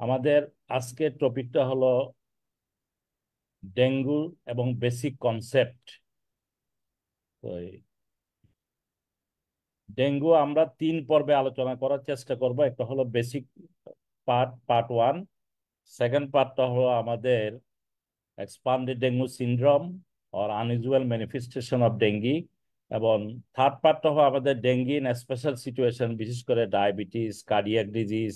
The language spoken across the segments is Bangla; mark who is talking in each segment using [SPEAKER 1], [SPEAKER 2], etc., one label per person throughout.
[SPEAKER 1] আমাদের আজকের টপিকটা হলো ডেঙ্গু এবং বেসিক কনসেপ্ট। তো ডেঙ্গু আমরা 3 পর্বে আলোচনা করার চেষ্টা করব। একটা হলো বেসিক পার্ট 1, সেকেন্ড পার্টটা হলো আমাদের expanded dengue syndrome or unusual manifestation of dengue, এবং থার্ড পার্টটা হলো আমাদের ডেঙ্গি ইন স্পেশাল সিচুয়েশন, বিশেষ করে ডায়াবেটিস, কার্ডিয়াক ডিজিজ,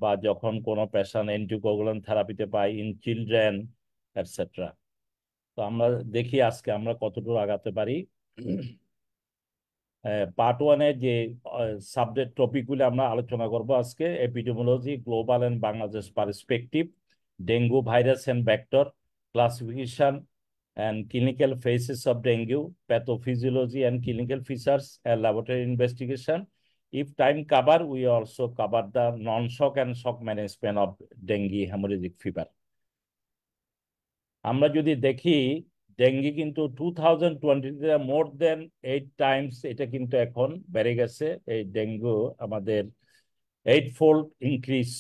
[SPEAKER 1] বা যখন কোনো পেশেন্ট অ্যান্টিকোগুলেন্ট থেরাপিতে পায় ইন চিলড্রেন, এটসেট্রা। তো আমরা দেখি আজকে আমরা কতটুকু আগাতে পারি। পার্ট 1-এর যে সাবজেক্ট টপিকগুলো আমরা আলোচনা করব আজকে: epidemiology, global and Bangladesh perspective, dengue virus and vector, classification and clinical phases of dengue, pathophysiology and clinical features, and laboratory investigation. If time cover, we also cover the non-shock and shock management of dengue hemorrhagic fever. আমরা যদি দেখি, ডেঙ্গি কিন্তু 2020-তে মোর দেন 8 টাইমস এটা কিন্তু এখন বেড়ে গেছে। এই ডেঙ্গু আমাদের 8-fold ইনক্রিজ,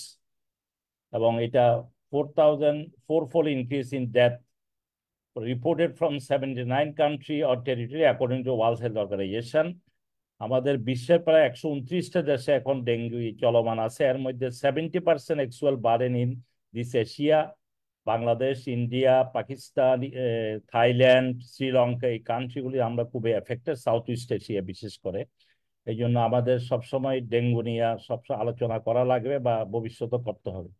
[SPEAKER 1] এবং এটা 4,004-fold increase in death reported from 79 country or territory according to World Health Organization. আমাদের বিশ্বের প্রায় 129টা দেশে এখন ডেঙ্গু চলমান আছে। এর মধ্যে 70% actual burden in this Asia, Bangladesh, India, Pakistan, Thailand, Sri Lanka, এই কান্ট্রিগুলি আমরা খুবই এফেক্টেড, সাউথ ইস্ট এশিয়া বিশেষ করে। এই জন্য আমাদের সবসময় ডেঙ্গু নিয়ে সবসময় আলোচনা করা লাগবে বা ভবিষ্যতে করতে হবে।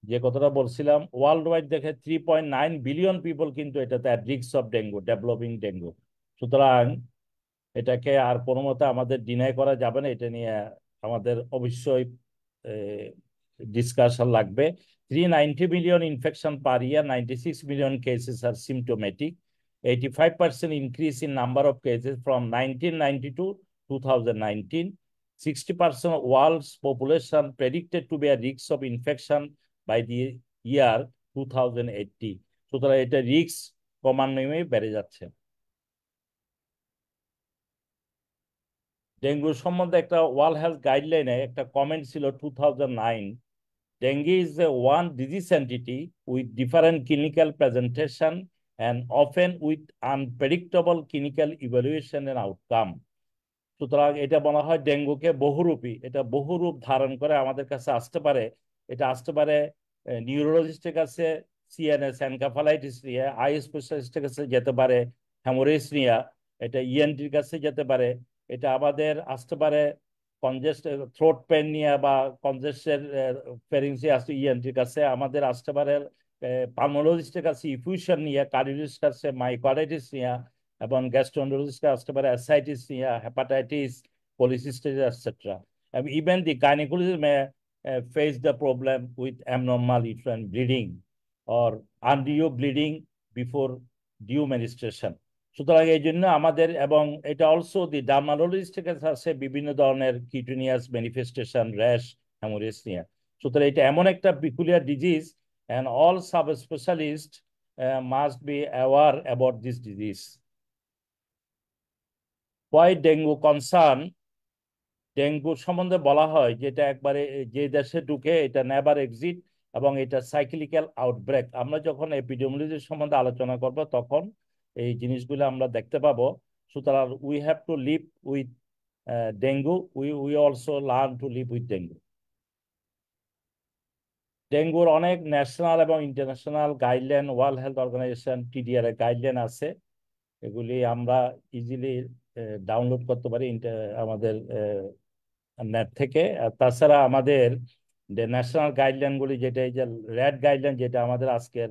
[SPEAKER 1] যে কথাটা বলছিলাম, ওয়ার্ল্ড ওয়াইড দেখে 3.9 বিলিয়ন পিপল কিন্তু এটাতে at risk of dengue, developing dengue. সুতরাং এটাকে আর কোনো মতে আমাদের ডিনাই করা যাবে না। এটা নিয়ে আমাদের অবশ্যই ডিসকাশন লাগবে। 390 million infection per year, 96 million cases are symptomatic, 85% increase in number of cases from 1990 to 2019, 60% of world's population predicted to be at risk of infection by the year 2080। সুতরাং এটা রিস্ক ক্রমান্বয়ে বেড়ে যাচ্ছে। ডেঙ্গু সম্বন্ধে একটা ওয়ার্ল্ড হেলথ গাইডলাইনে একটা কমেন্ট ছিল 2009: dengue is a one disease entity with different clinical presentation and often with unpredictable clinical evaluation and outcome। সুতরাং এটা বলা হয় ডেঙ্গুকে বহুরূপী, এটা বহুরূপ ধারণ করে আমাদের কাছে আসতে পারে। এটা আসতে পারে নিউরোলজিস্টের কাছে সিএনএস এনকেফালাইটিস নিয়ে, আই স্পেশালিস্টের কাছে যেতে পারে হেমোরেজ নিয়ে, এটা ইএনটির কাছে যেতে পারে, এটা আমাদের আসতে পারে কনজেস্ট থ্রোট পেন নিয়ে বা কনজেস্টের ফেরিংসি আসতে ইএনটির কাছে, আমাদের আসতে পারে পালমোলজিস্টের কাছে ইফিউশন নিয়ে, কার্ডিওলজিস্টের কাছে মাইকার্ডাইটিস নিয়ে, এবং গ্যাস্ট্রোএন্টারোলজিস্ট আসতে পারে অ্যাসাইটিস নিয়ে, hepatitis, polycystic, etcetera. Even the gynaecologist may face the problem with abnormal uterine bleeding or undue bleeding before due menstruation। সুতরাং এই জন্য আমাদের, এবং এটা অলসো দি ডার্মাটোলজিস্টের কাছে আছে বিভিন্ন ধরনের কিউটেনিয়াস ম্যানিফেস্টেশন, র্যাশ, হেমোরেজ নিয়ে। সুতরাং এটা এমন একটা peculiar disease, and all subspecialists must be aware about this disease. Why dengue concern? Dengue সম্বন্ধে বলা হয় যেটা একবারে যে দেশে ঢুকে এটা নেভার এক্সিট, এবং এটা সাইক্লিক্যাল আউটব্রেক। আমরা যখন এপিডেমিওলজি সম্বন্ধে আলোচনা করব তখন এই জিনিসগুলো আমরা দেখতে পাবো। সুতরাং we have to live with dengue, we also learn to live with dengue. ডেঙ্গুর অনেক ন্যাশনাল এবং international guideline, World Health Organization TDR এর গাইডলাইন আছে। এগুলি আমরা ইজিলি ডাউনলোড করতে পারি আমাদের নেট থেকে। তাছাড়া আমাদের যে ন্যাশনাল গাইডলাইনগুলি, যেটা এই যে রেড গাইডলাইন, যেটা আমাদের আজকের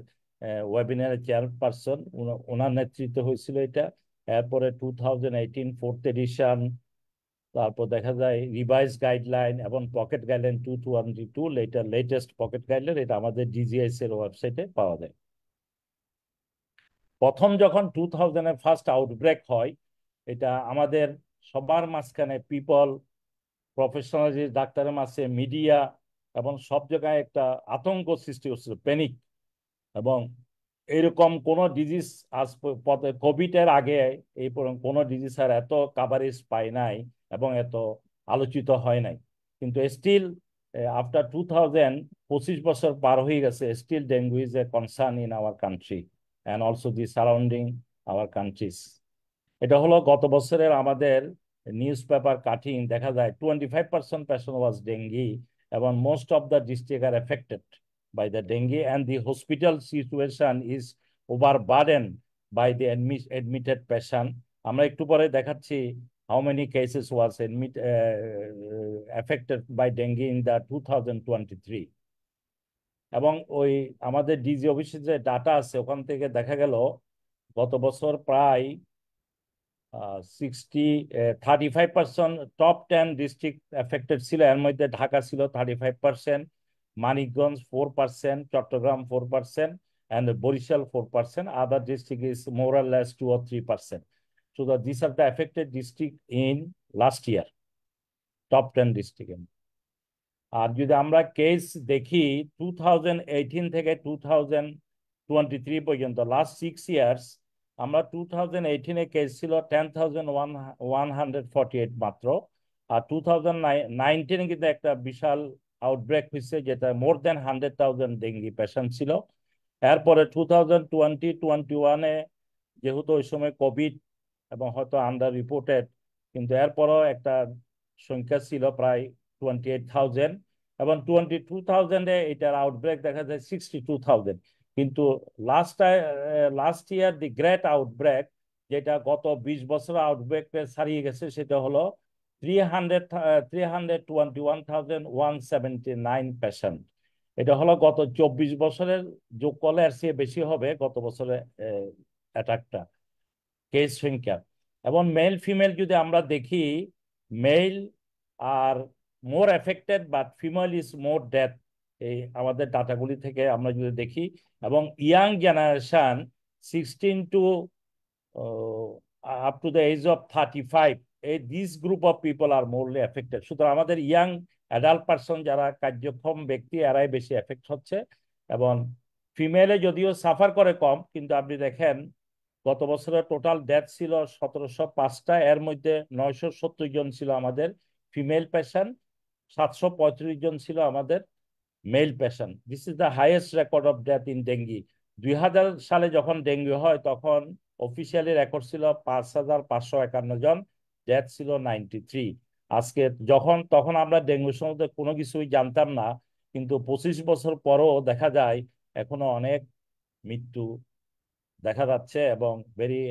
[SPEAKER 1] ওয়েবিনারের চেয়ারপারসন ওনার নেতৃত্ব হয়েছিল এটা। এরপরে 2018 ফোর্থ এডিশন, তারপর দেখা যায় রিভাইজ গাইডলাইন এবং pocket guideline 2022, latest pocket guideline, এটা আমাদের ডিজিআইএস এর ওয়েবসাইটে পাওয়া যায়। প্রথম যখন 2000-এ ফার্স্ট আউটব্রেক হয়, এটা আমাদের সবার মাঝখানে পিপল, প্রফেশনাল যে ডাক্তারের মাঝে, মিডিয়া এবং সব জায়গায় একটা আতঙ্ক সৃষ্টি হচ্ছিল, প্যানিক। এবং এরকম কোন ডিজিজ আজ কোভিড এর আগে এই কোন ডিজিজ আর এত কাভারেজ পায় নাই এবং এত আলোচিত হয় নাই। কিন্তু স্টিল আফটার 25 বছর পার হয়ে গেছে, still dengue is a concern in our country and also the surrounding our countries. এটা হলো গত বছরের আমাদের নিউজ পেপার কাটিং, দেখা যায় 25% পেশেন্ট ওয়াজ ডেঙ্গি এবং most of the district are affected by the dengue and the hospital situation is overburden by the admitted patient. আমরা একটু পরে দেখাচ্ছি how many cases was affected by dengue in the 2023। এবং ওই আমাদের ডিজি অফিসে যে ডাটা আছে ওখান থেকে দেখা গেল গত বছর প্রায় 35% টপ 10 ডিস্ট্রিক্ট এফেক্টেড ছিল। এর মধ্যে ঢাকা ছিল 35%, Manikganj 4%, Chittagong 4%, and Barishal 4%. Other district is more or less 2 or 3%. So these are the affected district in last year, top 10 district. আর যদি আমরা কেস দেখি 2018 থেকে 2023 পর্যন্ত, লাস্ট 6 ইয়ার্স, আমরা 2018-এ কেস ছিল 10,148 মাত্র। আর 2019-এ কিন্তু একটা বিশাল আউটব্রেক হয়েছে, যেটা মোর দেন 100,000 ডেঙ্গি পেশেন্ট ছিল। এরপরে 2020-21-এ যেহেতু ওই সময় কোভিড এবং হয়তো আন্ডার রিপোর্টেড, কিন্তু এরপরও একটা সংখ্যা ছিল প্রায় 28,000, এবং 22,000-এ এটার আউটব্রেক দেখা যায় 62,000। কিন্তু লাস্ট ইয়ার দি গ্রেট আউটব্রেক, যেটা গত 20 বছর আউটব্রেককে ছাড়িয়ে গেছে, সেটা হলো 321,179 পেশেন্ট। এটা হলো গত 24 বছরের যোগ করলে এর চেয়ে বেশি হবে গত বছরের অ্যাটাকটা, কেস সংখ্যা। এবং মেল ফিমেল যদি আমরা দেখি, male are more affected but female is more death, এই আমাদের ডাটাগুলি থেকে আমরা যদি দেখি। এবং young generation 16 to up to the age of 35, this group of people are morely affected। সুতরাং আমাদের ইয়াং অ্যাডাল্ট পারসন যারা কার্যক্ষম ব্যক্তি, এরাই বেশি এফেক্ট হচ্ছে। এবং ফিমেলে যদিও সাফার করে কম, কিন্তু আপনি দেখেন গত বছরের টোটাল ডেথ ছিল 1,705টা, এর মধ্যে 970 জন ছিল আমাদের ফিমেল পেশেন্ট, 735 জন ছিল আমাদের male patient. This is the highest record of death in dengue. 2000 সালে যখন ডেঙ্গু হয় তখন অফিসিয়ালি রেকর্ড ছিল 5,551 জন, ডেথ ছিল 93। আজকে তখন আমরা ডেঙ্গু সম্বন্ধে কোনো কিছুই জানতাম না, কিন্তু 25 বছর পরও দেখা যায় এখনো অনেক মৃত্যু দেখা যাচ্ছে এবং very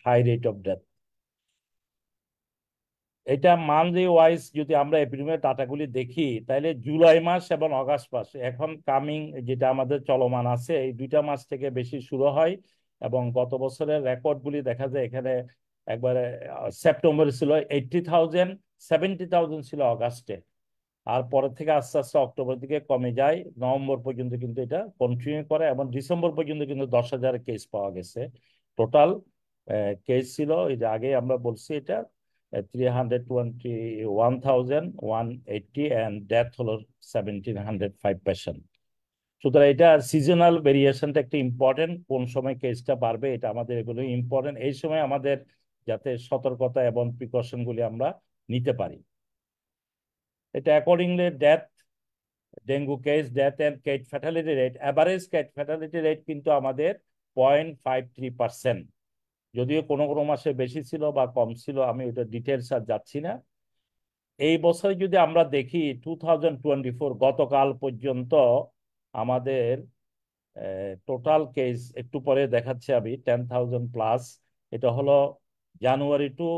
[SPEAKER 1] high rate of death. এটা মান্থলি ওয়াইজ যদি আমরা এপ্রিলের ডাটাগুলি দেখি, তাহলে জুলাই মাস এবং অগাস্ট মাস এখন কামিং যেটা আমাদের চলমান আছে, এই 2টা মাস থেকে বেশি শুরু হয়। এবং গত বছরের রেকর্ডগুলি দেখা যায় এখানে একবারে সেপ্টেম্বরে ছিল 80,000, 70,000 ছিল অগাস্টে, আর পরের থেকে আস্তে আস্তে অক্টোবর দিকে কমে যায়, নভেম্বর পর্যন্ত কিন্তু এটা কন্টিনিউ করে, এবং ডিসেম্বর পর্যন্ত কিন্তু 10,000 কেস পাওয়া গেছে। টোটাল কেস ছিল, এই যে আগে আমরা বলছি, এটা 321,180, অ্যান্ড ডেথ হলো 1,705 পেশেন্ট। সুতরাং এটা সিজনাল ভেরিয়েশনটা একটা ইম্পর্টেন্ট, কোন সময় কেসটা বাড়বে এটা আমাদের এগুলো ইম্পর্টেন্ট, এই সময় আমাদের যাতে সতর্কতা এবং প্রিকশন গুলি আমরা নিতে পারি। এটা accordingly death, dengue case, death and case fatality rate, average case fatality rate কিন্তু আমাদের 0.53%। যদিও কোনো কোনো মাসে বেশি ছিল বা কম ছিল, আমি ওটা ডিটেলস আর যাচ্ছি না। এই বছর যদি আমরা দেখি 2024 গতকাল পর্যন্ত আমাদের টোটাল কেস, একটু পরে দেখাচ্ছি আমি, 10,000 প্লাস। এটা হলো জানুয়ারি টু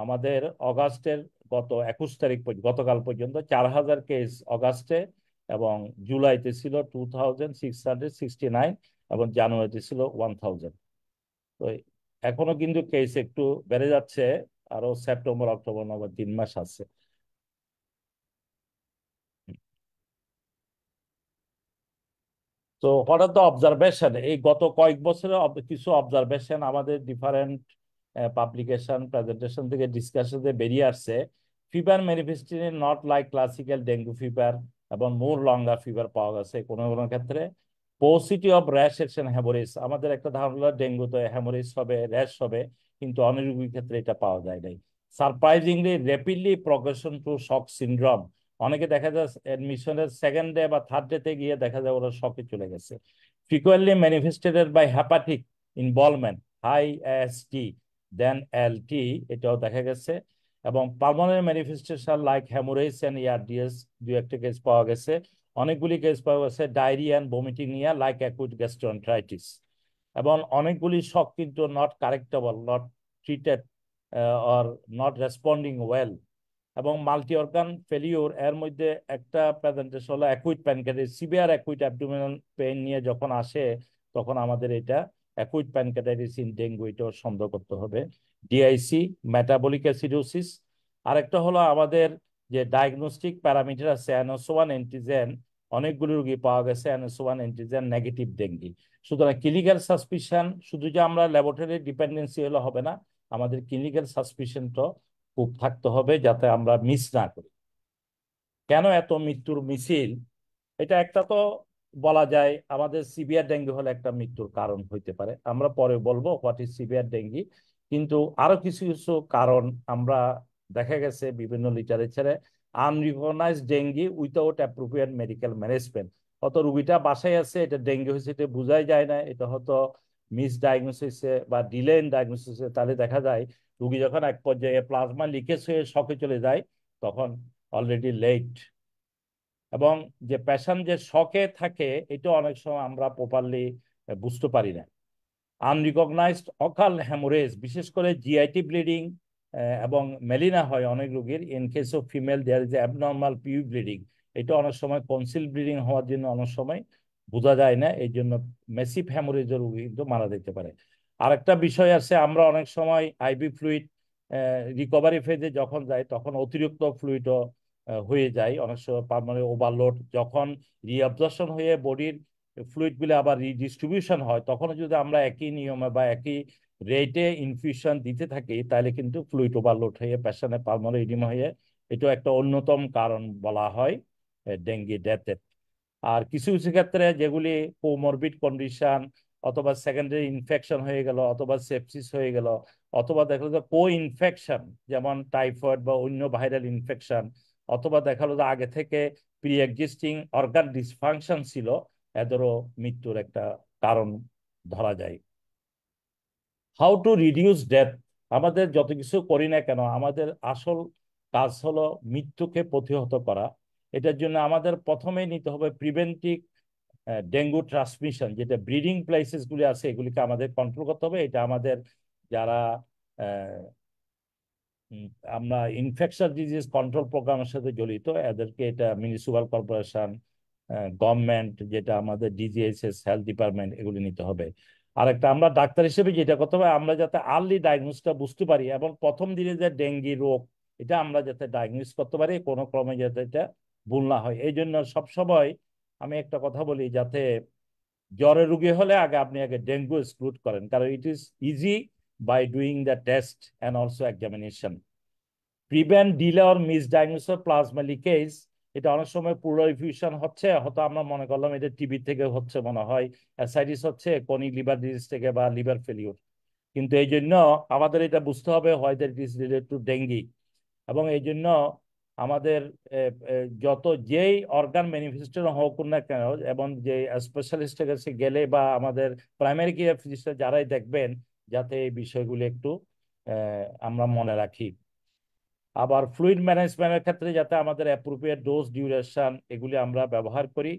[SPEAKER 1] আমাদের অগাস্টের গত 21 তারিখ গতকাল পর্যন্ত 4,000 কেস অগাস্টে, এবং জুলাইতে ছিল 2,669, এবং জানুয়ারিতে ছিল 1,000। তো এখনো কিন্তু কেস একটু বেড়ে যাচ্ছে, আরো সেপ্টেম্বর, অক্টোবর, নভেম্বর 3 মাস আছে। তো হোয়াট আর দ্য অবজারভেশন, এই গত কয়েক বছরে কিছু অবজারভেশন আমাদের ডিফারেন্ট পাবলিকেশন প্রেজেন্টেশন থেকে ডিসকাশনে বেরিয়ে আসছে। Fever manifestation not like classical dengue fever, এবং মোর লঙ্গার ফিভার পাওয়া গেছে কোনো কোনো ক্ষেত্রে। Paucity of rash section haemorrhage, আমাদের একটা ধারণা ডেঙ্গুতে হ্যামোরেজ হবে, র্যাশ হবে, কিন্তু অনেক রোগীর ক্ষেত্রে এটা পাওয়া যায় নাই। Surprisingly rapidly progression to shock syndrome. অনেকে দেখা যায় এডমিশনের সেকেন্ড ডে বা থার্ড ডেতে গিয়ে দেখা যায় ওরা শকে চলে গেছে। Frequently manifested by hepatic involvement, high AST then ALT, এটাও দেখা গেছে। এবং pulmonary manifestation like haemorrhage and ARDS, দু একটা কেস পাওয়া গেছে। অনেকগুলি কেস পাওয়া গেছে ডায়রিয়া এন্ড ভমিটিং নিয়ে লাইক অ্যাকুইট গ্যাস্ট্রোএন্টারাইটিস। এবং অনেকগুলি শক কিন্তু not correctable, not treated or not responding well. এবং মাল্টি অর্গান ফেলিওর এর মধ্যে একটা প্রেজেন্টেশন হলো acute pancreatitis, severe acute abdominal pain নিয়ে যখন আসে তখন আমাদের এটা অ্যাকুইট প্যানক্রিয়াটাইটিস ইন ডেঙ্গু, এটাও সন্দেহ করতে হবে। DIC, metabolic acidosis. আরেকটা হলো আমাদের যে ডায়াগনস্টিক প্যারামিটার আছে NOS1 অ্যান্টিজেন, অনেকগুলো রোগী পাওয়া গেছে NOS1 অ্যান্টিজেন নেগেটিভ ডেঙ্গি। সুতরাং ক্লিনিক্যাল সাসপিশন শুধু যে আমরা ল্যাবরেটরি ডিপেন্ডেন্সি হলে হবে না, আমাদের ক্লিনিক্যাল সাসপিশনটা খুব থাকতে হবে যাতে আমরা মিস না করি। কেন এত মৃত্যুর মিছিল? এটা একটা তো বলা যায় আমাদের সিভিয়ার ডেঙ্গি হলে একটা মৃত্যুর কারণ হইতে পারে, আমরা পরে বলবো হোয়াট ইজ সিভিয়ার ডেঙ্গি। কিন্তু আরো কিছু কিছু কারণ আমরা দেখা গেছে বিভিন্ন লিটারেচারে, unrecognise dengue without appropriate medical management. অত রুগীটা বাসায় আছে, এটা ডেঙ্গি হয়েছে এটা বোঝাই যায় না, এটা হয়তো মিস ডায়াগনোসিস বা ডিলে ইন ডায়াগনোসিস। তাহলে দেখা যায় রুগী যখন এক পর্যায়ে প্লাজমা লিকেজ হয়ে শকে চলে যায় তখন অলরেডি লেট। এবং যে পেশেন্ট যে শকে থাকে এটা অনেক সময় আমরা প্রপারলি বুঝতে পারি না। আনরিকগনাইজড অকাল হ্যামোরেজ, বিশেষ করে জিআইটি ব্লিডিং এবং মেলিনা হয় অনেক রোগীর। In case of female there is abnormal PV bleeding, এটা অনেক সময় কনসিল ব্লিডিং হওয়ার জন্য অনেক সময় বোঝা যায় না, এই জন্য মেসিভ হ্যামোরেজের রোগী কিন্তু মারা যেতে পারে। আরেকটা বিষয় আছে, আমরা অনেক সময় আইভি ফ্লুইড রিকভারি ফেজে যখন যাই তখন অতিরিক্ত ফ্লুইডও হয়ে যায়, অনেক সময় পালমোনারি ওভারলোড, যখন রিঅ্যাবজর্পশন হয়ে বডির ফ্লুইড গুলো আবার রিডিস্ট্রিবিউশন হয় তখন যদি আমরা একই নিয়মে বা একই রেটে ইনফিউশন দিতে থাকি তাহলে কিন্তু ফ্লুইড ওভারলোড হয়ে পেশেন্টের পালমোনারি এডিমা হয়ে এটা একটা অন্যতম কারণ বলা হয় ডেঙ্গি ডেথের। আর কিছু কিছু ক্ষেত্রে যেগুলি কোমরবিড কন্ডিশন অথবা সেকেন্ডারি ইনফেকশন হয়ে গেল অথবা সেপসিস হয়ে গেল অথবা দেখা গেলো কো ইনফেকশন যেমন টাইফয়েড বা অন্য ভাইরাল ইনফেকশন, অথবা দেখা গেলো যে আগে থেকে প্রি এক্সিস্টিং অর্গান ডিসফাংশন ছিল, এদেরও মৃত্যুর একটা কারণ ধরা যায়। হাউ টু রিডিউস ডেথ, আমাদের যত কিছু করি না কেন আমাদের আসল কাজ হলো মৃত্যুকে প্রতিহত করা। এটার জন্য আমাদের প্রথমেই নিতে হবে প্রিভেন্টিভ ডেঙ্গু ট্রান্সমিশন, যেটা ব্রিডিং প্লেসেস গুলি আছে এগুলিকে আমাদের কন্ট্রোল করতে হবে। এটা আমাদের যারা উম, আমরা ইনফেকশন ডিজিজ কন্ট্রোল প্রোগ্রামের সাথে জড়িত এদেরকে এটা মিউনিসিপাল কর্পোরেশন, গভর্নমেন্ট, যেটা আমাদের ডিজিএইচএস হেলথ ডিপার্টমেন্ট, এগুলি নিতে হবে। আর একটা আমরা ডাক্তার হিসেবে যেটা করতে হবে আমরা যাতে আর্লি ডায়াগনোসটা বুঝতে পারি এবং প্রথম দিনে যে ডেঙ্গি রোগ এটা আমরা যাতে ডায়াগনোস করতে পারি, কোনো ক্রমে যাতে এটা ভুল না হয়। এই জন্য সবসময় আমি একটা কথা বলি, যাতে জ্বরের রোগী হলে আপনি আগে ডেঙ্গু এক্সক্লুড করেন, কারণ it is easy by doing the test and also examination. Prevent delay or misdiagnosis plasma leakage, এটা অনেক সময় পুরো ইনফিউশন হচ্ছে, হয়তো আমরা মনে করলাম এটা টিবি থেকে হচ্ছে, মনে হয় অ্যাসাইটিস হচ্ছে ক্রনিক লিভার ডিজিজ থেকে বা লিভার ফেলিওর, কিন্তু এই জন্য আমাদের এটা বুঝতে হবে whether it is related to dengue. এবং এই জন্য আমাদের যত যেই অর্গান ম্যানিফেস্টেশন হোক না কেন এবং যে স্পেশালিস্টের কাছে গেলে বা আমাদের প্রাইমারি কেয়ার ফিজিশিয়ান যারাই দেখবেন, যাতে এই বিষয়গুলো একটু আমরা মনে রাখি। আবার ফ্লুইড ম্যানেজমেন্টের ক্ষেত্রে যাতে আমাদের অ্যাপ্রোপ্রিয়েট ডোজ ডিউরেশন এগুলি আমরা ব্যবহার করি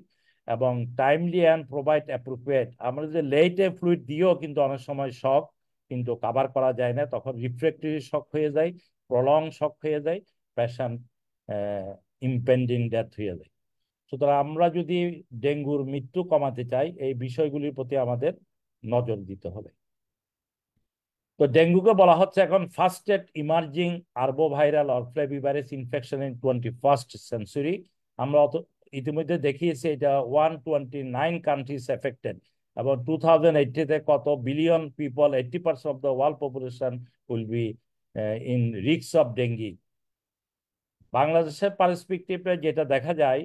[SPEAKER 1] এবং টাইমলি অ্যান্ড প্রোভাইড অ্যাপ্রোপ্রিয়েট। আমরা যে লেটে ফ্লুইড দিয়েও কিন্তু অনেক সময় শক কিন্তু কাভার করা যায় না, তখন রিফ্রেক্টরি শক হয়ে যায়, প্রলং শক হয়ে যায়, পেশেন্ট ইম্পেন্ডিং ডেথ হয়ে যায়। সুতরাং আমরা যদি ডেঙ্গুর মৃত্যু কমাতে চাই এই বিষয়গুলির প্রতি আমাদের নজর দিতে হবে। তো ডেঙ্গুকে বলা হচ্ছে এখন fastest emerging arboviral or flavivirus infection in 21st century. আমরা ইতিমধ্যে দেখিয়েছি এটা 129 কান্ট্রিজ এফেক্টেড এবং 2080-তে কত billion people, 80% of the world population will be in risk of dengue. বাংলাদেশের পার্সপেক্টিভে যেটা দেখা যায়,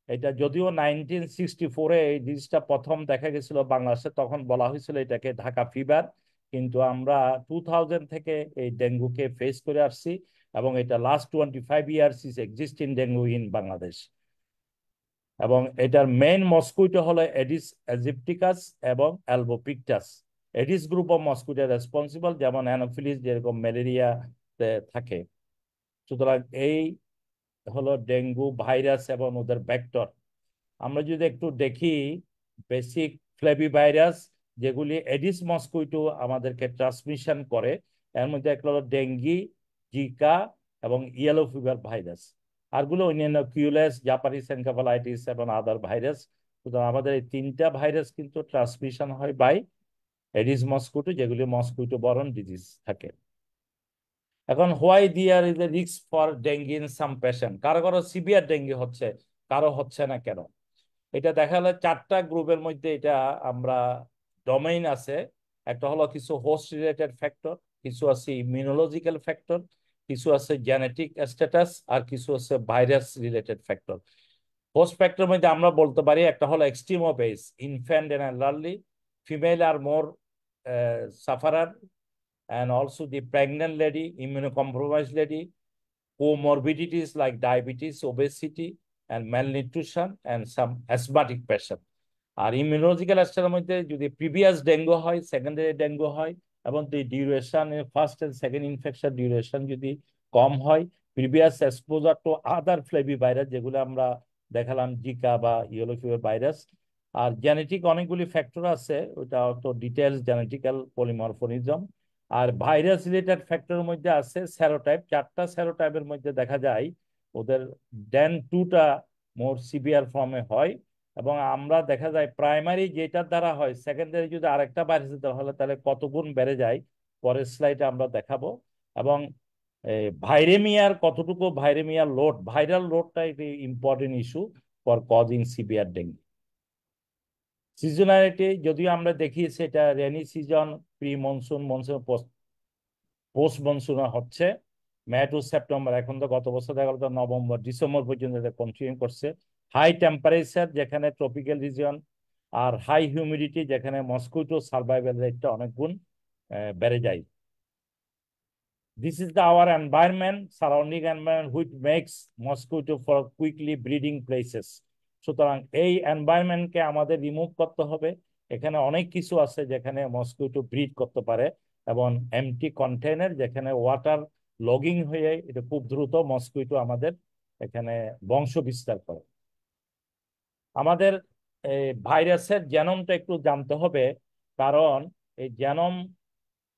[SPEAKER 1] এটা যদিও 1964-এ এই ডিজিজটা প্রথম দেখা গেছিল বাংলাদেশে, তখন বলা হয়েছিল এটাকে ঢাকা ফিভার, কিন্তু আমরা 2000 থেকে এই ডেঙ্গুকে ফেস করে আসছি। এবং এটা last 25 years is existing dengue in Bangladesh. এবং এটার মেইন মস্কুইটো হলো এডিস এজিপ্টিকাস এবং albopictus. Aedes group of mosquito responsible, যেমন অ্যানোফিলিস যেরকম ম্যালেরিয়াতে থাকে। সুতরাং এই হলো ডেঙ্গু ভাইরাস এবং ওদের ভেক্টর। আমরা যদি একটু দেখি বেসিক ফ্লেভি ভাইরাস যেগুলি এডিস মস্কুইটো আমাদেরকে ট্রান্সমিশন করে, এর মধ্যে একটা হলো ডেঙ্গি, জিকা এবং ইয়েলো ফিভার ভাইরাস। আরগুলো অন্যান্য কিউলেস, জাপানিজ এনকেফালাইটিস এবং আদার ভাইরাস। সুতরাং আমাদের এই তিনটা ভাইরাস কিন্তু ট্রান্সমিশন হয় বাই এডিস মস্কুইটো, যেগুলি মস্কুইটো বরন ডিজিজ থাকে। এখন হোয়াই দিয়ার is a risk for dengue in some patient, কারো কারো সিভিয়ার ডেঙ্গি হচ্ছে, কারো হচ্ছে না কেন? এটা দেখা গেল চারটা গ্রুপের মধ্যে এটা আমরা ডোমেইন আছে। একটা হলো কিছু হোস্ট রিলেটেড ফ্যাক্টর, কিছু আছে ইমিউনোলজিক্যাল ফ্যাক্টর, কিছু আছে জেনেটিক স্ট্যাটাস, আর কিছু আছে virus related factor. Host factor মধ্যে আমরা বলতে পারি একটা হলো extreme of age, infant and elderly, female আর more sufferer, and also the pregnant lady, immunocompromised lady, comorbidities like diabetes, obesity, and malnutrition, and some asthmatic patient. আর ইমিউনোলজিক্যাল স্টেটের মধ্যে যদি প্রিভিয়াস ডেঙ্গু হয়, সেকেন্ডারি ডেঙ্গু হয়, এবং the duration first and second infection duration যদি কম হয়, previous exposure to other flavi virus যেগুলো আমরা দেখালাম, জিকা বা ইয়েলো ফিভার ভাইরাস। আর জেনেটিক অনেকগুলি ফ্যাক্টর আছে, ওটা তো ডিটেলস জেনেটিক্যাল পলিমরফনিজম। আর ভাইরাস রিলেটেড ফ্যাক্টরের মধ্যে আছে সেরোটাইপ, চারটা সেরোটাইপের মধ্যে দেখা যায় ওদের ডেন টুটা মোর সিভিয়ার ফর্মে হয়। এবং আমরা দেখা যায় প্রাইমারি যেটার দ্বারা হয়, সেকেন্ডারি যদি আরেকটা ভাইরাসের দ্বারা হলে তাহলে কত গুণ বেড়ে যায়, পরের স্লাইডে আমরা দেখাবো। এবং ভাইরেমিয়ার কতটুকু ভাইরেমিয়ার লোড, ভাইরাল লোডটা একটি important issue for causing severe dengue. Seasonality যদিও আমরা দেখি সেটা rainy season, pre monsoon, monsoon, post monsoon হচ্ছে মে টু সেপ্টেম্বর। এখন তো গত বছর দেখা গেল নভেম্বর ডিসেম্বর পর্যন্ত এটা কন্টিনিউ করছে। হাই টেম্পারেচার যেখানে ট্রপিক্যাল রিজিয়ন, আর হাই হিউমিডিটি যেখানে মস্কুইটো সার্ভাইভাল রেটটা অনেক গুণ বেড়ে যায়। This is our environment, surrounding environment, which makes mosquito for quickly breeding places. সুতরাং এই এনভায়রনমেন্টকে আমাদের রিমুভ করতে হবে। এখানে অনেক কিছু আছে যেখানে মসকুইটো ব্রিড করতে পারে, এবং এমটি কন্টেইনার যেখানে ওয়াটার লগিং হয়ে এটা খুব দ্রুত মসকুইটো আমাদের এখানে বংশ বিস্তার করে। আমাদের ভাইরাসের জেনোমটা একটু জানতে হবে, কারণ এই জেনোম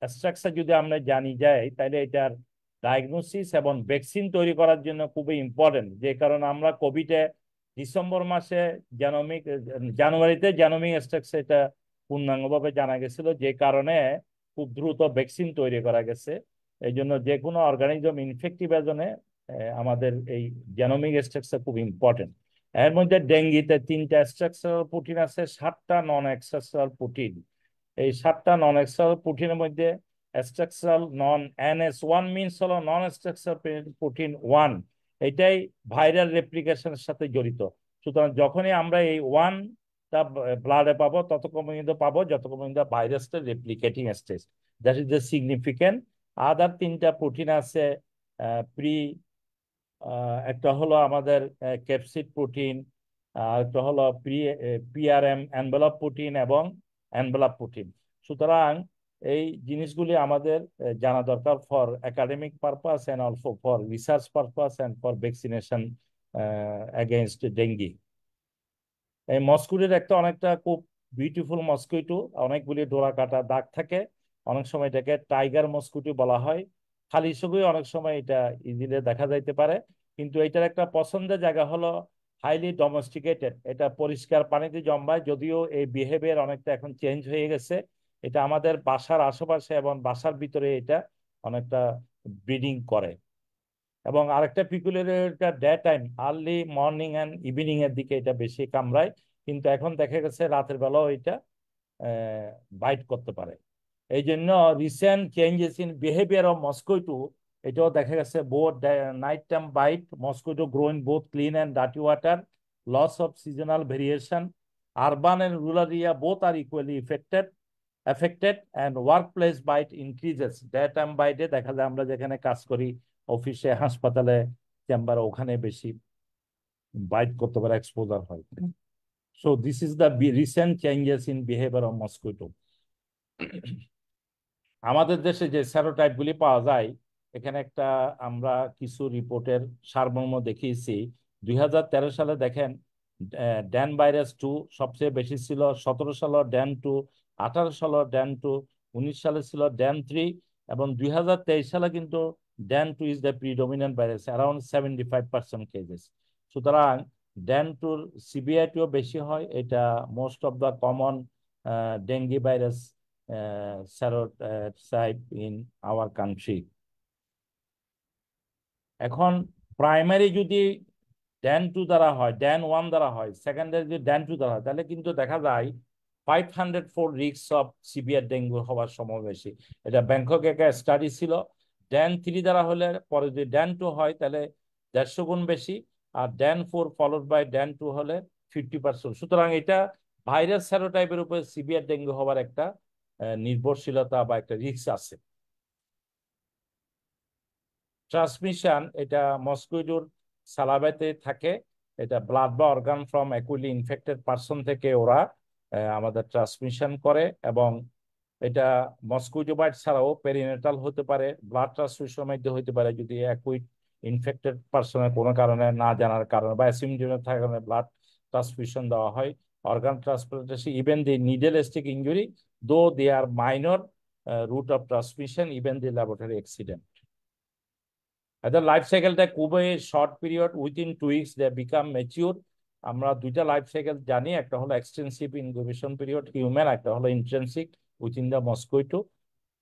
[SPEAKER 1] স্ট্রাকচার যদি আমরা জানি যাই তাহলে এটার ডায়াগনোসিস এবং ভ্যাকসিন তৈরি করার জন্য খুবই ইম্পর্টেন্ট। যে কারণে আমরা কোভিডে ডিসেম্বর মাসে জানুয়ারিতে জেনোমিক স্ট্রাকচার এটা পূর্ণাঙ্গভাবে জানা গেছিল, যে কারণে খুব দ্রুত ভ্যাকসিন তৈরি করা গেছে। এই জন্য যে কোনো অর্গানিজম ইনফেক্টিভ এজনে আমাদের এই জেনোমিক স্ট্রাকচার খুব ইম্পর্টেন্ট। এর মধ্যে ডেঙ্গিতে 3টা স্ট্রাকচারাল প্রোটিন আছে, 7টা নন স্ট্রাকচারাল প্রোটিন। এই 7টা নন স্ট্রাকচারাল প্রোটিনের মধ্যে স্ট্রাকচারাল নন NS1 মিনস হলো নন স্ট্রাকচারাল প্রোটিন 1, এটাই ভাইরাল রেপ্লিকেশনের সাথে জড়িত। সুতরাং যখনই আমরা এই 1টা ব্লাডে পাবো ততক্ষণ পর্যন্ত পাবো যতক্ষণ পর্যন্ত ভাইরাসটা replicating stage, that is the significant. Other 3টা প্রোটিন আছে প্রি, একটা হলো আমাদের ক্যাপসিড প্রোটিন, আর একটা হলো PRM এনভেলপ প্রোটিন এবং এনভেলপ প্রোটিন। সুতরাং এই জিনিসগুলি আমাদের জানা দরকার for academic purpose and also for research purpose and for vaccination against dengue. এই মস্কুইটোর একটা অনেকটা খুব বিউটিফুল মস্কুইটো, অনেকগুলি ডোরা কাটা দাগ থাকে। অনেক সময় এটাকে টাইগার মস্কুইটো বলা হয়। খালি চোখে অনেক সময় এটা ইজিলি দেখা যাইতে পারে, কিন্তু এটার একটা পছন্দের জায়গা হলো হাইলি ডোমেস্টিকেটেড, এটা পরিষ্কার পানিতে জন্মায়। যদিও এই বিহেভিয়ার অনেকটা এখন চেঞ্জ হয়ে গেছে, এটা আমাদের বাসার আশেপাশে এবং বাসার ভিতরে এটা অনেকটা ব্রিডিং করে। এবং আরেকটা peculiarity, day time, early morning and evening এর দিকে এটা বেশি কামড়ায়, কিন্তু এখন দেখা গেছে রাতের বেলাও এটা বাইট করতে পারে। এই জন্য recent changes in behaviour of mosquito, এটাও দেখা গেছে both night time bite, mosquito grow in both clean and dirty water, loss of seasonal variation, urban and rural area both are equally affected and workplace bite increases. Daytime bite দেখা যায় আমরা যেখানে কাজ করি অফিসে, হাসপাতালে, চেম্বারে, ওখানে বেশি বাইট করতে পারে, এক্সপোজার হয়। So this is the recent changes in behaviour of mosquito. আমাদের দেশে যে সেরোটাইপ গুলি পাওয়া যায়, এখানে একটা আমরা কিছু রিপোর্টের সারমর্ম দেখিয়েছি। 2013 সালে দেখেন ড্যান ভাইরাস 2 সবচেয়ে বেশি ছিল, 17 সালে ড্যান 2, 18 সালে ড্যান 2, 19 সালে ছিল ড্যান 3, এবং 2023 সালে কিন্তু Dan 2 is the predominant virus, around 75% cases. সুতরাং ড্যান 2-র সিভিয়ারিটিও বেশি হয়। এটা most of the common dengue virus serotype in our country. এখন প্রাইমারি যদি ড্যান 2 দ্বারা হয়, ড্যান 1 দ্বারা হয়, সেকেন্ডারি যদি ড্যান 2 দ্বারা হয়, তাহলে কিন্তু দেখা যায় 504 রিস্ক অফ সিভিয়ার ডেঙ্গু হওয়ার সময় বেশি। এটা ব্যাংককে একটা স্টাডি ছিল। ড্যান 3 দ্বারা হলে পরে যদি ড্যান 2 হয় তাহলে 150 গুণ বেশি, আর ড্যান 4 ফলোড বাই ড্যান 2 হলে 50%। সুতরাং এটা ভাইরাস সেরোটাইপের উপর সিভিয়ার ডেঙ্গু হওয়ার একটা নির্ভরশীলতা বা একটা রিস্ক আছে। ট্রান্সমিশন, এটা মসকুইটোর সালাবেতে থাকে। এটা ব্লাড বা অর্গান ফ্রম অ্যাকুইলি ইনফেক্টেড পারসন থেকে ওরা আমাদের ট্রান্সমিশন করে, এবং এটা মসকুইটো বাইট ছাড়াও পেরিনেটাল হতে পারে, ব্লাড ট্রান্সফিউশন মধ্যে হতে পারে যদি অ্যাকুইট ইনফেক্টেড পারসনের কোনো কারণে, না জানার কারণে বা অ্যাসিমটিমেটিক থাকার কারণে ব্লাড ট্রান্সফিউশন দেওয়া হয়। Organ transplantation, even the needle stick injury, though they are minor route of transmission, even the laboratory accident. এদের লাইফ সাইকেলটা খুবই short period, within 2 weeks they become mature. আমরা দুইটা লাইফ সাইকেল জানি, একটা হলো এক্সটেন্সিভ ইনকিউবেশন পিরিয়ড হিউম্যান, একটা হলো ইন্ট্রেন্সিক উইথিন দ্য মসকুইটো।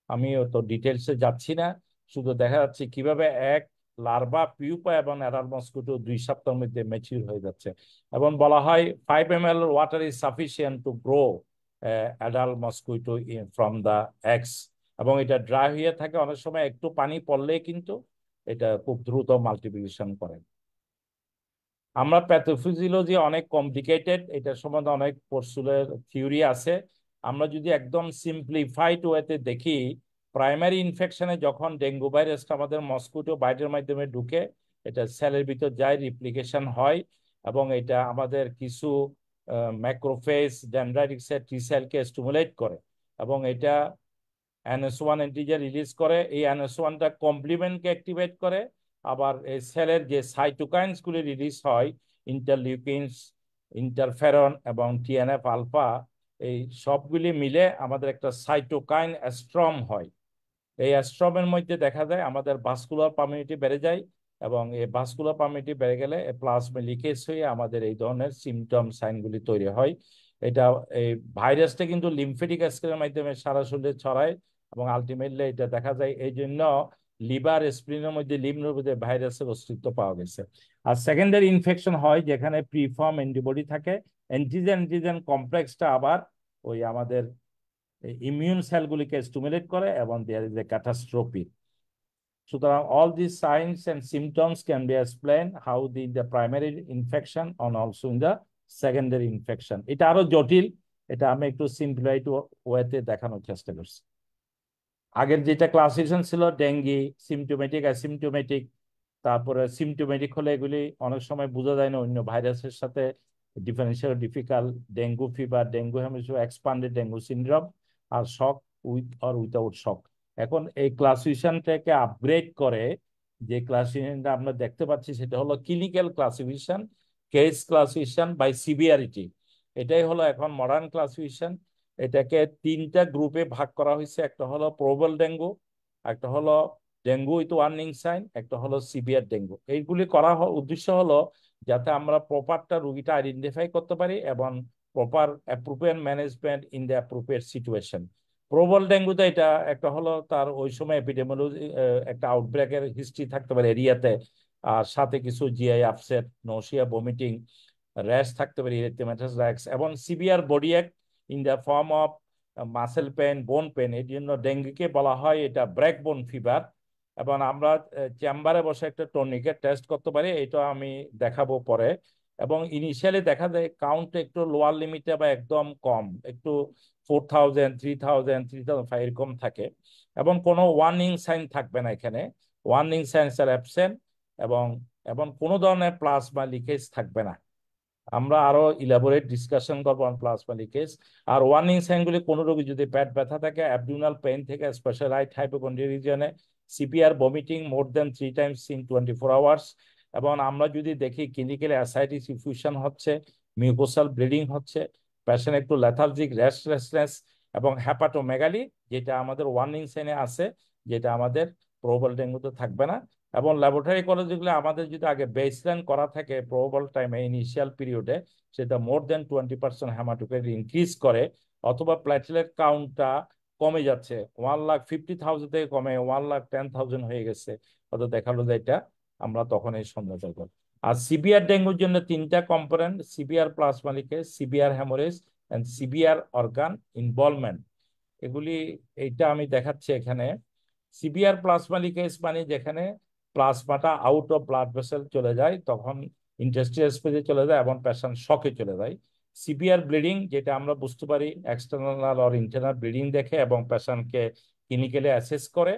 [SPEAKER 1] আমি তো ডিটেলসে যাচ্ছি না, শুধু দেখা যাচ্ছে কিভাবে এক লার্ভা, পিউপা এবং অ্যাডাল্ট মসকুইটো 2 সপ্তাহের মধ্যে ম্যাচিউর হয়ে যাচ্ছে। এবং বলা হয় 5 ml water is sufficient to grow adult mosquito from the eggs. এবং এটা ড্রাই হয়ে থাকে, অনেক সময় একটু পানি পড়লেই কিন্তু এটা খুব দ্রুত মাল্টিপ্লিকেশন করে। আমরা প্যাথোফিজিওলজি অনেক কমপ্লিকেটেড, এটার সম্বন্ধে অনেক পোস্টুলের থিওরি আছে। আমরা যদি একদম সিম্পলিফাইড ওয়েতে দেখি, প্রাইমারি ইনফেকশনে যখন ডেঙ্গু ভাইরাসটা আমাদের মসকুইটো বাইটের মাধ্যমে ঢুকে, এটা সেলের ভিতর যায়, রিপ্লিকেশন হয়, এবং এটা আমাদের কিছু ম্যাক্রোফেজ, ডেনড্রাইটিক্সের টি সেলকে স্টিমুলেট করে, এবং এটা NS1 অ্যান্টিজেন রিলিজ করে। এই NS1টা কমপ্লিমেন্টকে অ্যাক্টিভেট করে, আবার এই সেলের যে সাইটোকাইনস গুলি রিলিজ হয়, ইন্টারলিউকিনস, ইন্টারফেরন এবং TNF আলফা, এই সবগুলি মিলে আমাদের একটা সাইটোকাইন স্ট্রম হয়। এই স্ট্রমের মধ্যে দেখা যায় আমাদের ভাস্কুলার পারমিটিভিটি বেড়ে যায়, এবং এই ভাস্কুলার পারমিটিভিটি বেড়ে গেলে প্লাজমা লিকেজ হয়ে আমাদের এই ধরনের সিমটম সাইনগুলি তৈরি হয়। এটা এই ভাইরাসটা কিন্তু লিম্ফেটিক স্ক্রিনের মাধ্যমে সারা শরীরে ছড়ায়, এবং আলটিমেটলি এটা দেখা যায়। এই জন্য লিভার, স্প্লিনের মধ্যে লিম্ফ নোডে ভাইরাসের অস্তিত্ব পাওয়া গেছে। আর সেকেন্ডারি ইনফেকশন হয় যেখানে প্রিফর্ম অ্যান্টিবডি থাকে, অ্যান্টিজেন কমপ্লেক্সটা আবার ওই আমাদের ইমিউন সেলগুলিকে স্টিমুলেট করে, এবং দেয়ার ইজ এ ক্যাটাস্ট্রফি। সুতরাং all these signs and symptoms can be explained how the primary infection and also in the secondary infection. এটা আরো জটিল, এটা আমি একটু সিম্পলিফাইড ওয়েতে দেখানোর চেষ্টা করছি। আগের যেটা ক্লাসিফিকেশন ছিল ডেঙ্গি সিমটোমেটিক, অ্যাসিমটোমেটিক, তারপরে সিমটোমেটিক হলে এগুলি অনেক সময় বোঝা যায় না, অন্য ভাইরাসের সাথে differentiate difficult, dengue fever, dengue haemorrhagic expanded dengue syndrome, আর shock with or without shock. এখন এই ক্লাসিফিকেশনটাকে আপগ্রেড করে যে ক্লাসিফিকেশনটা আমরা দেখতে পাচ্ছি সেটা হলো clinical classification, case classification by severity. এটাই হলো এখন মডার্ন ক্লাসিফিকেশন। এটাকে 3টা গ্রুপে ভাগ করা হয়েছে, একটা হলো প্রবল ডেঙ্গু, একটা হলো ডেঙ্গু উইথ ওয়ার্নিং সাইন, একটা হলো সিভিয়ার ডেঙ্গু। এইগুলি করা উদ্দেশ্য হলো যাতে আমরা প্রপারটা রুগীটা আইডেন্টিফাই করতে পারি, এবং proper appropriate management in the appropriate situation. প্রবল ডেঙ্গুতে এটা একটা হলো তার ওই সময় এপিডেমিওলজি একটা আউটব্রেকের হিস্ট্রি থাকতে পারে এরিয়াতে, আর সাথে কিছু জিআই আপসেট, নৌসিয়া, ভমিটিং, র্যাশ থাকতে পারে, ইরিথেমাটাস র্যাশ, এবং সিভিয়ার বডি এক in the form of muscle pen, বোন পেন। এর জন্য ডেঙ্গুকে বলা হয় এটা ব্রেক বোন ফিভার। এবং আমরা চেম্বারে বসে একটা টর্নিকেট টেস্ট করতে পারি, এটা আমি দেখাবো পরে। এবং ইনিশিয়ালি দেখা যায় কাউন্ট একটু লোয়ার লিমিটে বা একদম কম, একটু 4000, 3000, 3005 এরকম থাকে, এবং কোনো ওয়ার্নিং সাইন থাকবে না এখানে। ওয়ার্নিং সাইন্স আর অ্যাবসেন্ট, এবং এবং কোনো ধরনের প্লাজমা লিকেজ থাকবে না। আমরা আরো ইলাবোরেট ডিসকাশন করবো অন প্লাজমা লিকেজ। আর ওয়ার্নিং সাইনগুলি, কোনো রোগী যদি পেট ব্যথা থাকে, অ্যাবডোমিনাল পেইন থেকে, স্পেশাল রাইট হাইপোকন্ড্রিয়া রিজনে, CPR vomiting more than 3 times in 24 hours, এবং আমরা যদি দেখি ক্লিনিক্যালি অ্যাসাইটিস ইনফিউশন হচ্ছে, মিউকোসাল ব্লিডিং হচ্ছে, পেশেন্ট একটু লেথার্জিক, রেস্টলেসনেস এবং হ্যাপাটোমেগালি, যেটা আমাদের ওয়ার্নিং সাইনে আছে, যেটা আমাদের প্রবাল ডেঙ্গুতে থাকবে না। এবং ল্যাবরেটরি কলেজ যেগুলো আমাদের যদি আগে বেসলাইন করা থাকে প্রবাবল টাইমে ইনিশিয়াল পিরিয়ডে, সেটা মোর দেন 20% হেমাটোক্রিট ইনক্রিজ করে, অথবা প্ল্যাটলেট কাউন্টটা কমে যাচ্ছে, 1,50,000 থেকে কমে 1,10,000 হয়ে গেছে, অর্থাৎ দেখালো যে এটা আমরা তখন এই সন্দেহ করব। আর সিভিয়ার ডেঙ্গুর জন্য 3টা component: severe plasma leakage, severe haemorrhage and severe organ involvement. এগুলি, এইটা আমি দেখাচ্ছি এখানে। সিভিয়ার প্লাজমা লিকেজ মানে যেখানে প্লাজমাটা আউট অফ ব্লাড ভেসেল চলে যায়, তখন ইন্টারস্টিশিয়াল স্পেসে চলে যায় এবং পেশেন্ট শকে চলে যায়। সিভিয়ার ব্লিডিং, যেটা আমরা বুঝতে পারি এক্সটার্নাল অর ইন্টারনাল ব্লিডিং দেখে এবং পেশেন্টকে ক্লিনিক্যালি অ্যাসেস করে।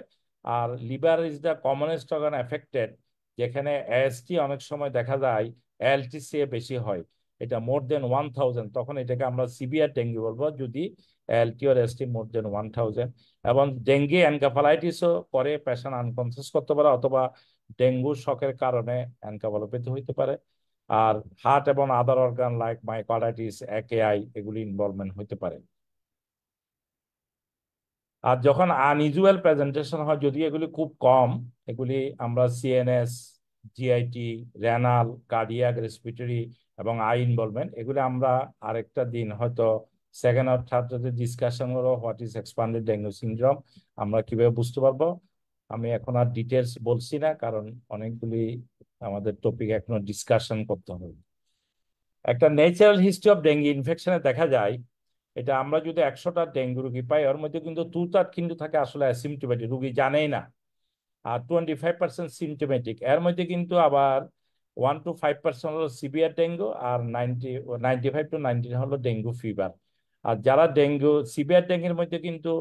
[SPEAKER 1] আর liver is the commonest organ affected, যেখানে এএসটি অনেক সময় দেখা যায় এলটিসি বেশি হয়, এটা মোর দেন 1,000, তখন এটাকে আমরা সিভিয়ার ডেঙ্গু বলবো, যদি এলটি or এসটি মোর দেন 1,000। এবং ডেঙ্গি এনকেফালাইটিসও করে, পেশেন্ট আনকনসিয়াস করতে পারে, অথবা ডেঙ্গু শকের কারণে এনকেফালোপ্যাথি হইতে পারে। আর হার্ট এবং আদার অর্গান লাইক মাইকার্ডাইটিস, একেআই, এগুলি ইনভলভমেন্ট হইতে পারে। আর যখন আনইউজুয়াল প্রেজেন্টেশন হয়, যদি এগুলি খুব কম, এগুলি আমরা CNS, GIT, renal, cardiac, respiratory এবং আই ইনভলভমেন্ট, এগুলি আমরা আরেকটা দিন হয়তো সেকেন্ড আর থার্ড ডিসকাশন হলো what is expanded dengue syndrome, আমরা কিভাবে বুঝতে পারবো। আমি এখন আর ডিটেলস বলছি না, কারণ অনেকগুলি আমাদের টপিক এখনো ডিসকাশন করতে হবে। একটা ন্যাচারাল হিস্ট্রি অফ ডেঙ্গি ইনফেকশনে দেখা যায়, এটা আমরা যদি 100টা ডেঙ্গু রুগী পাই, ওর মধ্যে কিন্তু 2/3 কিন্তু থাকে আসলে অ্যাসিমটোমেটিক, রুগী জানেই না। আর 25% সিমটোমেটিক, এর মধ্যে কিন্তু আবার 1 to 5% হলো সিভিয়ার ডেঙ্গু, আর 95 to 90 হলো ডেঙ্গু ফিভার। আর যারা ডেঙ্গু সিভিয়ার ডেঙ্গুর মধ্যে কিন্তু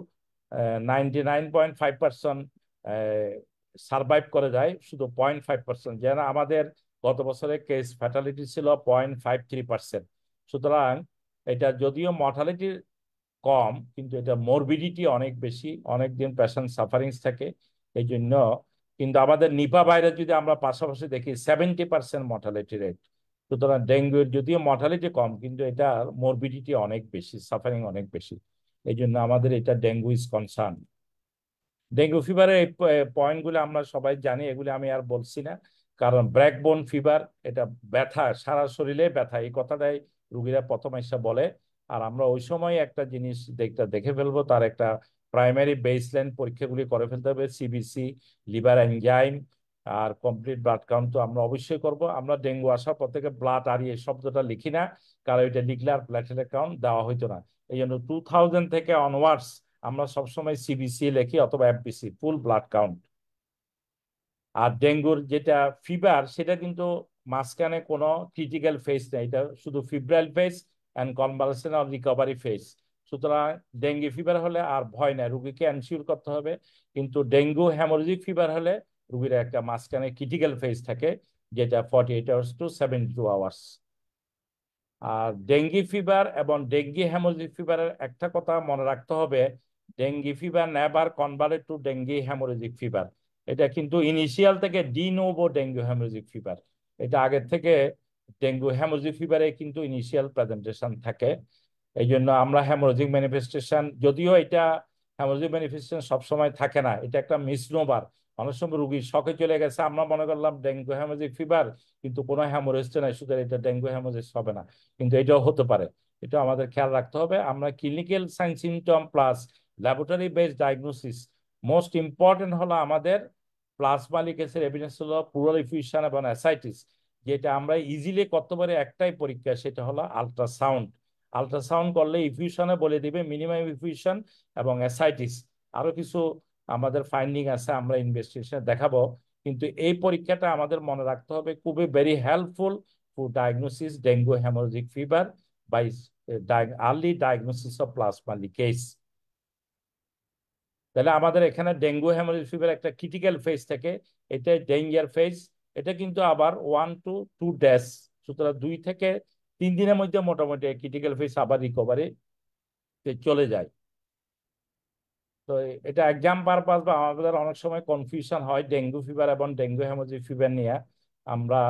[SPEAKER 1] 99.5% সার্ভাইভ করে যায়, শুধু 0.5%, যেন আমাদের গত বছরের কেস ফ্যাটালিটি ছিল 0.53%। সুতরাং এটা যদিও মর্টালিটি কম, কিন্তু এটা মরবিডিটি অনেক বেশি, অনেক দিন পেশেন্ট সাফারিংস থাকে এই জন্য। কিন্তু আমাদের নিপা ভাইরাস যদি আমরা পাশাপাশি দেখি 70% মর্টালিটি রেট। সুতরাং ডেঙ্গুর যদিও মর্টালিটি কম, কিন্তু এটা মরবিডিটি অনেক বেশি, সাফারিং অনেক বেশি, এই জন্য আমাদের এটা ডেঙ্গু ইজ কনসার্ন। ডেঙ্গু ফিভারের এই পয়েন্টগুলো আমরা সবাই জানি, এগুলি আমি আর বলছি না, কারণ ব্র্যাকবোন ফিভার, এটা ব্যথা, সারা শরীরে ব্যথা, এই কথাটাই রুগীরা প্রথম এসে বলে। আর আমরা ওই সময় একটা জিনিস দেখে ফেলবো, তার একটা প্রাইমারি বেসলাইন পরীক্ষাগুলি করে ফেলতে হবে, সিবিসি, লিভার এনজাইম, আর কমপ্লিট ব্লাড কাউন্ট তো আমরা অবশ্যই করব। আমরা ডেঙ্গু আসার পর থেকে ব্লাড আর এই শব্দটা লিখি না, কারণ এটা লিখলে আর প্লেটলেট কাউন্ট দেওয়া হইতো না। এই জন্য 2000 থেকে অনওয়ার্ডস আমরা সবসময় সিবিসি লিখি, অথবা এফবিসি, ফুল ব্লাড কাউন্ট। আর ডেঙ্গুর যেটা ফিভার, সেটা কিন্তু মাঝখানে কোনো ক্রিটিক্যাল ফেজ নেই, এটা শুধু ফিব্রাইল ফেজ অ্যান্ড কনভালসেন্ট আর রিকভারি ফেজ। সুতরাং ডেঙ্গু ফিভার হলে আর ভয় নাই, রুগীকে এনশিওর করতে হবে। কিন্তু ডেঙ্গু হ্যামোরেজিক ফিভার হলে রুগীর একটা মাঝখানে ক্রিটিক্যাল ফেজ থাকে, যেটা 48 আওয়ার্স টু 72 আওয়ার্স। আর ডেঙ্গি ফিভার এবং ডেঙ্গি হ্যামোরেজিক ফিভারের একটা কথা মনে রাখতে হবে, dengue fever never converted to dengue haemorrhagic fever. এটা কিন্তু ইনিশিয়াল থেকে D novo dengue haemorrhagic fever, এটা আগের থেকে ডেঙ্গু হ্যামোরেজিক ফিভারে কিন্তু ইনিশিয়াল প্রেজেন্টেশন থাকে। এই জন্য আমরা হ্যামোরেজিক ম্যানিফেস্টেশন, যদিও এটা হ্যামোরেজিক ম্যানিফেস্টেশন সবসময় থাকে না, এটা একটা মিসনোভার। অনেক সময় রুগী শকে চলে গেছে, আমরা মনে করলাম ডেঙ্গু হ্যামোরেজিক ফিভার, কিন্তু কোনো হ্যামোরেজ নাই, সুতরাং এটা ডেঙ্গু হ্যামোরেজ হবে না, কিন্তু এটাও হতে পারে। এটা আমাদের খেয়াল রাখতে হবে। আমরা clinical sign symptom plus laboratory based diagnosis, most important হলো আমাদের প্লাজমা লিকেজের এভিডেন্স হলো প্লুরাল ইফিউশন এবং অ্যাসাইটিস, যেটা আমরা ইজিলি করতে পারি একটাই পরীক্ষা, সেটা হলো আল্ট্রাসাউন্ড। আল্ট্রাসাউন্ড করলে ইফিউশনে বলে দিবে মিনিমাম ইফিউশন এবং অ্যাসাইটিস, আরো কিছু আমাদের ফাইন্ডিং আছে, আমরা ইনভেস্টিগেশন দেখাবো। কিন্তু এই পরীক্ষাটা আমাদের মনে রাখতে হবে, খুবই very helpful for diagnosis dengue haemorrhagic fever by early diagnosis of plasma leakage. তাহলে আমাদের এখানে ডেঙ্গু হ্যামোরেজ ফিভার একটা ক্রিটিক্যাল ফেজ থেকে, এটা ডেঞ্জার ফেজ। এটা কিন্তু আবার 1 to 2 ডেজ, সুতরাং 2 থেকে 3 দিনের মধ্যে মোটামুটি ক্রিটিক্যাল ফেজ আবার রিকভারি চলে যায়। তো এটা এক্সাম পারপাস বা আমাদের অনেক সময় কনফিউশন হয় ডেঙ্গু ফিভার এবং ডেঙ্গু হ্যামোরেজিক ফিভার নিয়ে। আমরা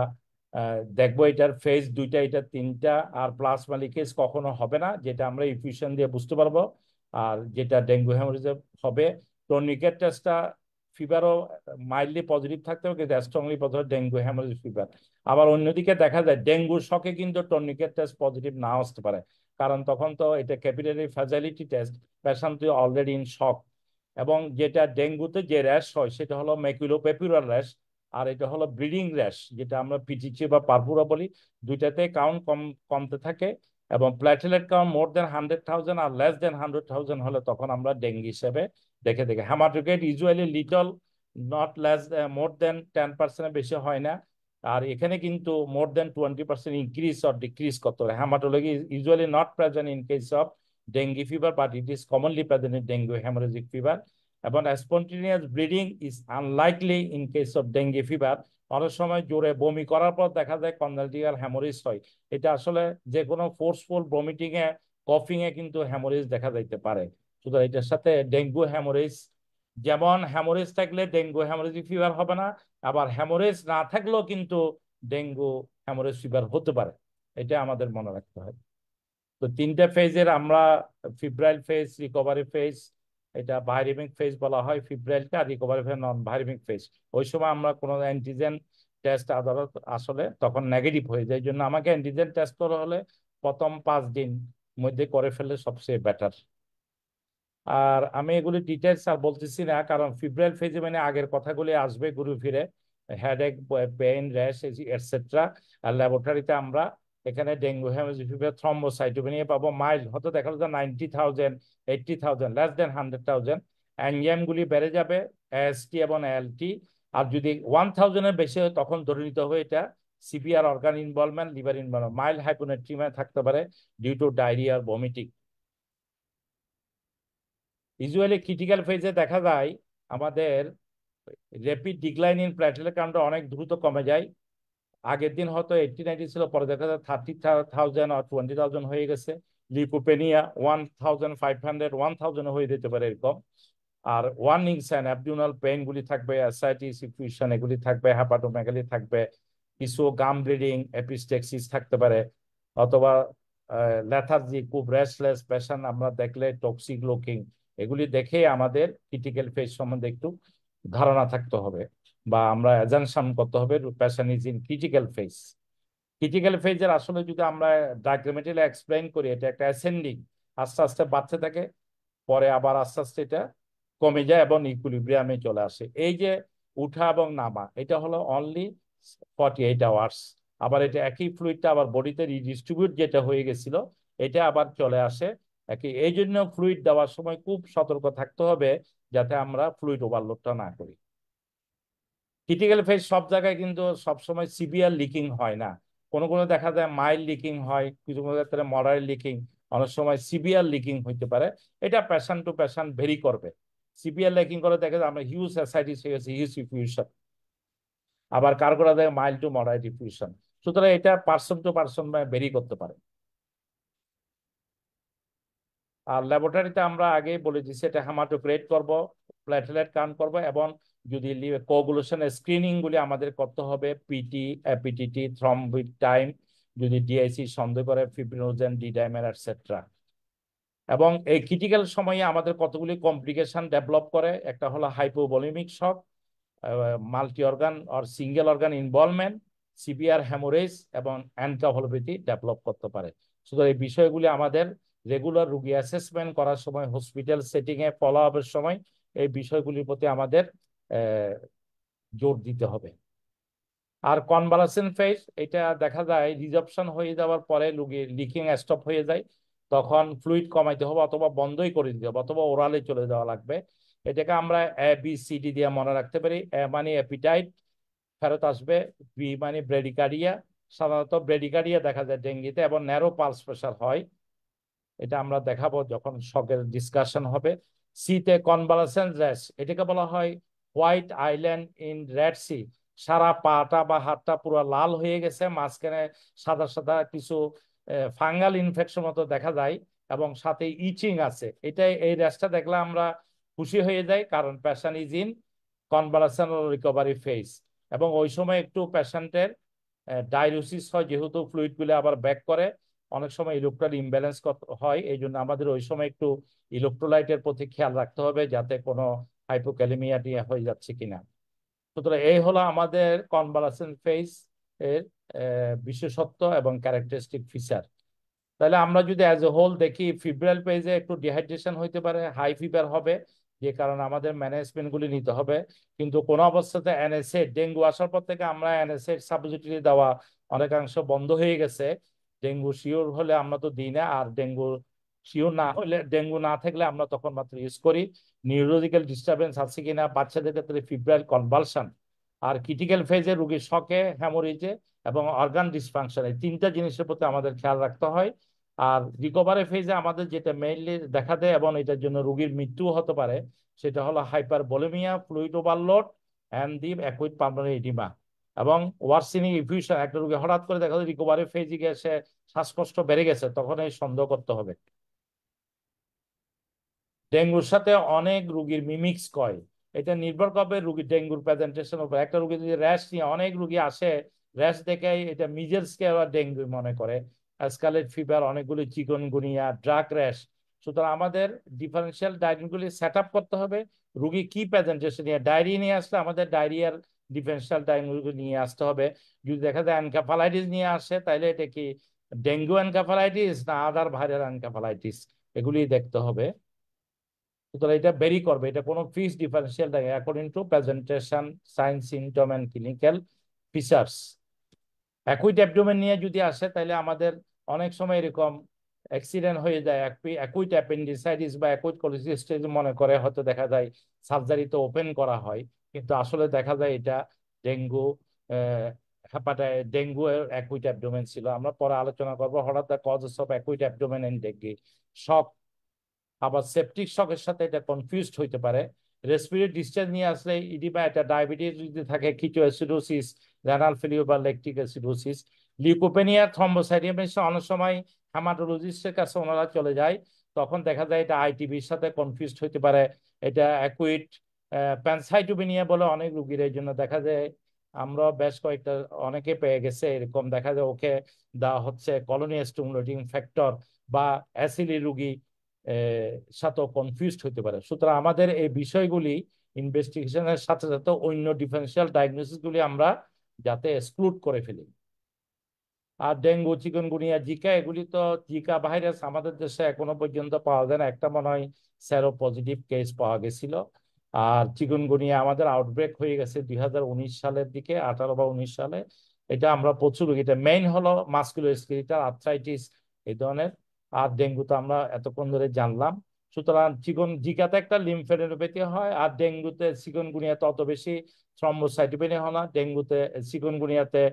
[SPEAKER 1] দেখবো এটার ফেজ 2টা, এটা 3টা, আর প্লাজমা লিকেজ কখনো হবে না, যেটা আমরা ইকুয়েশন দিয়ে বুঝতে পারবো। আর যেটা ডেঙ্গু হ্যামোরেজিক হবে, টর্নিকেট টেস্টটা ফিভারও মাইল্ডলি পজিটিভ থাকতে হবে, কিন্তু strongly positive dengue haemorrhagic fever. আবার অন্যদিকে দেখা যায় ডেঙ্গুর শকে কিন্তু টর্নিকেট টেস্ট পজিটিভ না আসতে পারে, কারণ তখন তো এটা capillary fragility test, patient already in shock. এবং যেটা ডেঙ্গুতে যে র্যাশ হয় সেটা হলো ম্যাকুলোপেপুলার র্যাশ, আর এটা হলো ব্লিডিং র্যাশ, যেটা আমরা পিচিচি বা পারপুরা বলি। দুইটাতে কাউন্ট কমতে থাকে, এবং প্ল্যাটেলেট কাউন্ট মোর দেন 100,000 আর লেস দেন 100,000 হলে তখন আমরা ডেঙ্গি হিসেবে দেখে দেখে। হেমাটোক্রাইট ইউজুয়ালি লিটল, নট লেস, মোর দেন 10% বেশি হয় না। আর এখানে কিন্তু মোর দেন 20% ইনক্রিজ অর ডিক্রিজ করতে হবে। Haematology usually not present in case of dengue fever, but it is commonly present in dengue hemorrhagic fever. এবং spontaneous bleeding is unlikely in case of dengue fever. অনেক সময় জোরে বমি করার পর দেখা যায় কনজালটিভাল হ্যামোরেজ হয়। এটা আসলে যে কোনো ফোর্সফুল ভমিটিং এ, কফিং এ কিন্তু হ্যামোরেজ দেখা যাইতে পারে। সুতরাং এটার সাথে ডেঙ্গু হ্যামোরেজ, যেমন হ্যামোরেজ থাকলে ডেঙ্গু হ্যামোরেজিক ফিভার হবে না, আবার হ্যামোরেজ না থাকলেও কিন্তু ডেঙ্গু হ্যামোরেজ ফিভার হতে পারে। এটা আমাদের মনে রাখতে হয়। তো 3টা ফেজের আমরা, ফিব্রাইল ফেজ, রিকভারি ফেজ, এটা ভাইরামিক ফেজ বলা হয় ফিব্রাইলটা, আর রিকভারি ফেজ নন ভাইরামিক ফেজ। ওই সময় আমরা কোনো অ্যান্টিজেন টেস্ট আদালত আসলে তখন নেগেটিভ হয়ে যায়, এই জন্য আমাকে অ্যান্টিজেন টেস্ট করা হলে প্রথম 5 দিন মধ্যে করে ফেললে সবচেয়ে বেটার। আর আমি এগুলি ডিটেলস আর বলতেছি না, কারণ ফিব্রাইল ফেজে মানে আগের কথাগুলি আসবে ঘুরে ফিরে, হেডেক, পেইন, র্যাশ এটসেট্রা। আর ল্যাবরেটরিতে আমরা এখানে ডেঙ্গু হ্যামোরেজিক ফিভার থ্রম্বোসাইটোপেনিয়া পাবো, মাইল্ড হয়তো দেখা যাচ্ছে 90,000, 80,000, লেস দেন 100,000। অ্যানজাইম গুলি বেড়ে যাবে, এএসটি এবং এএলটি। আর যদি 1,000-এর বেশি হয় তখন ধরে নিতে হবে এটা severe organ involvement, liver involvement. Mild hyponatraemia থাকতে পারে due to diarrhoea, vomiting. Usually critical ফেজে দেখা যায় আমাদের র্যাপিড ডিক্লাইন ইন প্ল্যাটেলেট কাউন্টটা অনেক দ্রুত কমে যায়। আগের দিন হয়তো 80-90 ছিল, পরে দেখা যায় 30,000 আর 20,000 হয়ে গেছে। লিউকোপেনিয়া 1,500, 1,000 হয়ে যেতে পারে এরকম। আর ওয়ার্নিং সাইন, অ্যাবডোমিনাল পেইন গুলি থাকবে, অ্যাসাইটিস, ইফিউশন এগুলি থাকবে, হেপাটোমেগালি থাকবে, কিছু গাম ব্লিডিং, এপিস্টেক্সিস থাকতে পারে, অথবা লেথার্জি, খুব রেস্টলেস পেশেন্ট আমরা দেখলে, টক্সিক লুকিং, এগুলি দেখে আমাদের ক্রিটিক্যাল ফেজ সম্বন্ধে একটু ধারণা থাকতে হবে, বা আমরা অ্যাজাম্পশন করতে হবে patient is in critical phase. Critical ফেজের আসলে যদি আমরা ডায়াগ্রামেটিক্যালি এক্সপ্লেইন করি, এটা একটা অ্যাসেন্ডিং, আস্তে আস্তে বাড়তে থাকে, পরে আবার আস্তে আস্তে এটা কমে যায় এবং ইকুইলিব্রিয়ামে চলে আসে। এই যে উঠা এবং নামা, এটা হলো অনলি 48 আওয়ার্স। আবার এটা একই ফ্লুইডটা আবার বডিতে রিডিস্ট্রিবিউট যেটা হয়ে গেছিল, এটা আবার চলে আসে একই। এই জন্য ফ্লুইড দেওয়ার সময় খুব সতর্ক থাকতে হবে যাতে আমরা ফ্লুইড ওভারলোডটা না করি। ক্রিটিক্যাল ফেজ সব জায়গায় কিন্তু সবসময় সিভিয়ার লিকিং হয় না, কোনো কোনো দেখা যায় মাইল্ড লিকিং হয়, কিছু কোনো ক্ষেত্রে মডারেট লিকিং, অনেক সময় সিভিয়ার লিকিং হইতে পারে। এটা পেশেন্ট টু পেশেন্ট ভেরি করবে। সিভিয়ার লিকিং করে দেখা যায় আমরা হিউজ অ্যাসাইটিস হয়ে গেছে, হিউজ ইফিউশন, আবার কার করা যায় মাইল্ড টু মডারেট ইফিউশন। সুতরাং এটা পার্সন টু পার্সন ভেরি করতে পারে। আর ল্যাবরেটরিতে আমরা আগে বলে দিচ্ছি এটা হেমাটোক্রেট করব, প্ল্যাটেলেট কাউন্ট করব, এবং যদি কোগুলেশন স্ক্রিনিং গুলি আমাদের করতে হবে, পিটি, এপিটিটি, থ্রম্বিক টাইম, যদি ডিআইসি সন্দেহ করে ফিব্রিনোজেন, ডি ডাইমার এটসেট্রা। এবং এই ক্রিটিক্যাল সময়ে আমাদের কতগুলি কমপ্লিকেশন ডেভেলপ করে, একটা হলো হাইপোভলিমিক শক, মাল্টি অর্গান আর single organ involvement, severe haemorrhage এবং এনকেফালোপ্যাথি ডেভেলপ করতে পারে। সুতরাং এই বিষয়গুলি আমাদের রেগুলার রুগী অ্যাসেসমেন্ট করার সময়, হসপিটাল সেটিং এ ফলো আপের সময় এই বিষয়গুলির প্রতি আমাদের জোর দিতে হবে। আর কনভালসেন্ট ফেজ, এটা দেখা যায় রিজপশন হয়ে যাওয়ার পরে রুগীর লিকিং স্টপ হয়ে যায়, তখন ফ্লুইড কমাইতে হবে অথবা বন্ধই করে দিতে হবে, অথবা ওরালে চলে যাওয়া লাগবে। এটাকে আমরা ABCD দিয়ে মনে রাখতে পারি। এ মানে অ্যাপিটাইট, ফেরত আসবে। বি মানে ব্রেডিকার্ডিয়া, সাধারণত ব্রেডিকার্ডিয়া দেখা যায় ডেঙ্গিতে, এবং ন্যারো পালস প্রেশার হয়, এটা আমরা দেখাবো যখন শকের ডিসকাশন হবে। সিতে কনভালসেন্ট র্যাশ, এটাকে বলা হয় white island in red sea. সারা পাটা বা হাতটা পুরো লাল হয়ে গেছে, মাঝখানে সাদা সাদা কিছু ফাঙ্গাল ইনফেকশন মতো দেখা যায় এবং সাথে ইচিং আছে। এটাই, এই র্যাশটা দেখলে আমরা খুশি হয়ে যাই, কারণ patient is in convalescent recovery phase. এবং ওই সময় একটু পেশেন্টের ডায়রিসিস হয়, যেহেতু ফ্লুইড গুলো আবার ব্যাক করে, অনেক সময় ইলেকট্রল ইমব্যালেন্স হয়। এই জন্য আমাদের ওই সময় একটু ইলেকট্রোলাইটের প্রতি খেয়াল রাখতে হবে, যাতে কোনো হাইপোক্যালেমিয়া হয়ে যাচ্ছে কিনা। সুতরাং এই হলো আমাদের কনভালসেন্ট ফেজ এর বিশেষত্ব এবং ক্যারেক্টারিস্টিক ফিচার। তাহলে আমরা যদি অ্যাজ এ হোল দেখি, ফিব্রাইল পেজে একটু ডিহাইড্রেশন হইতে পারে, হাই ফিভার হবে, যে কারণে আমাদের ম্যানেজমেন্ট গুলি নিতে হবে। কিন্তু কোনো অবস্থাতে এনএসএ, ডেঙ্গু আসার পর থেকে আমরা এনএসএ সাবজেক্টিভ দেওয়া অনেকাংশ বন্ধ হয়ে গেছে। ডেঙ্গু শিওর হলে আমরা তো দিই না, আর ডেঙ্গু শিওর না হলে, ডেঙ্গু না থাকলে আমরা তখন মাত্র ইউজ করি। নিউরোলজিক্যাল ডিস্টারবেন্স আছে কিনা বাচ্চাদের ক্ষেত্রে, ফিব্রাইল কনভালশন, আর ক্রিটিক্যাল ফেজে রোগীর শকে, হ্যামোরেজে এবং অর্গান ডিসফাংশন, এই তিনটা জিনিসের প্রতি আমাদের খেয়াল রাখতে হয়। আর রিকভারি ফেজে আমাদের যেটা মেইনলি দেখা দেয় এবং এটার জন্য রোগীর মৃত্যু হতে পারে, সেটা হলো hypervolaemia, fluid overload and the acute pulmonary oedema এবং ওয়ার্সেনিং ইফিউশন। একটা রোগী হঠাৎ করে দেখা যায় রিকভারি ফেজে গেছে, শ্বাসকষ্ট বেড়ে গেছে, তখন এই সন্দেহ করতে হবে। ডেঙ্গুর সাথে অনেক রোগীর মিমিক্স কয়, এটা নির্ভর করবে রোগীর ডেঙ্গুর প্রেজেন্টেশন উপর। একটা রোগী যদি র্যাশ নিয়ে, অনেক রোগী আসে র্যাশ দেখে এটা মিজেলসকে ওরা ডেঙ্গু মনে করে, স্কারলেট ফিভার, অনেকগুলি চিকনগুনিয়া, ড্রাগ র্যাশ। সুতরাং আমাদের ডিফারেন্সিয়াল ডায়াগনোসগুলি সেট আপ করতে হবে। রোগী কি প্রেজেন্টেশন নিয়ে, ডায়রিয়া নিয়ে আসলে আমাদের ডায়রিয়ার ডিফারেন্সিয়াল ডায়াগনোসগুলি নিয়ে আসতে হবে। যদি দেখা যায় এনকেফালাইটিস নিয়ে আসে, তাহলে এটা কি ডেঙ্গু এনকেফালাইটিস না আদার ভাইরাল এনকেফালাইটিস, এগুলি দেখতে হবে। সুতরাং এটা বেরি করবে, এটা কোনো ফিক্স ডিফারেন্সিয়াল থাকে according to presentation, sign, symptom and clinical features. Acute abdomen নিয়ে যদি আসে, তাহলে আমাদের অনেক সময় এরকম অ্যাক্সিডেন্ট হয়ে যায়, অ্যাকুইট অ্যাপেন্ডিসাইটিস বা অ্যাকুইট কোলিসিস্টিস মনে করে, হয়তো দেখা যায় সার্জারিতে ওপেন করা হয়, কিন্তু আসলে দেখা যায় এটা ডেঙ্গু, ডেঙ্গু অ্যাকুইট অ্যাবডোমেন ছিল। আমরা পরে আলোচনা করবো হঠাৎ the causes of acute abdomen and dengue. Shock, আবার সেপটিক শকের সাথে এটা কনফিউজড হইতে পারে। রেসপিরেটরি ডিসচার্জ নিয়ে আসলে ইডিমা, এটা ডায়াবেটিস যদি থাকে, কিটোঅ্যাসিডোসিস, রেনাল ফেলিওর বা ল্যাকটিক অ্যাসিডোসিস, লিউকোপেনিয়া, থ্রম্বোসাইটোপেনিয়া, অনেক সময় হেমাটোলজিস্টের কাছে ওনারা চলে যায়, তখন দেখা যায় এটা আইটিবির সাথে কনফিউজড হইতে পারে। এটা অ্যাকুইট প্যানসাইটোপেনিয়া বলে অনেক রোগীর, এই জন্য দেখা যায় আমরা বেশ কয়েকটা, অনেকে পেয়ে গেছে এরকম, দেখা যায় ওকে দেওয়া হচ্ছে কলোনি স্টিমুলেটিং ফ্যাক্টর বা অ্যাসিলি রোগী সাথে কনফিউজড হতে পারে। সুতরাং আমাদের এই বিষয়গুলি ইনভেস্টিগেশনের সাথে সাথে অন্য ডিফারেন্সিয়াল ডায়াগনোসিস গুলি আমরা যাতে এক্সক্লুড করে ফেলি। আর ডেঙ্গু, চিকুনগুনিয়া, জিকা, এগুলি তো, জিকা ভাইরাস আমাদের দেশে এখনো পর্যন্ত পাওয়া যায় না, একটা মনে হয় সেরো পজিটিভ কেস পাওয়া গেছিল। আর চিকুনগুনিয়া আমাদের আউটব্রেক হয়ে গেছে 2019 সালের দিকে, 18 বা 19 সালে। এটা আমরা প্রচুর, এটা মেইন হলো মাসকুলোস্কেলিটাল আর্থ্রাইটিস এই ধরনের। আর ডেঙ্গু তো আমরা এতক্ষণ ধরে জানলাম। সুতরাং জিকাতে একটা লিম্ফেডেনোপ্যাথি হয়, আর ডেঙ্গুতে, চিকুনগুনিয়াতে অত বেশি থ্রম্বোসাইটোপেনিয়া হয় না। ডেঙ্গুতে, চিকুনগুনিয়াতে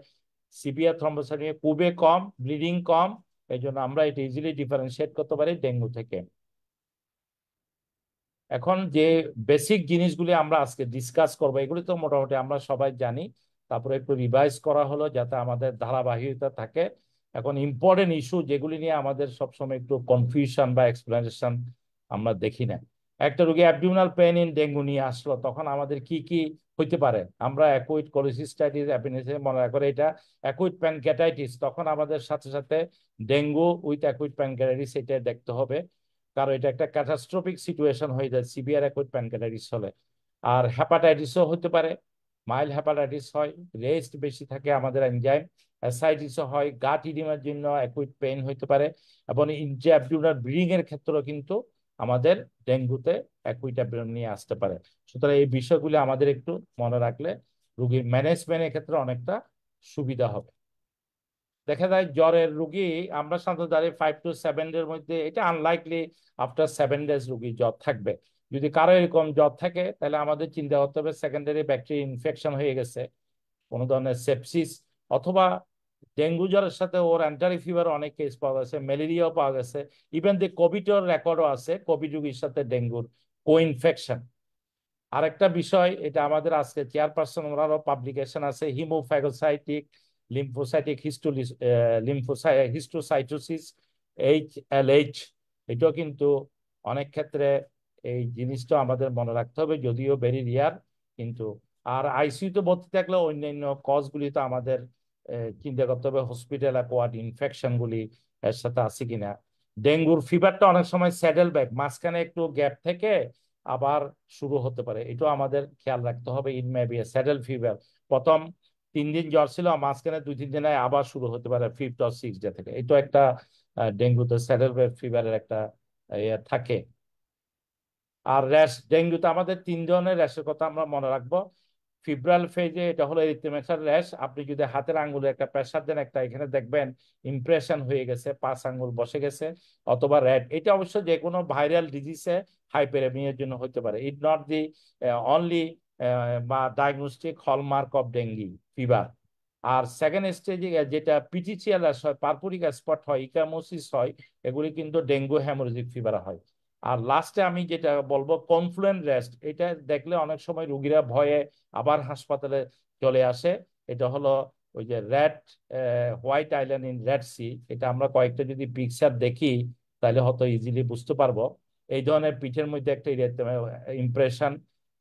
[SPEAKER 1] সিভিয়ার থ্রম্বোসাইটোপেনিয়া খুবই কম, ব্লিডিং কম, এই জন্য আমরা এটা ইজিলি ডিফারেন্সিয়েট করতে পারি ডেঙ্গু থেকে। এখন যে বেসিক জিনিসগুলি আমরা আজকে ডিসকাস করবো, এগুলি তো মোটামুটি আমরা সবাই জানি, তারপরে একটু রিভাইজ করা হলো যাতে আমাদের ধারাবাহিকতা থাকে। এখন ইম্পর্টেন্ট ইস্যু যেগুলি নিয়ে আমাদের সবসময় একটু কনফিউশন বা এক্সপ্লেনেশন আমরা দেখি না। একটা রোগী অ্যাবডোমিনাল পেইন ইন ডেঙ্গু নিয়ে আসলো, তখন আমাদের কি কি হইতে পারে? আমরা অ্যাকুইট কোলিসিস্টাইটিস অ্যাপেন্ডিসাইটিস মনে করে এটা অ্যাকুইট প্যানক্রিয়াটাইটিস, তখন আমাদের সাথে সাথে ডেঙ্গু উইথ অ্যাকুইট প্যানক্রিয়াটাইটিস এটা দেখতে হবে, কারণ এটা একটা ক্যাটাস্ট্রফিক সিচুয়েশন হয়ে যায় সিভিয়ার অ্যাকুইট প্যানক্রিয়াটাইটিস হলে। আর হ্যাপাটাইটিসও হতে পারে, মাইল্ড হ্যাপাটাইটিস হয়, রেস্ট বেশি থাকে আমাদের এনজাইম। অ্যাসাইটিসও হয়, গাট ইডিমার জন্য অ্যাকুইট পেইন হতে পারে, এবং ইনট্রা অ্যাবডোমিনাল ব্লিডিং এর ক্ষেত্রেও কিন্তু আমাদের ডেঙ্গুতে অ্যাকুইট অ্যাবডোমেন নিয়ে আসতে পারে। সুতরাং এই বিষয়গুলি আমাদের একটু মনে রাখলে রোগীর ম্যানেজমেন্টের ক্ষেত্রে অনেকটা সুবিধা হবে। দেখা যায় জ্বরের রুগী আমরা সাধারণত জানি 5 to 7 ডের মধ্যে, এটা আনলাইকলি আফটার 7 ডেজ রুগী জ্বর থাকবে। যদি কারো এরকম জ্বর থাকে, তাহলে আমাদের চিন্তা করতে হবে সেকেন্ডারি ব্যাকটেরিয়া ইনফেকশন হয়ে গেছে, কোনো ধরনের সেপসিস, অথবা ডেঙ্গু জ্বরের সাথে ওর অ্যান্টারি ফিভার অনেক কেস পাওয়া গেছে, ম্যালেরিয়াও পাওয়া গেছে, ইভেন যে কোভিডের রেকর্ডও আছে, কোভিড রোগীর সাথে ডেঙ্গুর কো ইনফেকশন। আরেকটা বিষয়, এটা আমাদের আজকে চেয়ারপারসন ওনারও পাবলিকেশন আছে, হিমোফ্যাগোসাইটিক লিম্ফোসাইটিক হিস্টোসাইটোসিস HLH, এটাও কিন্তু অনেক ক্ষেত্রে এই জিনিসটা আমাদের মনে রাখতে হবে, যদিও ভেরি রিয়ার। কিন্তু আর আইসিইউতে ভর্তি থাকলে অন্যান্য কজগুলি তো আমাদের চিন্তা করতে হবে, হসপিটাল অ্যাকোয়ার্ড ইনফেকশন গুলি এর সাথে আছে কিনা। ডেঙ্গুর ফিভারটা অনেক সময় স্যাডেল ব্যাক, মাঝখানে একটু গ্যাপ থেকে আবার শুরু হতে পারে, এটাও আমাদের খেয়াল রাখতে হবে। It may be a saddle fever, প্রথম 3 দিন জ্বর ছিল, মাঝখানে 2-3 দিনে আবার শুরু হতে পারে 5th or 6th ডে থেকে। এটা একটা ডেঙ্গুতে স্যাডেল ফিভারের একটা ইয়ে থাকে। আর র্যাশ, ডেঙ্গুতে আমাদের 3 ধরনের র্যাশের কথা আমরা মনে রাখবো। ফিব্রাল ফেজে এটা হলো এরিথ্মেটাল র্যাশ, আপনি যদি হাতের আঙ্গুলে একটা প্রেসার দেন, একটা এখানে দেখবেন ইমপ্রেশন হয়ে গেছে, 5 আঙ্গুল বসে গেছে। অথবা র্যাড, এটা অবশ্য যে কোনো ভাইরাল ডিজিজে হাইপেরেমিয়ার জন্য হতে পারে। ইট নট দি অনলি বা diagnostic hallmark of dengue fever. আর সেকেন্ড স্টেজে যেটা পিটিচিএল র্যাশ হয়, পারপুরিক স্পট হয়, ইকামোসিস হয়, এগুলি কিন্তু ডেঙ্গু হ্যামোরেজিক ফিভার হয়। আর লাস্টে আমি যেটা বলবো কনফ্লুয়েন্ট রেস্ট, এটা দেখলে অনেক সময় রুগীরা ভয়ে আবার হাসপাতালে চলে আসে। এটা হলো ওই যে red white island in red sea, এটা আমরা কয়েকটা যদি পিকচার দেখি তাহলে হয়তো ইজিলি বুঝতে পারবো। এই ধরনের পিঠের মধ্যে একটা ইমপ্রেশন,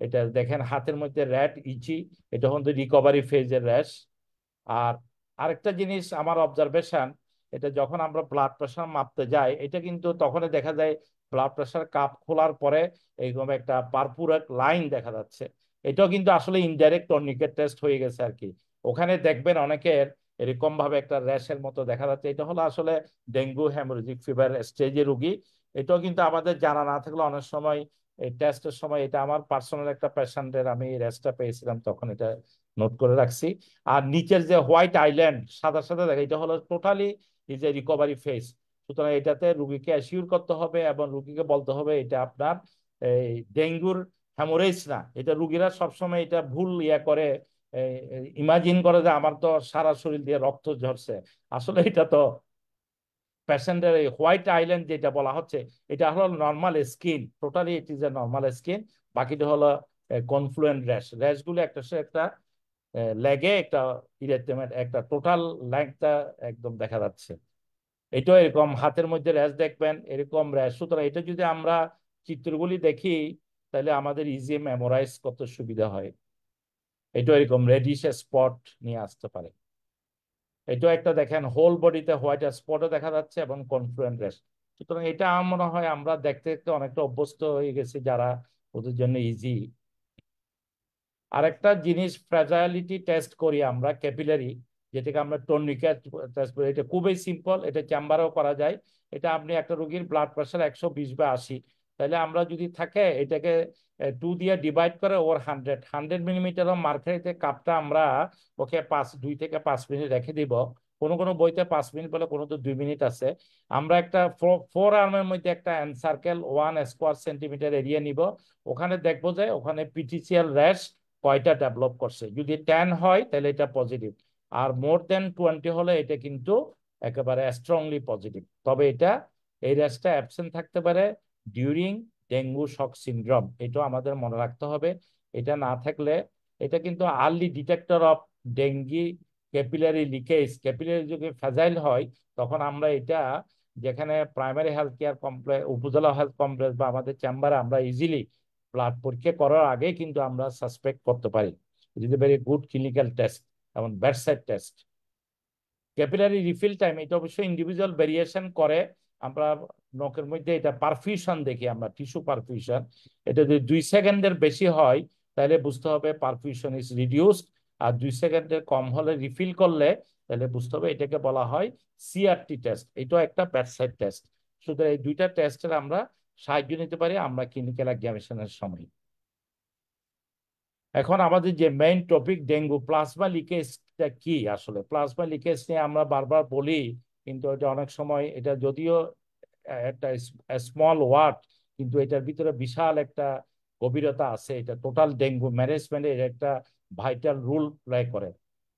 [SPEAKER 1] এটা দেখেন হাতের মধ্যে রেড ইচি, এটা হলো রিকভারি ফেজের র্যাশ। আর আরেকটা জিনিস আমার অবজারভেশন, এটা যখন আমরা ব্লাড প্রেশার মাপতে যাই, এটা কিন্তু তখনই দেখা যায় ব্লাড প্রেশার কাপ খোলার পরে এইরকম একটা পারপুরেট লাইন দেখা যাচ্ছে। এটাও কিন্তু আসলে ইনডাইরেক্ট টর্নিকেট টেস্ট হয়ে গেছে আর কি। ওখানে দেখবেন অনেকের এরকম ভাবে একটা র্যাশের মতো দেখা যাচ্ছে, এটা হলো আসলে ডেঙ্গু হ্যামোরেজিক ফিভার স্টেজে রোগী। এটাও কিন্তু আমাদের জানা না থাকলে অনেক সময় এই টেস্টের সময়, এটা আমার পার্সোনাল একটা পেশেন্টের আমি র্যাশটা পেয়েছিলাম, তখন এটা নোট করে রাখছি। আর নিচের যে হোয়াইট আইল্যান্ড সাদা সাদা দেখা, এটা হলো totally is a recovery phase. সুতরাং এটাতে রুগীকে অ্যাসিওর করতে হবে এবং রুগীকে বলতে হবে এটা আপনার এই ডেঙ্গুর হ্যামোরেজ না। এটা রুগীরা সবসময় এটা ভুল ইয়া করে, ইমাজিন করে যে আমার তো সারা শরীর দিয়ে রক্ত ঝরছে। আসলে এটা তো পেশেন্টের এই হোয়াইট আইল্যান্ড যেটা বলা হচ্ছে, এটা হলো normal skin, totally it is A normal skin. বাকিটা হলো কনফ্লুয়েন্ট র্যাশ। র্যাশগুলো একটা সে একটা লেগে একটা ইরেথমেট, একটা টোটাল লেগটা একদম দেখা যাচ্ছে। এটাও এরকম হাতের মধ্যে র্যাশ দেখবেন, এরকম র্যাশ। সুতরাং এটা যদি আমরা চিত্রগুলি দেখি তাহলে আমাদের ইজি মেমোরাইজ করতে সুবিধা হয়। এটা এরকম রেডিশ স্পট নিয়ে আসতে পারে। এটাও একটা দেখেন হোল বডিতে হোয়াইট স্পটও দেখা যাচ্ছে এবং কনফ্লুয়েন্ট র্যাশ। সুতরাং এটা মনে হয় আমরা দেখতে দেখতে অনেকটা অভ্যস্ত হয়ে গেছি, যারা ওদের জন্য ইজি। আরেকটা জিনিস ফ্র্যাজাইলিটি টেস্ট করি আমরা, ক্যাপিলারি, যেটাকে আমরা টর্নিকেট টেস্ট করি। এটা খুবই সিম্পল, এটা চেম্বারেও করা যায়। এটা আপনি একটা রোগীর ব্লাড প্রেশার 120/80, তাহলে আমরা যদি থাকে এটাকে 2 দিয়ে ডিভাইড করে ওর 100 মার্কারিতে কাপটা আমরা ওকে 2 থেকে 5 মিনিট রেখে দিব। কোনো কোনো বইতে 5 মিনিট বলে, কোনো তো 2 মিনিট আছে। আমরা একটা 4 আর্মের মধ্যে একটা সার্কেল 1 স্কোয়ার সেন্টিমিটার এরিয়া নিব। ওখানে দেখবো যে ওখানে পিটিসিএল র্যাশ কয়টা ডেভেলপ করছে। যদি 10 হয় তাহলে এটা পজিটিভ, আর মোর দেন 20 হলে এটা কিন্তু একেবারে স্ট্রংলি পজিটিভ। তবে এটা এই র্যাশটা অ্যাবসেন্ট থাকতে পারে ডিউরিং ডেঙ্গু শক সিনড্রোম, এটাও আমাদের মনে রাখতে হবে। এটা না থাকলে এটা কিন্তু early detector of dengue capillary leakage. Capillary যদি ফ্যাজাইল হয় তখন আমরা এটা যেখানে প্রাইমারি হেলথ কেয়ার কমপ্লেক্স, উপজেলা হেলথ কমপ্লেক্স বা আমাদের চেম্বারে আমরা ইজিলি ব্লাড পরীক্ষা করার আগে কিন্তু আমরা সাসপেক্ট করতে পারি। It is a very good clinical test এবং bedside test. Capillary refill time, এটা অবশ্যই ইন্ডিভিজুয়াল ভেরিয়েশন করে। আমরা নখের মধ্যে এটা পারফিউশন দেখি, আমরা টিস্যু পারফিউশন। এটা যদি 2 সেকেন্ডের বেশি হয় তাহলে বুঝতে হবে পারফিউশন ইজ রিডিউসড। আর 2 সেকেন্ডের কম হলে রিফিল করলে তাহলে বুঝতে হবে এটাকে বলা হয় সিআরটি টেস্ট। এটাও একটা বেডসাইড টেস্ট। সুতরাং এই দুইটা টেস্টের আমরা সাহায্য নিতে পারি আমরা ক্লিনিক্যাল এক্সামিনেশনের সময়। এখন আমাদের যে মেইন টপিক ডেঙ্গু, প্লাজমা লিকেজটা কি। আসলে প্লাজমা লিকেজ নিয়ে আমরা বারবার বলি, কিন্তু এটা অনেক সময় এটা যদিও একটা স্মল ওয়ার্ড, কিন্তু এটার ভিতরে বিশাল একটা গভীরতা আছে। এটা টোটাল ডেঙ্গু ম্যানেজমেন্টের একটা ভাইটাল রোল প্লে করে।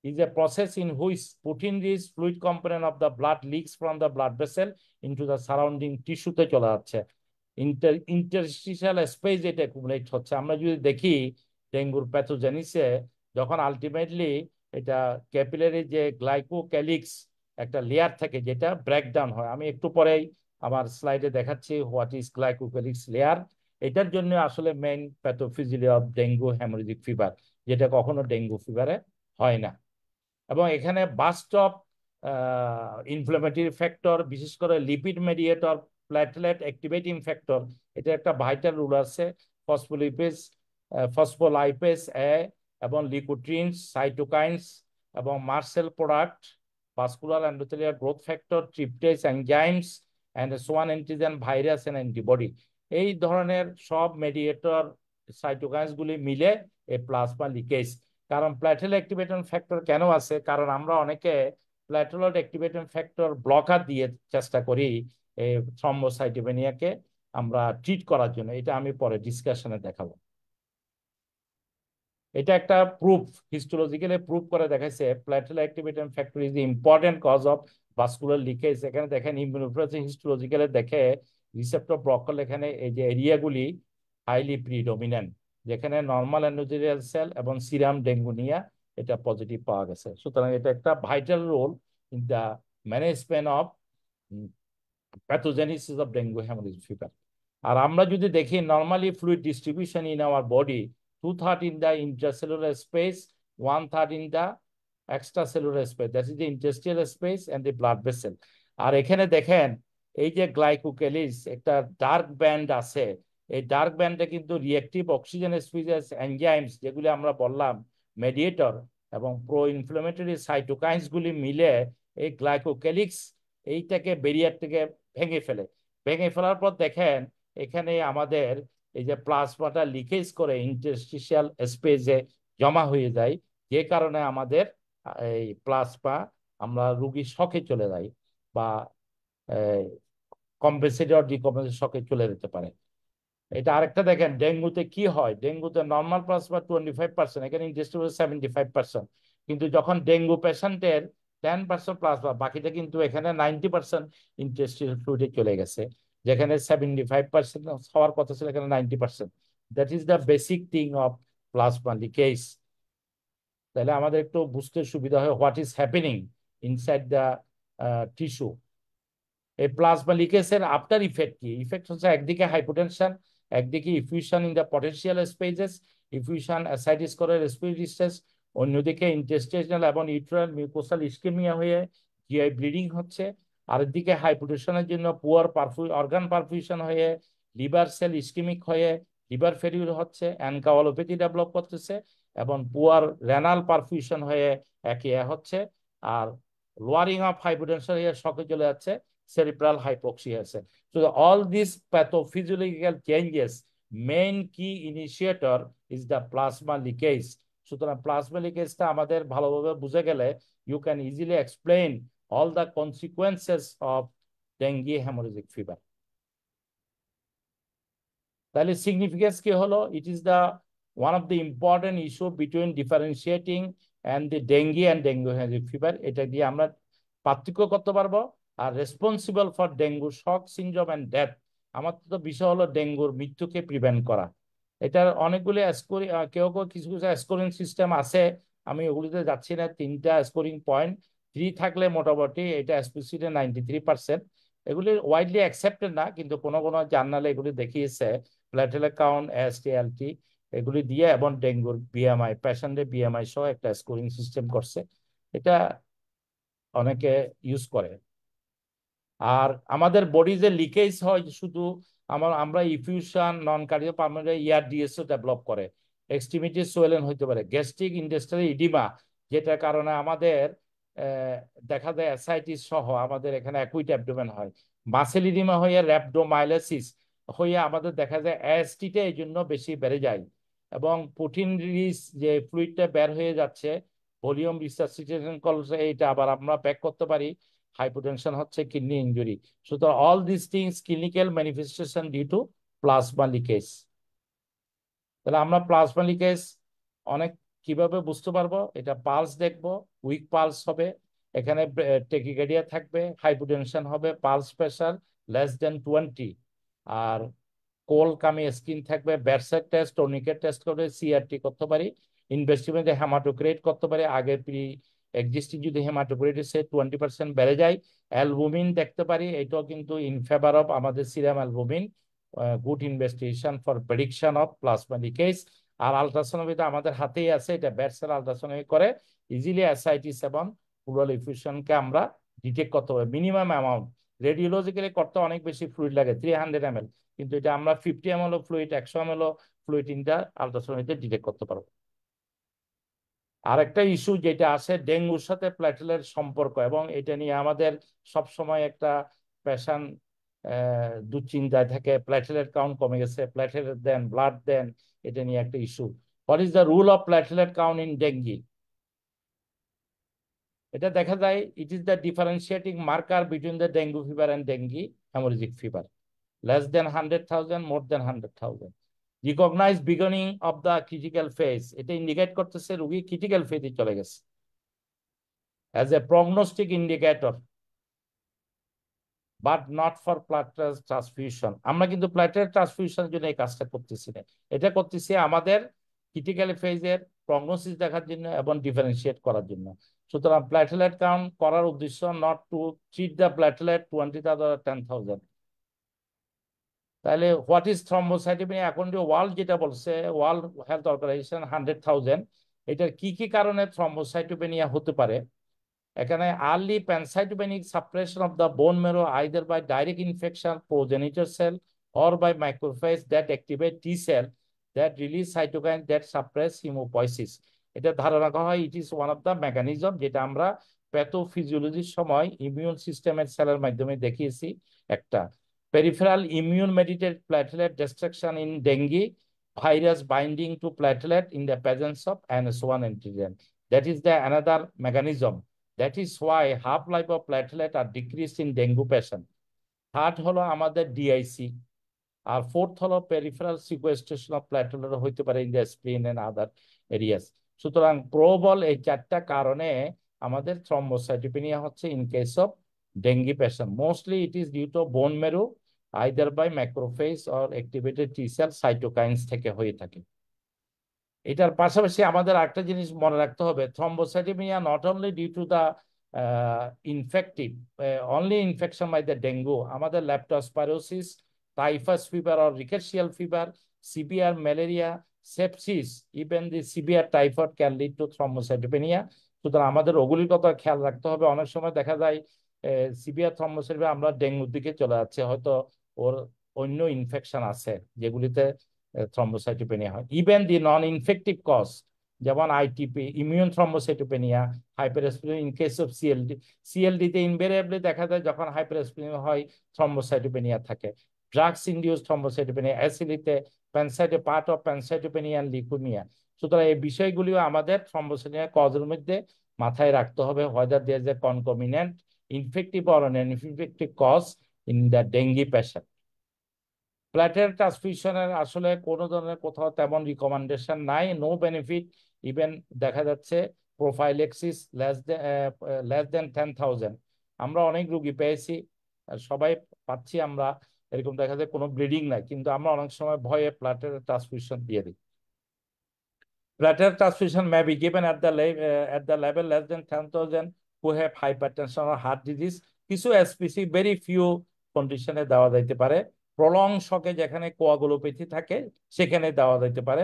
[SPEAKER 1] is a process in which protein-rich fluid component of the blood leaks from the blood vessel into the surrounding tissue তে চলে যাচ্ছে। ইন্টারস্টিশিয়াল স্পেস এটা অ্যাকুমুলেট হচ্ছে। আমরা যদি দেখি ডেঙ্গুর প্যাথোজেনিসে, যখন আলটিমেটলি এটা ক্যাপিলারি যে গ্লাইকোক্যালিক্স একটা লেয়ার থাকে যেটা ব্রেকডাউন হয়, আমি একটু পরেই আমার স্লাইডে দেখাচ্ছি হোয়াট ইজ গ্লাইকোক্যালিক্স লেয়ার। এটার জন্য আসলে main pathophysiology of dengue haemorrhagic fever, যেটা কখনো ডেঙ্গু ফিভারে হয় না। এবং এখানে বাস্ট অফ ইনফ্লামেটরি ফ্যাক্টর, বিশেষ করে lipid mediator, platelet activating factor, এটা একটা ভাইটাল রোল আছে। ফসফোলিপিজ, ফসফোলাইপেজ এ, এবং লিকোট্রিনস, সাইটোকাইনস, এবং mast cell product, vascular endothelial growth factor, tryptase, enzymes, and সোয়ান অ্যান্টিজেন, ভাইরাস এন্ড অ্যান্টিবডি, এই ধরনের সব মেডিয়েটর সাইটোকাইনস গুলি মিলে এই প্লাজমা লিকেজ। কারণ প্ল্যাটেলেট অ্যাক্টিভেটন ফ্যাক্টর কেন আছে? কারণ আমরা অনেকে প্ল্যাটেলেট অ্যাক্টিভেটন ফ্যাক্টর ব্লকার দিয়ে চেষ্টা করি এই থ্রম্বোসাইটোপেনিয়াকে আমরা ট্রিট করার জন্য। এটা আমি পরে ডিসকাশনে দেখাবো। এটা একটা প্রুফ, হিস্টোলজিক্যালি প্রুফ করে দেখাইছে platelet activation factor is the important cause of vascular leakage. এখানে দেখেন ইমিউনোপ্রেসি হিস্টোলজিক্যালি দেখে রিসেপ্টর ব্লক করলে এখানে এই যে এরিয়াগুলি হাইলি প্রিডমিনেন্ট, যেখানে নর্মাল এন্ডোথেলিয়াল সেল এবং সিরাম ডেঙ্গুনিয়া এটা পজিটিভ পাওয়া গেছে। সুতরাং এটা একটা vital role in the management of pathogenesis of dengue haemorrhagic fever. আর আমরা যদি দেখি normally fluid distribution in our body, 2/3 in the intracellular space, 1/3 in the extracellular space, that is the interstitial space and the blood vessel. আর এখানে দেখেন এই যে গ্লাইকোক্যালিস একটা ডার্ক ব্যান্ড আছে, এই ডার্ক ব্যান্ডে কিন্তু রিঅ্যাক্টিভ অক্সিজেন স্পিসিস এনজাইমস, যেগুলি আমরা বললাম মেডিয়েটর এবং প্রো ইনফ্লামেটরি সাইটোকাইনস গুলি মিলে এই গ্লাইকোক্যালিক্স এইটাকে ব্যারিয়ার থেকে ভেঙে ফেলে। ভেঙে ফেলার পর দেখেন এখানে আমাদের এই যে প্লাজমাটা লিকেজ করে ইন্টারস্টিশিয়াল স্পেসে জমা হয়ে যায়, যে কারণে আমাদের এই প্লাজমা আমরা রুগীর শকে চলে যাই বা কম্পেনসেটর ডিকম্পেনসেটর শকে চলে যেতে পারে। এটা আরেকটা দেখেন ডেঙ্গুতে কি হয়, ডেঙ্গুতে নর্মাল প্লাজমা 25%, এখানে ইন্টারস্টিশিয়াল 75%, কিন্তু যখন ডেঙ্গু পেশেন্টের 10% প্লাজমা, বাকিটা কিন্তু এখানে 90% ইন্টারস্টিশিয়াল ফ্লুইডে চলে গেছে, যেখানে 75% হওয়ার কথা ছিল, এখানে 90%। That is the basic thing of plasma leakage. তাহলে আমাদের একটু বুঝতে সুবিধা হয় what is happening inside the tissue. এই প্লাজমা লিকেজের আফটার ইফেক্ট কি? ইফেক্ট হচ্ছে একদিকে হাইপোটেনশন, একদিকে effusion in the potential spaces, effusion ascites করে রেসপিরেটরি স্ট্রেস, অন্যদিকে ইন্টেস্টিনাল এবং ইউটেরাল মিউকোসাল ইস্কেমিয়া হয়ে জিআই ব্লিডিং হচ্ছে, আরেকদিকে হাইপোটেনশনের জন্য পুয়ার অর্গান পারফিউশন হয়ে লিভার সেল ইস্কেমিক হয়ে লিভার ফেলিউর হচ্ছে, এনকাফালোপ্যাথি ডেভেলপ করতেছে, এবং পুয়ার রেনাল পারফিউশন হয়ে একে হচ্ছে, আর লোয়ারিং অফ হাইপোটেনশন হয়ে শকে চলে যাচ্ছে, cerebral hypoxia আছে। So all these pathophysiological changes, main key initiator is the plasma leakage. সুতরাং প্লাজমা লিকেজটা আমাদের ভালোভাবে বুঝে গেলে you can easily explain all the consequences of dengue hemorrhagic fever. তাহলে সিগনিফিকেন্স কি হলো? It is the one of the important issue between differentiating and the dengue and dengue haemorrhagic fever. এটা দিয়ে আমরা পার্থক্য করতে পারবো। আর responsible for dengue shock syndrome and death, আমার তো বিষয় হলো ডেঙ্গুর মৃত্যুকে প্রিভেন্ট করা। এটার অনেকগুলি কেউ কেউ কিছু কিছু স্কোরিং সিস্টেম আছে, আমি ওগুলিতে যাচ্ছি না। 3টা স্কোরিং পয়েন্ট 3 থাকলে মোটামুটি এটা স্পেসিফিক 93%। এগুলি ওয়াইডলি অ্যাকসেপ্টেড না, কিন্তু কোনো কোনো জার্নালে এগুলি দেখিয়েছে প্ল্যাটেলেট কাউন্ট, এসটিএলটি, এগুলি দিয়ে এবং ডেঙ্গুর বিএমআই, পেশেন্টের বিএমআই সহ একটা স্কোরিং সিস্টেম করছে, এটা অনেকে ইউজ করে। আর আমাদের বডি যে লিকেজ হয় শুধু আমরা ইফিউশন, নন কার্ডিও পালমোনারি ইআরডিএসও ডেভেলপ করে, এক্সট্রিমিটি সোয়েলেন হইতে পারে, গ্যাস্ট্রিক ইন্টেস্টাইনাল ইডিমা, যেটার কারণে আমাদের দেখা যায় অ্যাসাইটিস সহ আমাদের এখানে অ্যাকুইট অ্যাবডোমেন হয়, মাসেল ইডিমা হয়ে র্যাপডোমাইলোসিস হয়ে আমাদের দেখা যায় অ্যাসিডিটি এই জন্য বেশি বেড়ে যায়, এবং প্রোটিন রিলিজ যে ফ্লুইডটা বের হয়ে যাচ্ছে ভলিউম রিসাসিটেশন করছে, এটা আবার আমরা ব্যাক করতে পারি হাইপোটেনশন হচ্ছে, কিডনি ইনজুরি। সুতরাং all this things clinical manifestation due to plasma leakage. তাহলে আমরা প্লাজমা লিকেজ অনেক কিভাবে বুঝতে পারবো? এটা পালস দেখবো, উইক পালস হবে, এখানে টেকিকার্ডিয়া থাকবে, হাইপোটেনশন হবে, পালস প্রেশার লেস দেন 20, আর কোল কামি স্কিন থাকবে, ব্যারসার টেস্ট, টনিকেট টেস্ট করে সিআরটি করতে পারি, ইনভেস্টিমেন্টে হেমাটোক্রিট করতে পারি। আগে প্রি এক্সিস্টিং যদি হেমাটোক্রিট সে 20% বেড়ে যায়, অ্যালবুমিন দেখতে পারি, এটাও কিন্তু ইন ফেভার অফ আমাদের serum albumin, good investigation for prediction of plasma leakage. আর আলট্রাসোনোগ্রাফি আমাদের হাতেই আছে, এটা ব্যাটসের আলট্রাসোনোগ্রাফি করে ইজিলি অ্যাসাইটিস এবং প্লুরাল ইফিউশনকে আমরা ডিটেক্ট করতে পারি। মিনিমাম অ্যামাউন্ট রেডিওলজিক্যালি করতে অনেক বেশি ফ্লুইড লাগে, 300 ml, কিন্তু এটা আমরা 50 ml ফ্লুইড, 100 ml ফ্লুইড ইনটা আলট্রাসোনোগ্রাফিতে ডিটেক্ট করতে পারবো। আরেকটা ইস্যু যেটা আছে ডেঙ্গুর সাথে প্লেটলেট সম্পর্ক, এবং এটা নিয়ে আমাদের সব সময় একটা পেশেন্ট দুশ্চিন্তায় থাকে, প্লেটলেট কাউন্ট কমে গেছে, প্লেটলেট দেন, ব্লাড দেন, এটা নিয়ে একটা issue. What is the role of platelet count in dengue? এটা দেখা যায় it is the differentiating marker between the dengue fever and dengue haemorrhagic fever. less than 100,000, more than 100,000. Recognize beginning of the critical phase. এটা ইন্ডিকেট করতেছে রোগী ক্রিটিক্যাল ফেজে চলে গেছে। As a prognostic indicator, but not for platelet transfusion. আমরা কিন্তু প্লেটলেট ট্রান্সফিউশনের জন্য এই কাজটা করতেছি না, এটা করতেছি আমাদের ক্রিটিক্যাল ফেজের প্রগনোসিস দেখার জন্য এবং ডিফারেন্সিয়েট করার জন্য। সুতরাং প্লেটলেট কাউন্ট করার উদ্দেশ্য not to treat the platelet 20,000 or 10,000। তাহলে হোয়াট ইজ থ্রম্বোসাইটোপেনিয়া? এখন যে ওয়ার্ল্ড যেটা বলছে, ওয়ার্ল্ড হেলথ অর্গানাইজেশন 100,000, এটার কি কি কারণে থ্রম্বোসাইটোপেনিয়া হতে পারে? এখানে early pancytopenic suppression of the bone marrow either by direct infection progenitor cell or by macrophage that activate T cell that release cytokine that suppress haemopoiesis. এটা ধারণা করা হয় it is one of the mechanism যেটা আমরা প্যাথোফিজিওলজির সময় ইমিউন সিস্টেমের সেলের মাধ্যমে দেখিয়েছি। একটা peripheral immune mediated platelet destruction in dengue, virus binding to platelet in the presence of NS1 antigen. That is the another mechanism. That is why half-life of platelet are decreased in dengue patient. Third হলো আমাদের DIC, আর ফোর্থ হলো পেরিফেরাল সিকুয়েস্ট্রেশন অফ প্ল্যাটেলেট হইতে পারে in the spleen and other areas. সুতরাং প্রবল এই চারটা কারণে আমাদের থ্রম্বোসাইটোপেনিয়া হচ্ছে in case of dengue patient. Mostly it is due to bone marrow either by macrophage or activated T cell cytokines থেকে হয়ে থাকে। এটার পাশাপাশি আমাদের একটা জিনিস মনে রাখতে হবে, thrombocytopenia not only due to the infective only infection by the dengue, আমাদের leptospirosis, typhus fever or rickettsial fever, severe malaria, sepsis, even the severe typhoid can lead to thrombocytopenia. সুতরাং আমাদের ওগুলির কথা খেয়াল রাখতে হবে। অনেক সময় দেখা যায় সিভিয়ার থ্রম্বোসাইটোপেনিয়া আমরা ডেঙ্গুর দিকে চলে যাচ্ছে, হয়তো ওর অন্য ইনফেকশন আছে যেগুলিতে থ্রম্বোসাইটোপেনিয়া হয়। Even the non infective cause যেমন ITP, immune thrombocytopenia, hypersplenism in case of CLD. CLD তে ইনভেরিয়েবলি দেখা যায় যখন হাইপারস্পিনিয়া হয় থ্রম্বোসাইটোপেনিয়া থাকে। ড্রাগস ইনডিউস থ্রম্বোসাইটোপেনিয়া, অ্যাসিডিতে প্যানসাইটো part of pancytopenia and leukaemia. সুতরাং এই বিষয়গুলিও আমাদের থ্রম্বোসাইটোপেনিয়া কজের মধ্যে মাথায় রাখতে হবে, whether there is a concomitant infective or an infective cause in the dengue patient. প্ল্যাটেলেট ট্রান্সফিউশনের আসলে কোনো ধরনের কোথাও তেমন রিকমেন্ডেশন নাই, নো বেনিফিট। ইভেন দেখা যাচ্ছে প্রোফাইলেক্সিস লেস দেন 10,000 আমরা অনেক রুগী পেয়েছি, সবাই পাচ্ছি আমরা, এরকম দেখা যায় কোনো ব্লিডিং নাই, কিন্তু আমরা অনেক সময় ভয়ে প্ল্যাটেলেট ট্রান্সফিউশন দিয়ে দিই। Platelet transfusion may be given at the level less than 10,000 who have hypertension or heart disease. কিছু স্পেসিফিক ভেরি ফিউ কন্ডিশনে দেওয়া যাইতে পারে। প্রলং শকে যেখানে কোয়াগুলোপ্যাথি থাকে সেখানে দেওয়া যাইতে পারে।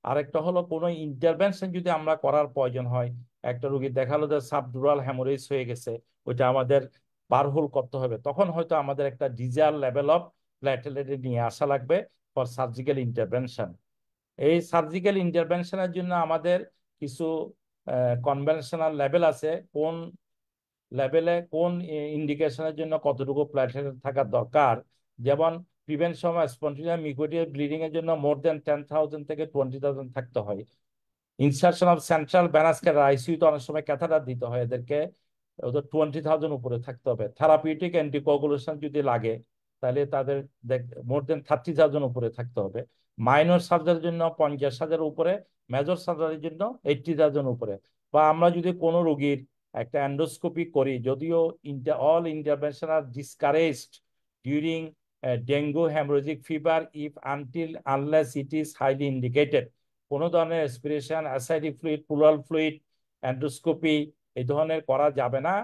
[SPEAKER 1] আরেকটা হলো কোনো ইন্টারভেনশন যদি আমরা করার প্রয়োজন হয়, একটা রোগী দেখালো যে সাবডুরাল হ্যামোরেজ হয়ে গেছে, ওইটা আমাদের বারহোল করতে হবে, তখন হয়তো আমাদের একটা ডিজায়ার লেভেল অফ প্ল্যাটেলেট নিয়ে আসা লাগবে ফর সার্জিক্যাল ইন্টারভেনশন। এই সার্জিক্যাল ইন্টারভেনশনের জন্য আমাদের কিছু কনভেনশনাল লেভেল আছে, কোন লেভেলে কোন ইন্ডিকেশনের জন্য কতটুকু প্ল্যাটেলেট থাকা দরকার। যেমন prevention of spontaneous mucosal bleeding এর জন্য মোর দেন 10,000 থেকে 20,000 থাকতে হয়। Insertion of central venous catheter, আইসিইউতে অনেক সময় ক্যাথেটার দিতে হয়, এদেরকে ওদের 20,000 উপরে থাকতে হবে। থেরাপিউটিক অ্যান্টিকোয়াগুলেশন যদি লাগে তাহলে তাদের মোর দেন 30,000 উপরে থাকতে হবে। মাইনর সার্জারির জন্য 50,000 উপরে, মেজর সার্জারির জন্য 80,000 উপরে। বা আমরা যদি কোনো রোগীর একটা এন্ডোস্কোপি করি, যদিও all intervention are discouraged during dengue, hemorrhagic fever if until unless it is highly indicated. কোনো ধরনের aspiration, ascitic fluid, pleural fluid, endoscopy এই ধরনের করা যাবে না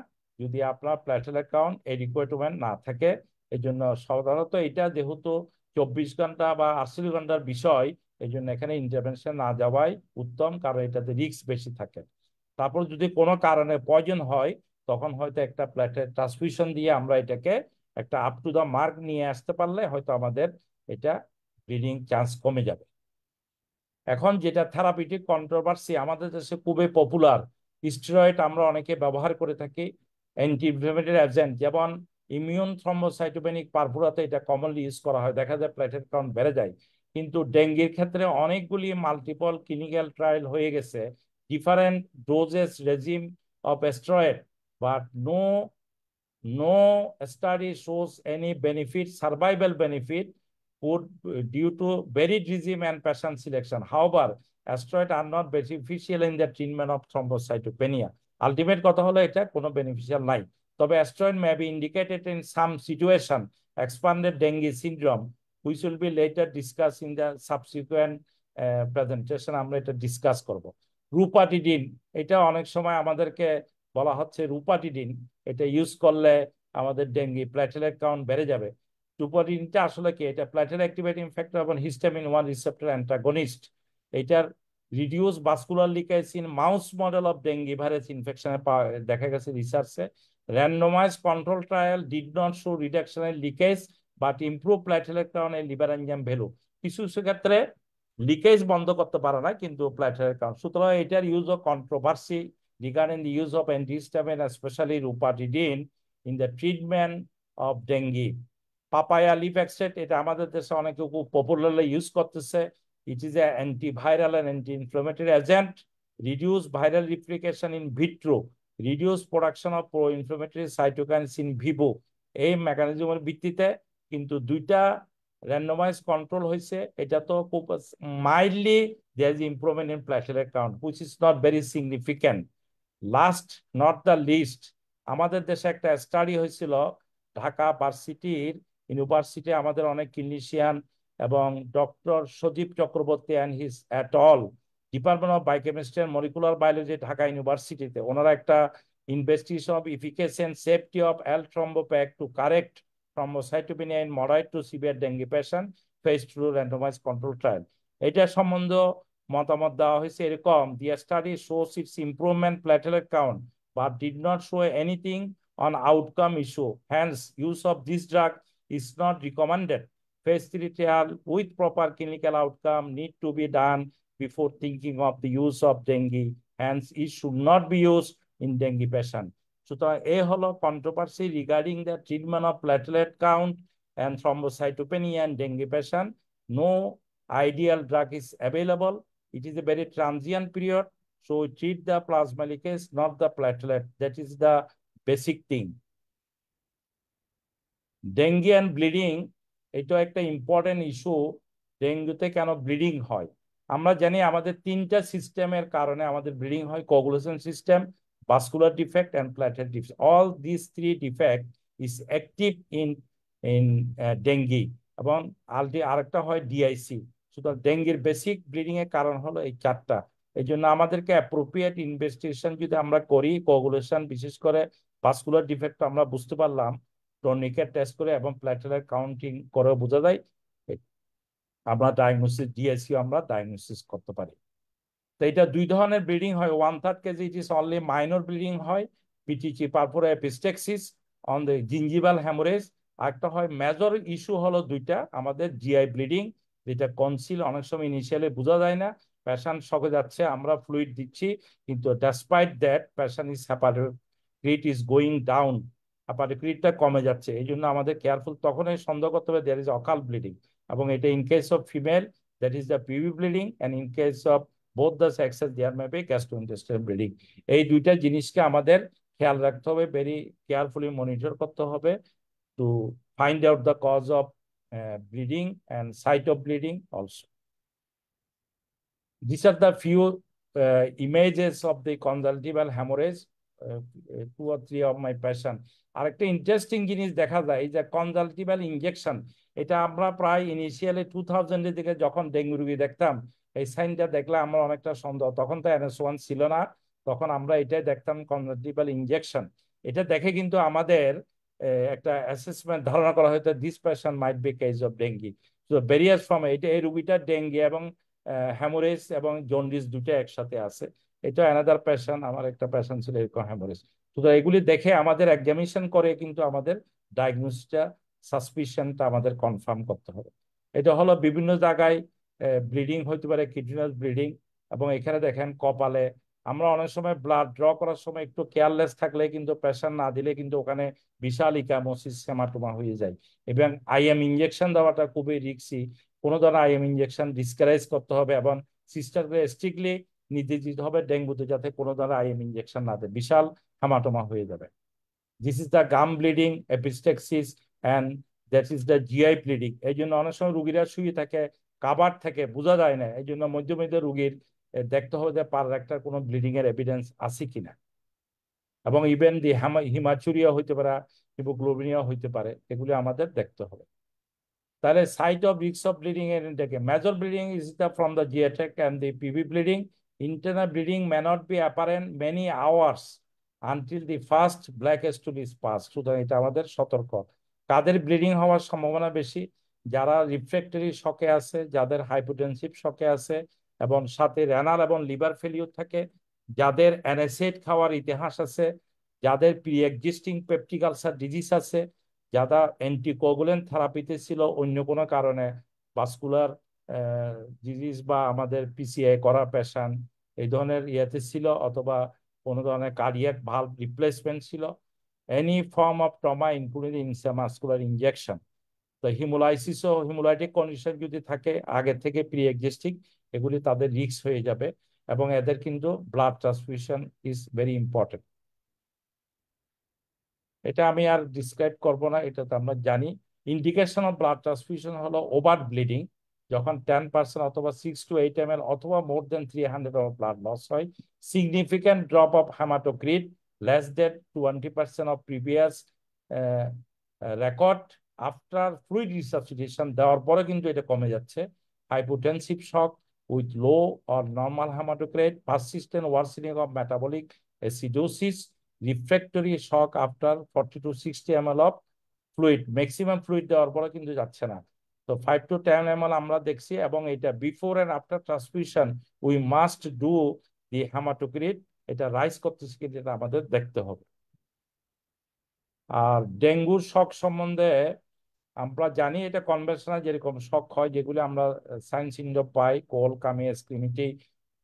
[SPEAKER 1] যদি আপনার প্ল্যাটেলেট কাউন্ট এডিকুয়েটমেন্ট না থাকে। এই জন্য সাধারণত এটা যেহেতু 24 ঘন্টা বা 80 ঘন্টার বিষয়, এই জন্য এখানে ইন্টারভেনশন না যাওয়াই উত্তম, কারণ এটাতে রিস্ক বেশি থাকে। তারপর যদি কোনো কারণে প্রয়োজন হয় তখন হয়তো একটা প্ল্যাটেলেট ট্রান্সফিউশন দিয়ে আমরা এটাকে একটা আপ টু দা মার্ক নিয়ে আসতে পারলে হয়তো আমাদের এটা ব্লিডিং চান্স কমে যাবে। এখন যেটা থেরাপিউটিক কন্ট্রোভার্সি আমাদের দেশে খুবই পপুলার, স্টেরয়েড আমরা অনেকে ব্যবহার করে থাকি, অ্যান্টি ইনফ্লামেটরি এজেন্ট, যেমন ইমিউন থ্রম্বোসাইটোপেনিক পারপুরাতে এটা কমনলি ইউজ করা হয়, দেখা যায় প্লেটেলেট কাউন্ট বেড়ে যায়। কিন্তু ডেঙ্গির ক্ষেত্রে অনেকগুলি মাল্টিপল ক্লিনিক্যাল ট্রায়াল হয়ে গেছে, different doses regime of steroid, but no study shows any benefit, survival benefit would due to varied regime and patient selection. However, steroids are not beneficial in the treatment of thrombocytopenia. Ultimate কথা হলো এটা কোনো beneficial নাই। তবে steroid may be indicated in some situation, expanded dengue syndrome, which will be later discussed in the subsequent presentation, আমরা এটা ডিসকাস করব। রুপাটিডিন, এটা অনেক সময় আমাদেরকে বলা হচ্ছে রুপাটিডিন এটা ইউজ করলে আমাদের ডেঙ্গি প্ল্যাটেলেট কাউন্ট বেড়ে যাবে। রুপাটিডিনটা আসলে কি? এটা প্ল্যাটেলেট অ্যাক্টিভেটিং ফ্যাক্টর এবং হিস্টামিন 1 রিসেপ্টর অ্যান্টাগনিস্ট। এটার reduce vascular leakage in mouse model of dengue virus ইনফেকশনে দেখা গেছে রিসার্চে। Randomise control trial did not show reduction in leakage but improve platelet count and liver enzyme value. কিছু ক্ষেত্রে লিকেজ বন্ধ করতে পারে না কিন্তু প্ল্যাটেলেট কাউন্ট। সুতরাং এটার use of controversy regarding the use of antihistamine, especially rupatidine, in the treatment of dengue. Papaya leaf extract, এটা আমাদের দেশে অনেকে খুব পপুলারলি ইউজ করতেছে। It is an antiviral and anti-inflammatory agent, reduce viral replication in vitro, reduce production of pro-inflammatory cytokines in vivo। এই মেকানিজমের ভিত্তিতে কিন্তু দুইটা randomized control হয়েছে, এটা তো খুব mildly there is improvement in platelet count, which is not very significant. Last not the least, আমাদের দেশে একটা স্টাডি হয়েছিল ঢাকা ইউনিভার্সিটি, আমাদের অনেক ক্লিনিশিয়ান এবং doctor Sajib Chakraborty and his et al, department of biochemistry and molecular biology Dhaka ইউনিভার্সিটিতে, ওনারা একটা investigation of efficacy and safety of eltrombopag to correct thrombocytopenia in moderate to severe dengue patient phase two randomise control trial. এটা সম্বন্ধে মতামত দেওয়া হয়েছে এরকম, the study shows its improvement platelet count but did not show anything on outcome issue, hence use of this drug is not recommended. Phase 3 trial with proper clinical outcome need to be done before thinking of the use of dengue, hence it should not be used in dengue patient. সুতরাং এই হলো controversy regarding the treatment of platelet count and thrombocytopenia in dengue patient. No ideal drug is available. It is a very transient period, so we treat the plasma leakage, not the platelet. That is the basic thing. Dengue and bleeding, এটা একটা ইম্পর্টেন্ট ইস্যু। ডেঙ্গুতে কেন ব্লিডিং হয়? আমরা জানি আমাদের তিনটা সিস্টেমের কারণে আমাদের ব্লিডিং হয়, coagulation system, vascular defect and platelet defect. All this three defect is active in dengue, এবং আরেকটা হয় ডিআইসি। সুতরাং ডেঙ্গির বেসিক ব্লিডিং এর কারণ হলো এই চারটা। এই জন্য আমাদেরকে অ্যাপ্রোপ্রিয়েট ইনভেস্টিগেশন যদি আমরা করি, কোগুলেশন বিশেষ করে ভাস্কুলার ডিফেক্ট আমরা বুঝতে পারলাম টর্নিকেট টেস্ট করে এবং প্লেটেলেট কাউন্টিং করে বোঝা যায়, আমরা ডায়াগনোসিস ডিএসইউ আমরা ডায়াগনোসিস করতে পারি। তো এটা দুই ধরনের ব্লিডিং হয়, 1/3 কেজি it is only minor bleeding হয়, petechiae purpura epistaxis on the gingival haemorrhage. আরেকটা হয় মেজর ইস্যু হলো দুইটা, আমাদের জিআই ব্লিডিং, যেটা কনসিল অনেক সময় ইনিশিয়ালি বোঝা যায় না, পেশেন্ট সকে যাচ্ছে, আমরা ফ্লুইড দিচ্ছি, কিন্তু despite that patient is haematocrit is going down, হেপাটোক্রিটটা কমে যাচ্ছে। এই জন্য আমাদের কেয়ারফুল, তখনই সন্দেহ করতে হবে দেয়ার ইজ অকাল ব্লিডিং, এবং এটা in case of female that is the PV bleeding, and in case of both the sexes there may be gastrointestinal bleeding. এই দুইটা জিনিসকে আমাদের খেয়াল রাখতে হবে, ভেরি কেয়ারফুলি মনিটর করতে হবে to find out the cause of bleeding and site of bleeding also. These are the few images of the conjunctival hemorrhage, 2 or 3 of my patient. আরেকটা ইন্টারেস্টিং জিনিস দেখা যায়, এই যে কনজালটিভাল ইনজেকশন, এটা আমরা প্রায় ইনিশিয়ালি 2000-এর দিকে যখন ডেঙ্গু রোগী দেখতাম, এই সাইনটা দেখলে আমরা অনেকটা সন্দেহ, তখন তো NS1 ছিল না, তখন আমরা এটাই দেখতাম কনজেক্টিভাল ইনজেকশন। এটা দেখে কিন্তু আমাদের একটা অ্যাসেসমেন্ট ধারণা করা হয়তো this patient might be case of dengue. তো ভেরিয়াস ফর্ম, এটা এই রোগীটা ডেঙ্গি এবং হ্যামোরেজ এবং জন্ডিস দুটো একসাথে আছে। এটা অ্যানাদার পেশেন্ট, আমার একটা পেশেন্ট ছিল এরকম হ্যামোরেজ। তো এগুলি দেখে আমাদের এক্সামিনেশন করে কিন্তু আমাদের ডায়াগনোসিসটা, সাসপিশনটা আমাদের কনফার্ম করতে হবে। এটা হলো বিভিন্ন জায়গায় ব্লিডিং হইতে পারে, কিডনিয়াস ব্লিডিং, এবং এখানে দেখেন কপালে। আমরা অনেক সময় ব্লাড ড্র করার সময় একটু কেয়ারলেস থাকলে কিন্তু প্রেশার না দিলে কিন্তু ওখানে বিশাল ইকামোসিস হেমাটোমা হয়ে যায়। এবং IM ইঞ্জেকশন দেওয়াটা খুবই রিস্কি। কোনো ধরনের IM ইঞ্জেকশন ডিসকারেজ করতে হবে, এবং সিস্টারকে স্ট্রিক্টলি নির্দেশ দিতে হবে ডেঙ্গুতে যাতে কোনো ধরনের IM ইঞ্জেকশন না দেয়, বিশাল হেমাটোমা হয়ে যাবে। This is the gum bleeding, epistaxis, and that is the GI bleeding. এই জন্য অনেক সময় রুগীরা শুয়ে থাকে, কাবার থেকে বোঝা যায় না, এই জন্য মধ্যে মধ্যে রুগীর দেখতে হবে যে পার একটা কোনো ব্লিডিং এর এভিডেন্স আছে কিনা। এবং ইভেন দি হিমাচুরিয়া হইতে পারে, হিমোগ্লোবিনিয়া হইতে পারে, এগুলি আমাদের দেখতে হবে। তাহলে site of risk of bleeding এর দেখে major bleeding is the from the GI tract and the PV bleeding. Internal bleeding may not be apparent many hours until the first black stool is passed. সুতরাং এটা আমাদের সতর্ক। কাদের ব্লিডিং হওয়ার সম্ভাবনা বেশি? যারা রিফ্র্যাক্টরি শকে আছে, যাদের হাইপোটেনসিভ শকে আছে, এবং সাথে রেনাল এবং লিভার ফেলিওর থাকে, যাদের NSAID খাওয়ার ইতিহাস আছে, যাদের pre existing peptic ulcer disease আছে, যারা অ্যান্টিকোগুলেন্ট থেরাপিতে ছিল অন্য কোনো কারণে, ভাস্কুলার ডিজিজ বা আমাদের PCI করা পেশেন্ট এই ধরনের ইয়েতে ছিল, অথবা কোনো ধরনের কার্ডিয়াক ভালভ রিপ্লেসমেন্ট ছিল, any form of trauma including intramuscular injection. তো হিমোলাইসিস ও হিমোলাইটিক কন্ডিশন যদি থাকে আগে থেকে প্রি এক্সিস্টিং, এগুলি তাদের রিস্ক হয়ে যাবে, এবং এদের কিন্তু blood transfusion is very important. এটা আমি আর ডিসক্রাইব করব না, এটা তো আমরা জানি। ইন্ডিকেশন অফ ব্লাড ট্রান্সফিউশন হলো ওভার ব্লিডিং, যখন 10% অথবা 6 to 8 ml অথবা more than 300 of blood loss হয়। Significant drop of haematocrit, less than 20% of previous record after fluid resubstitution দেওয়ার পরে কিন্তু এটা কমে যাচ্ছে। Hypotensive shock with low or normal haematocrit, persistent worsening of metabolic acidosis, refractory shock after 40 to 60 ml of fluid. Maximum fluid দেওয়ার পরে কিন্তু যাচ্ছে না। তো 5 to 10 ml আমরা দেখছি, এবং এটা before and after transfusion we must do the haematocrit, এটা রাইজ করতেছে কিন্তু এটা আমাদের দেখতে হবে। আর ডেঙ্গুর শক সম্বন্ধে আমরা জানি এটা কনভেনশনাল যেরকম শক হয়, যেগুলো আমরা সাইন সিনড্রোম পাই, cold, clammy, extremity,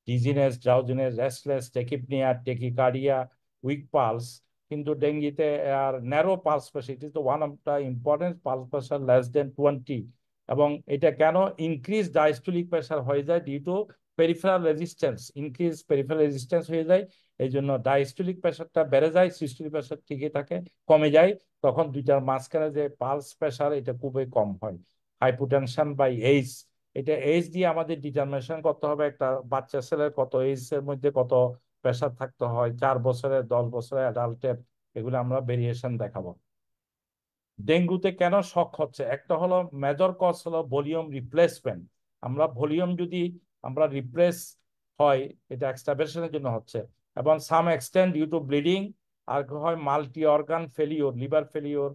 [SPEAKER 1] dizziness, drowsiness, restless, tachypnoea, tachycardia, weak pulse. কিন্তু ডেঙ্গিতে আর narrow pulse pressure, it is the one of the important, pulse pressure less than 20। এবং এটা কেন ইনক্রিজ ডায়াস্টোলিক প্রেশার হয়ে যায়? Due to peripheral resistance, increase peripheral resistance হয়ে যায়, এই জন্য ডায়াস্টোলিক প্রেশারটা বেড়ে যায়, সিস্টোলিক প্রেশার ঠিকই থাকে, কমে যায়। তখন দুইটার মাঝখানে যে পালস প্রেশার এটা খুবই কম হয়। হাইপোটেনশন বাই এইজ, এটা এইজ দিয়ে আমাদের ডিটারমিনেশন করতে হবে একটা বাচ্চা ছেলের কত এইজ এর মধ্যে কত প্রেশার থাকতে হয়, 4 বছরের, 10 বছরের অ্যাডাল্টের, এগুলো আমরা ভেরিয়েশন দেখাবো। ডেঙ্গুতে কেন শক হচ্ছে? একটা হলো মেজর কজ হলো ভলিউম রিপ্লেসমেন্ট। আমরা ভলিউম যদি আমরা রিপ্লেস হয়, এটা এক্সট্রাভেশনের জন্য হচ্ছে, এবং some extent due to bleeding. আর হয় multi organ failure, liver failure,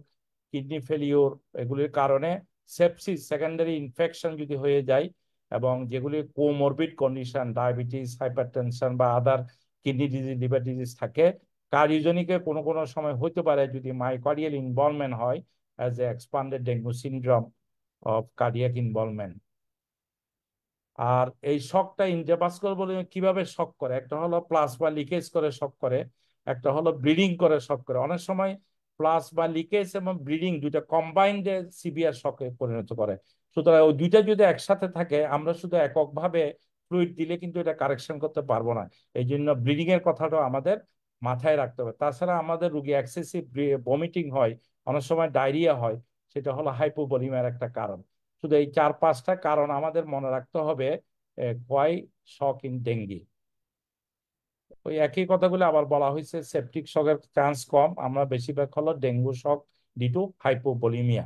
[SPEAKER 1] kidney failure, এগুলির কারণে সেপসিস, সেকেন্ডারি ইনফেকশন যদি হয়ে যায়, এবং যেগুলি কোমরবিড কন্ডিশন, ডায়াবেটিস, হাইপারটেনশন বা আদার কিডনি ডিজিজ, লিভার ডিজিজ থাকে। কার্ডিওজেনিকে কোনো কোনো সময় হতে পারে যদি মাইকার্ডিয়াল ইনভলভমেন্ট হয়, as a expanded dengue syndrome of cardiac involvement। আর এই শকটা ইন্ট্রাভাস্কুলার বলে কিভাবে শক করে? একটা হলো প্লাজমা লিকেজ করে শক করে, একটা হলো ব্লিডিং করে শক করে। অনেক সময় প্লাজমা লিকেজ এবং ব্লিডিং দুইটা কম্বাইন্ড সিভিয়ার শকে পরিণত করে। সুতরাং ওই দুইটা যদি একসাথে থাকে, আমরা শুধু এককভাবে ফ্লুইড দিলে কিন্তু এটা কারেকশন করতে পারবো না। এই জন্য ব্লিডিং এর কথাটা আমাদের মাথায় রাখতে হবে। তাছাড়া আমাদের রোগী এক্সেসিভ ভমিটিং হয়, অনেক সময় ডায়রিয়া হয়, সেটা হলো হাইপোভলিমিয়ার একটা কারণ। শুধু এই 4-5টা কারণ আমাদের মনে রাখতে হবে হোয়াই শক ইন ডেঙ্গি। ওই একই কথাগুলো আবার বলা হয়েছে, সেপটিক শকের চান্স কম, আমরা বেশিরভাগ হলো dengue shock due to hypovolaemia.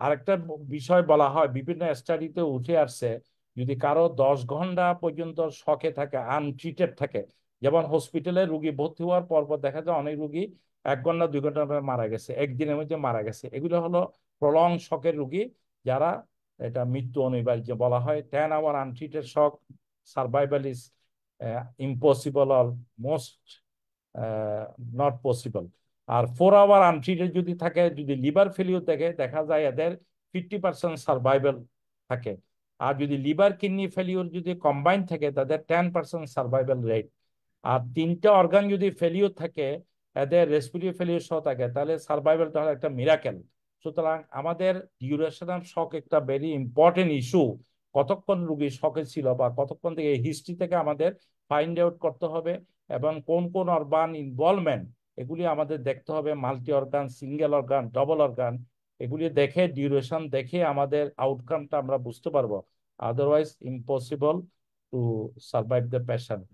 [SPEAKER 1] আরেকটা বিষয় বলা হয়, বিভিন্ন স্টাডিতে উঠে আসছে, যদি কারো 10 ঘন্টা পর্যন্ত শকে থাকে, আনট্রিটেড থাকে, যেমন হসপিটালে রুগী ভর্তি হওয়ার পর পর দেখা যায় অনেক রুগী 1 ঘন্টা 2 ঘন্টার পরে মারা গেছে, একদিনের মধ্যে মারা গেছে, এগুলো হলো প্রলং শকের রুগী, যারা এটা মৃত্যু অনিবার্য বলা হয়। 10 hour untreated shock, survival is impossible or most not possible. আর 4 আওয়ার আনট্রিটেড যদি থাকে, যদি লিভার ফেলিওর দেখে, দেখা যায় এদের 50% সার্ভাইভাল থাকে। আর যদি লিভার কিডনি ফেলিওর যদি কম্বাইন থাকে, তাদের 10% সার্ভাইভাল রেট। আর 3টে অর্গান যদি ফেলিওর থাকে, এদের রেসপিরেটরি ফেলিওর সহ থাকে, তাহলে সার্ভাইভালটা হলো একটা মিরাকেল। সুতরাং আমাদের ডিউরেশন অফ শক একটা ভেরি ইম্পর্টেন্ট ইস্যু। কতক্ষণ রুগী শকে ছিল বা কতক্ষণ থেকে, হিস্ট্রি থেকে আমাদের ফাইন্ড আউট করতে হবে, এবং কোন কোন অর্গান ইনভলভমেন্ট এগুলি আমাদের দেখতে হবে, multi organ, single organ, double organ, এগুলি দেখে ডিউরেশন দেখে আমাদের আউটকামটা আমরা বুঝতে পারবো। Otherwise impossible to survive the patient.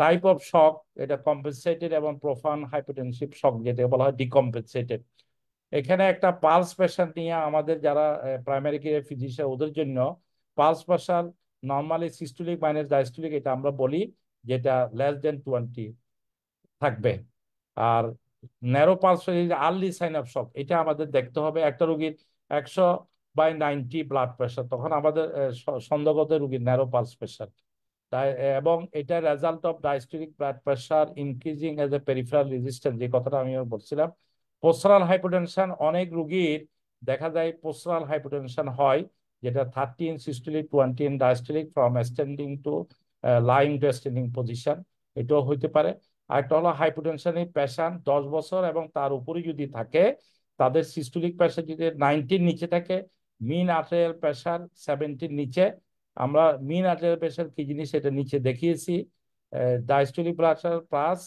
[SPEAKER 1] Type of shock, এটা কম্পেনসেটেড এবং প্রোফান হাইপোটেনসিভ শক, যেটা বলা হয় ডিকম্পেনসেটেড। এখানে একটা পালস প্রেশার নিয়ে আমাদের যারা প্রাইমারি কেয়ার ফিজিশিয়ান, ওদের জন্য pulse pressure normally systolic minus diastolic এটা আমরা বলি, যেটা লেস দেন 20 থাকবে। আর narrow pulse early sign of shock, এটা আমাদের দেখতে হবে। একটা রোগীর 100/90 ব্লাড প্রেশার, তখন আমাদের সন্দেহগত রোগীর ন্যারো পালস প্রেশার। তাই এবং এটা result of diastolic blood pressure increasing as a peripheral resistance, যে কথাটা আমি বলছিলাম। পোস্টারাল হাইপোটেনশন, অনেক রুগীর দেখা যায় পোস্টারাল হাইপোটেনশন হয়, যেটা 30 in systolic, 20 in diastolic, from standing to lying to standing position, এটাও হইতে পারে। আরেকটা হলো হাইপোটেনশনের পেশেন্ট 10 বছর এবং তার উপরে যদি থাকে, তাদের সিস্টোলিক প্রেশার যদি 90 নিচে থাকে, মিন আর্টেরিয়াল প্রেশার 70 নিচে। আমরা মিন আর্টেরিয়াল প্রেশার কি জিনিস এটা নিচে দেখিয়েছি, diastolic pressure plus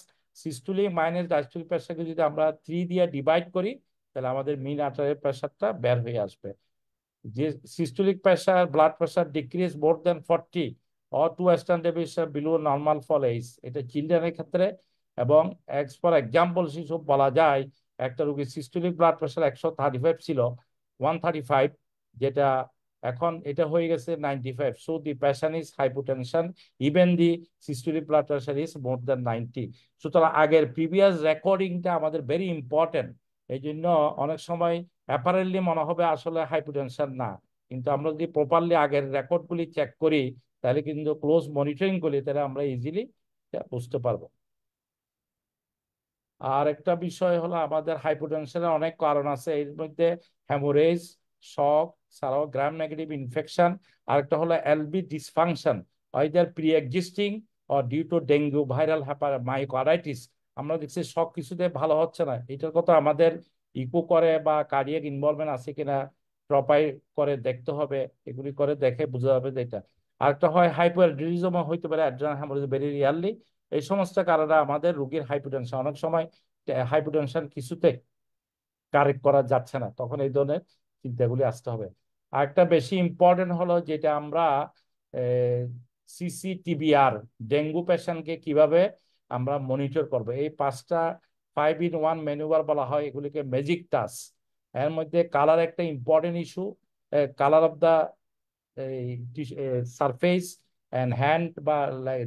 [SPEAKER 1] systolic minus diastolic প্রেশারকে যদি আমরা 3 দিয়ে ডিভাইড করি, তাহলে আমাদের মিন আর্টারিয়াল প্রেশারটা বের হয়ে আসবে। যে systolic pressure, blood pressure decrease more than 40 or 2 standard deviation below normal for age, এটা চিলড্রেনের ক্ষেত্রে। এবং এক্স ফর এক্সাম্পল হিসেবে বলা যায়, একটা রোগীর সিস্টোলিক ব্লাড প্রেশার 135 ছিল, 135, যেটা এখন এটা হয়ে গেছে 95। So the patient is hypotension even the systolic blood pressure is more than 90। সুতরাং আগের প্রিভিয়াস রেকর্ডিংটা আমাদের ভেরি ইম্পর্টেন্ট। এই জন্য অনেক সময় অ্যাপারেন্টলি মনে হবে আসলে হাইপোটেনশন না, কিন্তু আমরা যদি প্রপারলি আগের রেকর্ডগুলি চেক করি, তাহলে কিন্তু ক্লোজ মনিটরিং করি, তাহলে আমরা ইজিলি বুঝতে পারবো। আর একটা বিষয় হলো, আমাদের হাইপোটেনশনের অনেক কারণ আছে, এর মধ্যে হ্যামোরেজ, শক ছাড়াও গ্রাম নেগেটিভ ইনফেকশন, আরেকটা হলো LV dysfunction, either pre existing or due to dengue viral myocarditis. আমরা দেখছি শক কিছুতে ভালো হচ্ছে না, এটার কথা আমাদের ইকো করে বা কার্ডিয়াক ইনভলভমেন্ট আছে কিনা প্রপাই করে দেখতে হবে, এগুলি করে দেখে বোঝা যাবে যে এটা। আরেকটা হয় হাইপোঅ্যাড্রিনালিজমও হইতে পারে, অ্যাড্রেনাল হ্যামারেজ ভেরি রিয়ারলি। এই সমস্ত কারণে আমাদের রোগীর হাইপোটেনশন, অনেক সময় হাইপোটেনশন কিছুতে কারেক্ট করা যাচ্ছে না, তখন এই ধরনের চিন্তাগুলি আসতে হবে। আর একটা বেশি ইম্পর্টেন্ট হলো, যেটা আমরা সিসিটিবিআর, ডেঙ্গু পেশেন্টকে কিভাবে আমরা মনিটর করব, এই 5টা 5-in-1 ম্যানুভার বলা হয়, এগুলিকে ম্যাজিক টাচ। এর মধ্যে কালার একটা important issue, colour of the surface and hand বা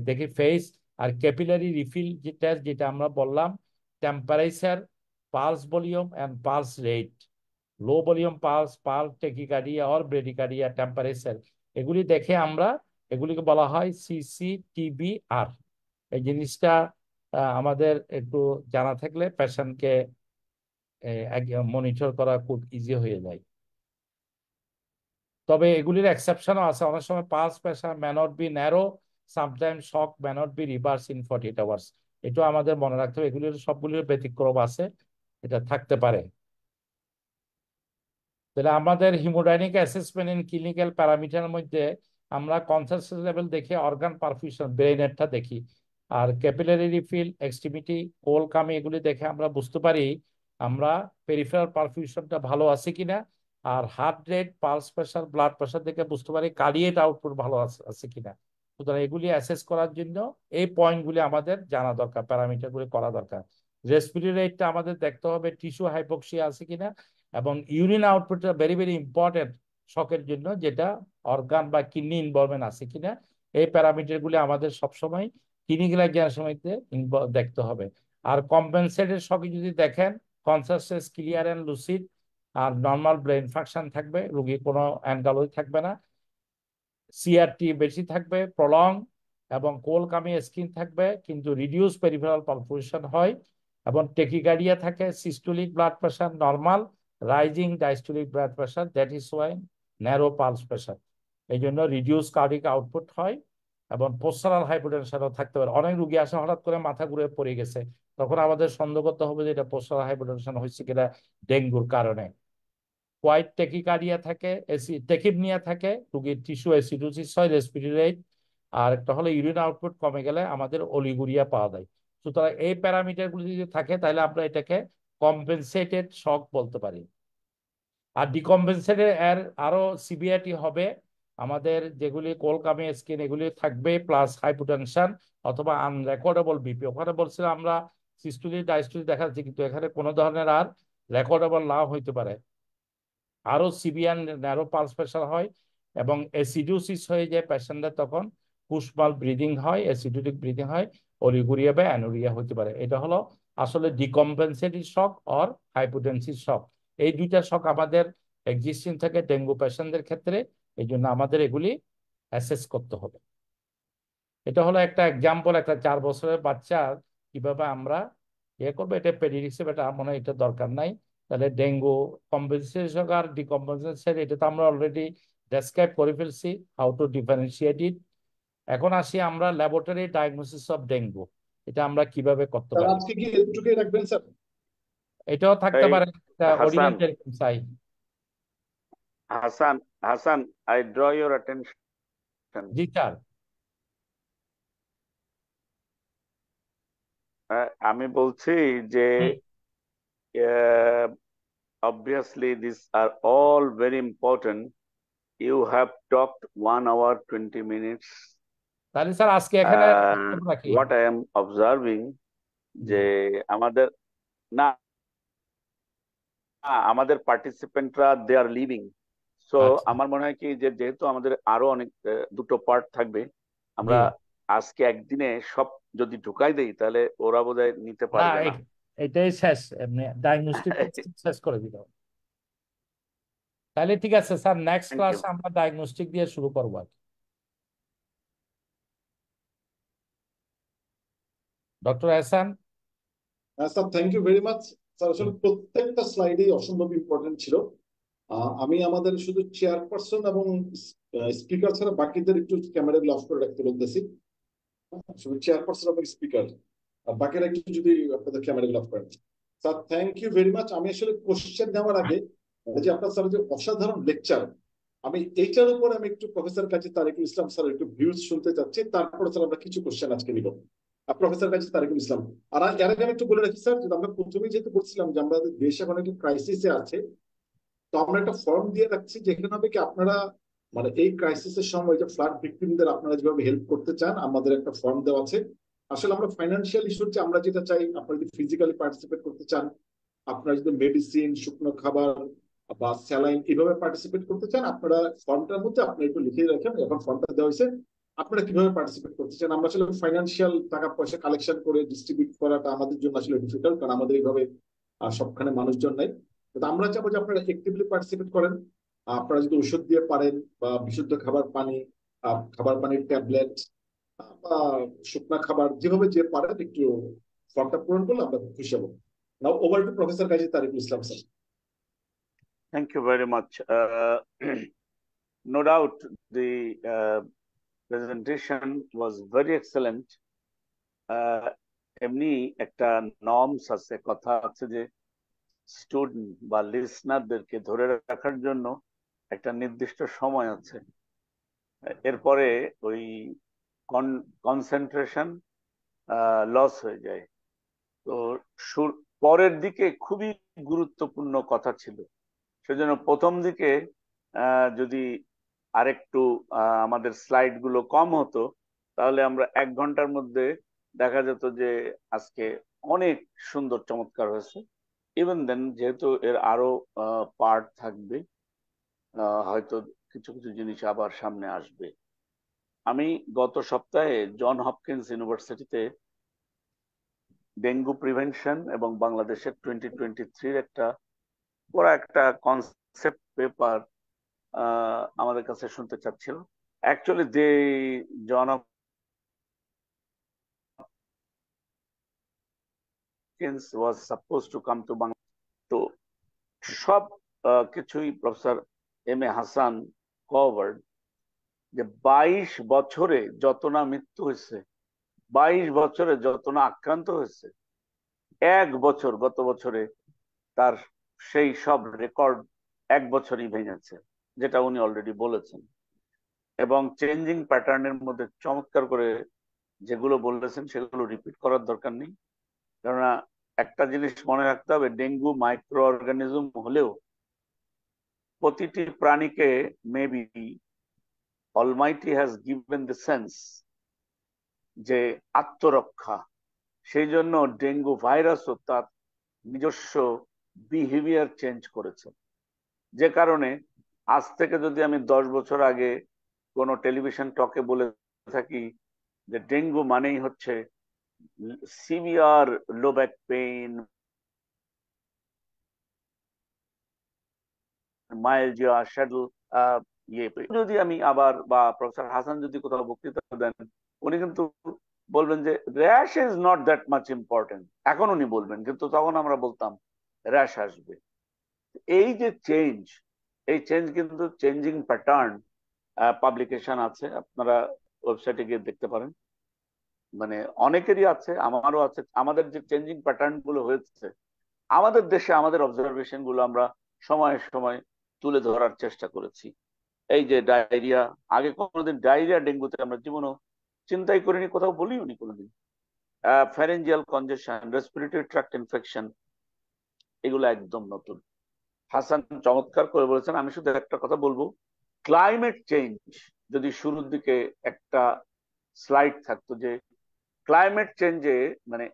[SPEAKER 1] দেখি ফেস। আর ক্যাপিলারি রিফিল যে টেস্ট, যেটা আমরা বললাম, temperature, pulse volume and pulse rate, low volume pulse, pulse tachycardia or bradycardia, temperature, এগুলি দেখে আমরা, এগুলিকে বলা হয় সিসিটিবিআর। এই জিনিসটা আমাদের একটু জানা থাকলে পেশেন্টকে মনিটর করা খুব ইজি হয়ে যায়। তবে এগুলির এক্সেপশনও আছে, অনেক সময় pulse pressure may not be narrow, sometime shock may not be reverse in 48 hours. এটাও আমাদের মনে রাখতে হবে, এগুলির সবগুলির ব্যতিক্রম আছে, এটা থাকতে পারে। তাহলে আমাদের হিমোডাইনিক অ্যাসেসমেন্ট ইন ক্লিনিক্যাল প্যারামিটারের মধ্যে আমরা কনসাসনেস লেভেল দেখে অর্গান পারফিউশন, ব্রেইনেরটা দেখি, আর ক্যাপিলারি রিফিল, এক্সট্রিমিটি, কোল কামি, এগুলি দেখে আমরা বুঝতে পারি আমরা পেরিফেরাল পারফিউশনটা ভালো আছে কিনা। আর heart rate, pulse pressure, blood pressure দেখে বুঝতে পারি কার্ডিয়াক আউটপুট ভালো আছে কিনা। সুতরাং এগুলি অ্যাসেস করার জন্য এই পয়েন্টগুলি আমাদের জানা দরকার, প্যারামিটারগুলি করা দরকার। রেসপিরেটরি রেটটা আমাদের দেখতে হবে, টিস্যু হাইপোক্সিয়া আছে কিনা, এবং ইউরিন আউটপুটটা ভেরি ভেরি ইম্পর্টেন্ট শকের জন্য, যেটা অর্গান বা কিডনি ইনভলভমেন্ট আছে কিনা। এই প্যারামিটারগুলি আমাদের সবসময় ক্লিনিক্যাল এক্সামিনের সময় দেখতে হবে। আর কম্পেনসেটেড শকে যদি দেখেন, কনসাসনেস ক্লিয়ার অ্যান্ড লুসিড, আর নর্মাল ব্রেন ফাংশন থাকবে, রোগীর কোনো অ্যানগালজি থাকবে না, সিআরটি বেশি থাকবে, প্রলং এবং কোল কামি স্কিন থাকবে, কিন্তু রিডিউস পেরিফেরাল পালপুলেশন হয়, এবং টেকিকার্ডিয়া থাকে, systolic blood pressure normal, rising diastolic blood pressure, that is Y narrow pulse pressure. এই জন্য রিডিউস কার্ডিক আউটপুট হয়, এবং পোস্টারাল হাইপোটেনশনও থাকতে পারে। অনেক রুগী আসে হঠাৎ করে মাথা ঘুরে পড়ে গেছে, তখন আমাদের সন্দেহ করতে হবে যে এটা পোস্টারাল হাইপোটেনশন হয়েছে কিনা ডেঙ্গুর কারণে। হোয়াইট টেকিকার্ডিয়া থাকে, টেকিপনিয়া থাকে, রোগীর টিস্যু অ্যাসিডোসিস হয়, রেসপিরেটরি রেট, আর একটা হলো ইউরিন আউটপুট কমে গেলে আমাদের অলিগুরিয়া পাওয়া যায়। সুতরাং এই প্যারামিটারগুলো যদি থাকে তাহলে আমরা এটাকে কম্পেনসেটেড শক বলতে পারি। আর ডিকম্পেনসেটেড এর আরো সিভিয়ারিটি হবে, আমাদের যেগুলি কোলকামি স্কিন এগুলি থাকবে, প্লাস হাইপোটেনশন অথবা আনরেকর্ডেবল বিপি। ওখানে বলছিলাম আমরা সিস্টোলি ডায়াস্টোলি দেখা যাচ্ছে, কিন্তু এখানে কোনো ধরনের আর রেকর্ডেবল নাও হইতে পারে। আরো সিভিয়ার ন্যারো পালস প্রেশার হয়, এবং অ্যাসিডোসিস হয়ে যায় পেশেন্টদের, তখন পুশমাল ব্রিদিং হয়, অ্যাসিডোটিক ব্রিদিং হয়, অলিগুরিয়া বা অ্যানুরিয়া হতে পারে। এটা হলো আসলে ডিকম্পেনসেটেড শক অর হাইপোটেনসিভ শক। এই দুইটা শক আমাদের এক্সিস্টিং থাকে ডেঙ্গু পেশেন্টদের ক্ষেত্রে, এই জন্য আমাদের এগুলি অ্যাসেস করতে হবে। এটা হলো একটা এক্সাম্পল, একটা 4 বছরের বাচ্চা কিভাবে আমরা করবো। এটা পেডিয়াট্রিক্সে, এটা মনে হয় এটা দরকার নাই। তাহলে ডেঙ্গু কম্পেনসেশন আর ডিকম্পেনসেশন এটা তো আমরা অলরেডি ডেসক্রাইব করে ফেলছি, হাউ টু ডিফারেন্সিয়েট ইট। এখন আসি আমরা ল্যাবরেটরি ডায়াগনোসিস অফ ডেঙ্গু, এটা আমরা কিভাবে করতে
[SPEAKER 2] স্যার
[SPEAKER 1] পারি।
[SPEAKER 2] আজকে কি এটুকুই রাখবেন স্যার?
[SPEAKER 1] এটাও থাকতে
[SPEAKER 3] Hey,
[SPEAKER 1] পারে একটা
[SPEAKER 3] Hassan,
[SPEAKER 1] অর্ডিনেটরি চাই।
[SPEAKER 3] Hassan, I draw your attention.
[SPEAKER 1] G sir.
[SPEAKER 3] আমি বলছি যে uh, obviously these are all very important. You have talked 1 hour 20 minutes.
[SPEAKER 1] তাহলে স্যার আজকে এখানে রাখি।
[SPEAKER 3] What I am observing
[SPEAKER 1] জি।
[SPEAKER 3] যে আমাদের না আমাদের পার্টিসিপেন্টরা দে আর লিভিং, সো
[SPEAKER 1] আচ্ছা।
[SPEAKER 3] আমার মনে হয় কি যে যেহেতু আমাদের আরো অনেক দুটো পার্ট থাকবে,
[SPEAKER 1] জি।
[SPEAKER 3] আমরা আজকে একদিনে সব যদি ঢুকাই দেই তাহলে ওরা বোধহয় নিতে
[SPEAKER 1] না,
[SPEAKER 3] পারবে না।
[SPEAKER 1] এটাই শেষ, এমনি ডায়াগনস্টিক শেষ করে দিল। তাহলে ঠিক আছে স্যার, নেক্সট
[SPEAKER 3] থ্যাংক ইউ।
[SPEAKER 1] ক্লাসে আমরা ডায়াগনস্টিক দিয়ে শুরু করবো। Doctor Ehsan.
[SPEAKER 2] Sir thank you very much. Sir আসলে প্রত্যেকটা স্লাইডেই অসম্ভব ইম্পর্টেন্ট ছিল। আমি আমাদের শুধু চেয়ারপারসন এবং স্পিকার ছাড়া বাকিদের একটু ক্যামেরাগুলো অফ করে রাখতে বলতেছি। শুধু চেয়ারপারসন এবং স্পিকার, আর বাকিরা একটু যদি আপনাদের ক্যামেরাগুলো অফ করেন। Sir thank you very much. আমি আসলে কোশ্চেন নেওয়ার আগে যে আপনার স্যার যে অসাধারণ লেকচার, আমি এইটার উপর আমি একটু প্রফেসর কাজী তারিকুল ইসলাম স্যার একটু ভিউজ শুনতে চাচ্ছি, তারপরে স্যার আমরা কিছু কোশ্চেন আজকে নিব। প্রফেসর কাজী তারিকুল ইসলাম। আর এর আগে আমি একটু বলে রাখি স্যার, আমরা প্রথমেই যেহেতু বলছিলাম যে আমাদের দেশ এখন একটু ক্রাইসিসে আছে, তো আমরা একটা ফর্ম দিয়ে রাখছি যেখানে হবে কি আপনারা মানে এই ক্রাইসিসের সময় যে ফ্লাড ভিকটিমদের আপনারা যেভাবে হেল্প করতে চান, আমাদের একটা ফর্ম দেওয়া আছে। আসলে আমরা ফাইন্যান্সিয়াল ইস্যুর যে আমরা যেটা চাই, আপনারা যদি ফিজিক্যালি পার্টিসিপেট করতে চান, আপনারা যদি মেডিসিন, শুকনো খাবার বা স্যালাইন এভাবে পার্টিসিপেট করতে চান, আপনারা ফর্মটার মধ্যে আপনারা একটু লিখে রাখেন। এখন ফর্মটা দেওয়া হয়েছে, আপনারা কিভাবে পার্টিসিপেট করতে চান। আমরা আসলে ফাইন্যান্সিয়াল টাকা পয়সা কালেকশন করে ডিস্ট্রিবিউট করাটা আমাদের জন্য আসলে ডিফিকাল্ট, কারণ আমাদের এইভাবে সবখানে মানুষজন নাই। তো আমরা চাবো যে আপনারা অ্যাক্টিভলি পার্টিসিপেট করেন। আপনারা যদি ওষুধ দিয়ে পারেন বা বিশুদ্ধ খাবার পানি, খাবার পানির ট্যাবলেট বা শুকনা খাবার, যেভাবে যে পারেন একটু ফর্মটা পূরণ করলে আমরা খুশি হবো। Now over to professor Kazi Tariqul Islam sir.
[SPEAKER 3] Thank you very much. No doubt the presentation was very excellent. এমনি একটা নর্মস আছে, কথা আছে যে স্টুডেন্ট বা লিসনারদেরকে ধরে রাখার জন্য একটা নির্দিষ্ট সময় আছে, এরপরে ওই কনসেন্ট্রেশন লস হয়ে যায়। তো পরের দিকে খুবই গুরুত্বপূর্ণ কথা ছিল, সেজন্য প্রথম দিকে যদি আরেকটু আমাদের স্লাইড গুলো কম হতো, তাহলে আমরা 1 ঘন্টার মধ্যে দেখা যেত যে আজকে অনেক সুন্দর চমৎকার হয়েছে। ইভেন দেন যেহেতু এর আরো পার্ট থাকবে, হয়তো কিছু কিছু জিনিস আবার সামনে আসবে। আমি গত সপ্তাহে জন হপকিন্স ইউনিভার্সিটিতে ডেঙ্গু প্রিভেনশন এবং বাংলাদেশের 2023 একটা কনসেপ্ট পেপার আমাদের কাছে শুনতে চাচ্ছিল। অ্যাকচুয়ালি যে John Hopkins was suppose to come to Bangla, তো সব কিছুই professor M A Hasan covered, যে 22 বছরে যত না মৃত্যু হয়েছে, 22 বছরে যত না আক্রান্ত হয়েছে, গত বছরে তার সেই সব রেকর্ড এক বছরই ভেঙেছে, যেটা উনি অলরেডি বলেছেন। এবং চেঞ্জিং প্যাটার্নের মধ্যে চমৎকার করে যেগুলো বলেছেন সেগুলো রিপিট করার দরকার নেই, কেননা একটা জিনিস মনে রাখতে হবে, ডেঙ্গু মাইক্রো অর্গানিজম হলেও প্রতিটি প্রাণীকে maybe Almighty has given the sense যে আত্মরক্ষা, সেই জন্য ডেঙ্গু ভাইরাসও তার নিজস্ব বিহেভিয়ার চেঞ্জ করেছে। যে কারণে আজ থেকে যদি আমি 10 বছর আগে কোনো টেলিভিশন টকে বলে থাকি যে ডেঙ্গু মানেই হচ্ছে সিভিয়ার লো ব্যাক পেইন, মাইলজিয়া, শ্যাডল, যদি আমি আবার বা প্রফেসর হাসান যদি কোথাও বক্তৃতা দেন, উনি কিন্তু বলবেন যে rash is not that much important, এখন উনি বলবেন, কিন্তু তখন আমরা বলতাম র্যাশ আসবে। এই যে চেঞ্জ, এই চেঞ্জ কিন্তু চেঞ্জিং প্যাটার্ন পাবলিকেশন আছে, আপনারা ওয়েবসাইটে গিয়ে দেখতে পারেন, মানে অনেকেরই আছে, আমারও আছে। আমাদের যে চেঞ্জিং প্যাটার্ন গুলো হয়েছে আমাদের দেশে, আমাদের অবজারভেশন গুলো আমরা সময় সময় তুলে ধরার চেষ্টা করেছি। এই যে ডায়রিয়া, আগে কোনোদিন ডায়রিয়া ডেঙ্গুতে আমরা জীবনও চিন্তাই করিনি, কোথাও বলিও নি কোনোদিন। ফ্যারেঞ্জিয়াল কনজেশন, রেসপিরেটরি ট্র্যাক্ট ইনফেকশন, এগুলো একদম নতুন। হাসান চমৎকার করে বলেছেন। আমি শুধু একটা কথা বলবো, ক্লাইমেট চেঞ্জ যদি শুরুর দিকে একটা স্লাইড থাকতো যে ক্লাইমেট চেঞ্জে মানে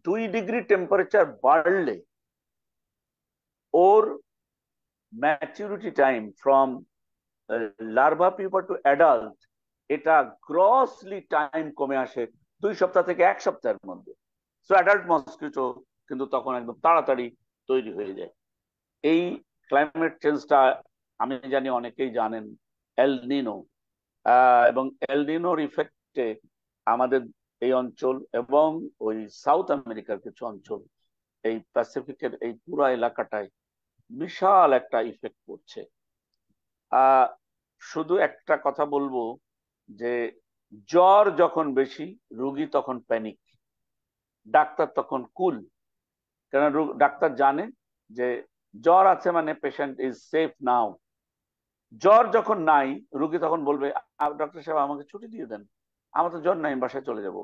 [SPEAKER 3] 2 ডিগ্রি টেম্পারেচার বাড়লে ওর maturity time from larva pupa to adult, এটা গ্রসলি টাইম কমে আসে 2 সপ্তাহ থেকে 1 সপ্তাহের মধ্যে। সো অ্যাডাল্ট মসকিটো কিন্তু তখন একদম তাড়াতাড়ি তৈরি হয়ে যায়। এই ক্লাইমেট চেঞ্জটা আমি জানি অনেকেই জানেন, এল নিনো, এবং এল নিনোর ইফেক্টে আমাদের এই অঞ্চল এবং ওই সাউথ আমেরিকার কিছু অঞ্চল, এই প্যাসিফিকের এই পুরো এলাকাটায় বিশাল একটা ইফেক্ট পড়ছে। শুধু একটা কথা বলবো যে জ্বর যখন বেশি, রোগী তখন প্যানিক, ডাক্তার তখন কুল, কেন ডাক্তার জানে যে জ্বর আছে মানে পেশেন্ট ইজ সেফ নাও। জ্বর যখন নাই, রোগী তখন বলবে ডক্টর সাহেব আমাকে ছুটি দিয়ে দেন, আমার তো জ্বর নাই, বাসায় চলে যাবো।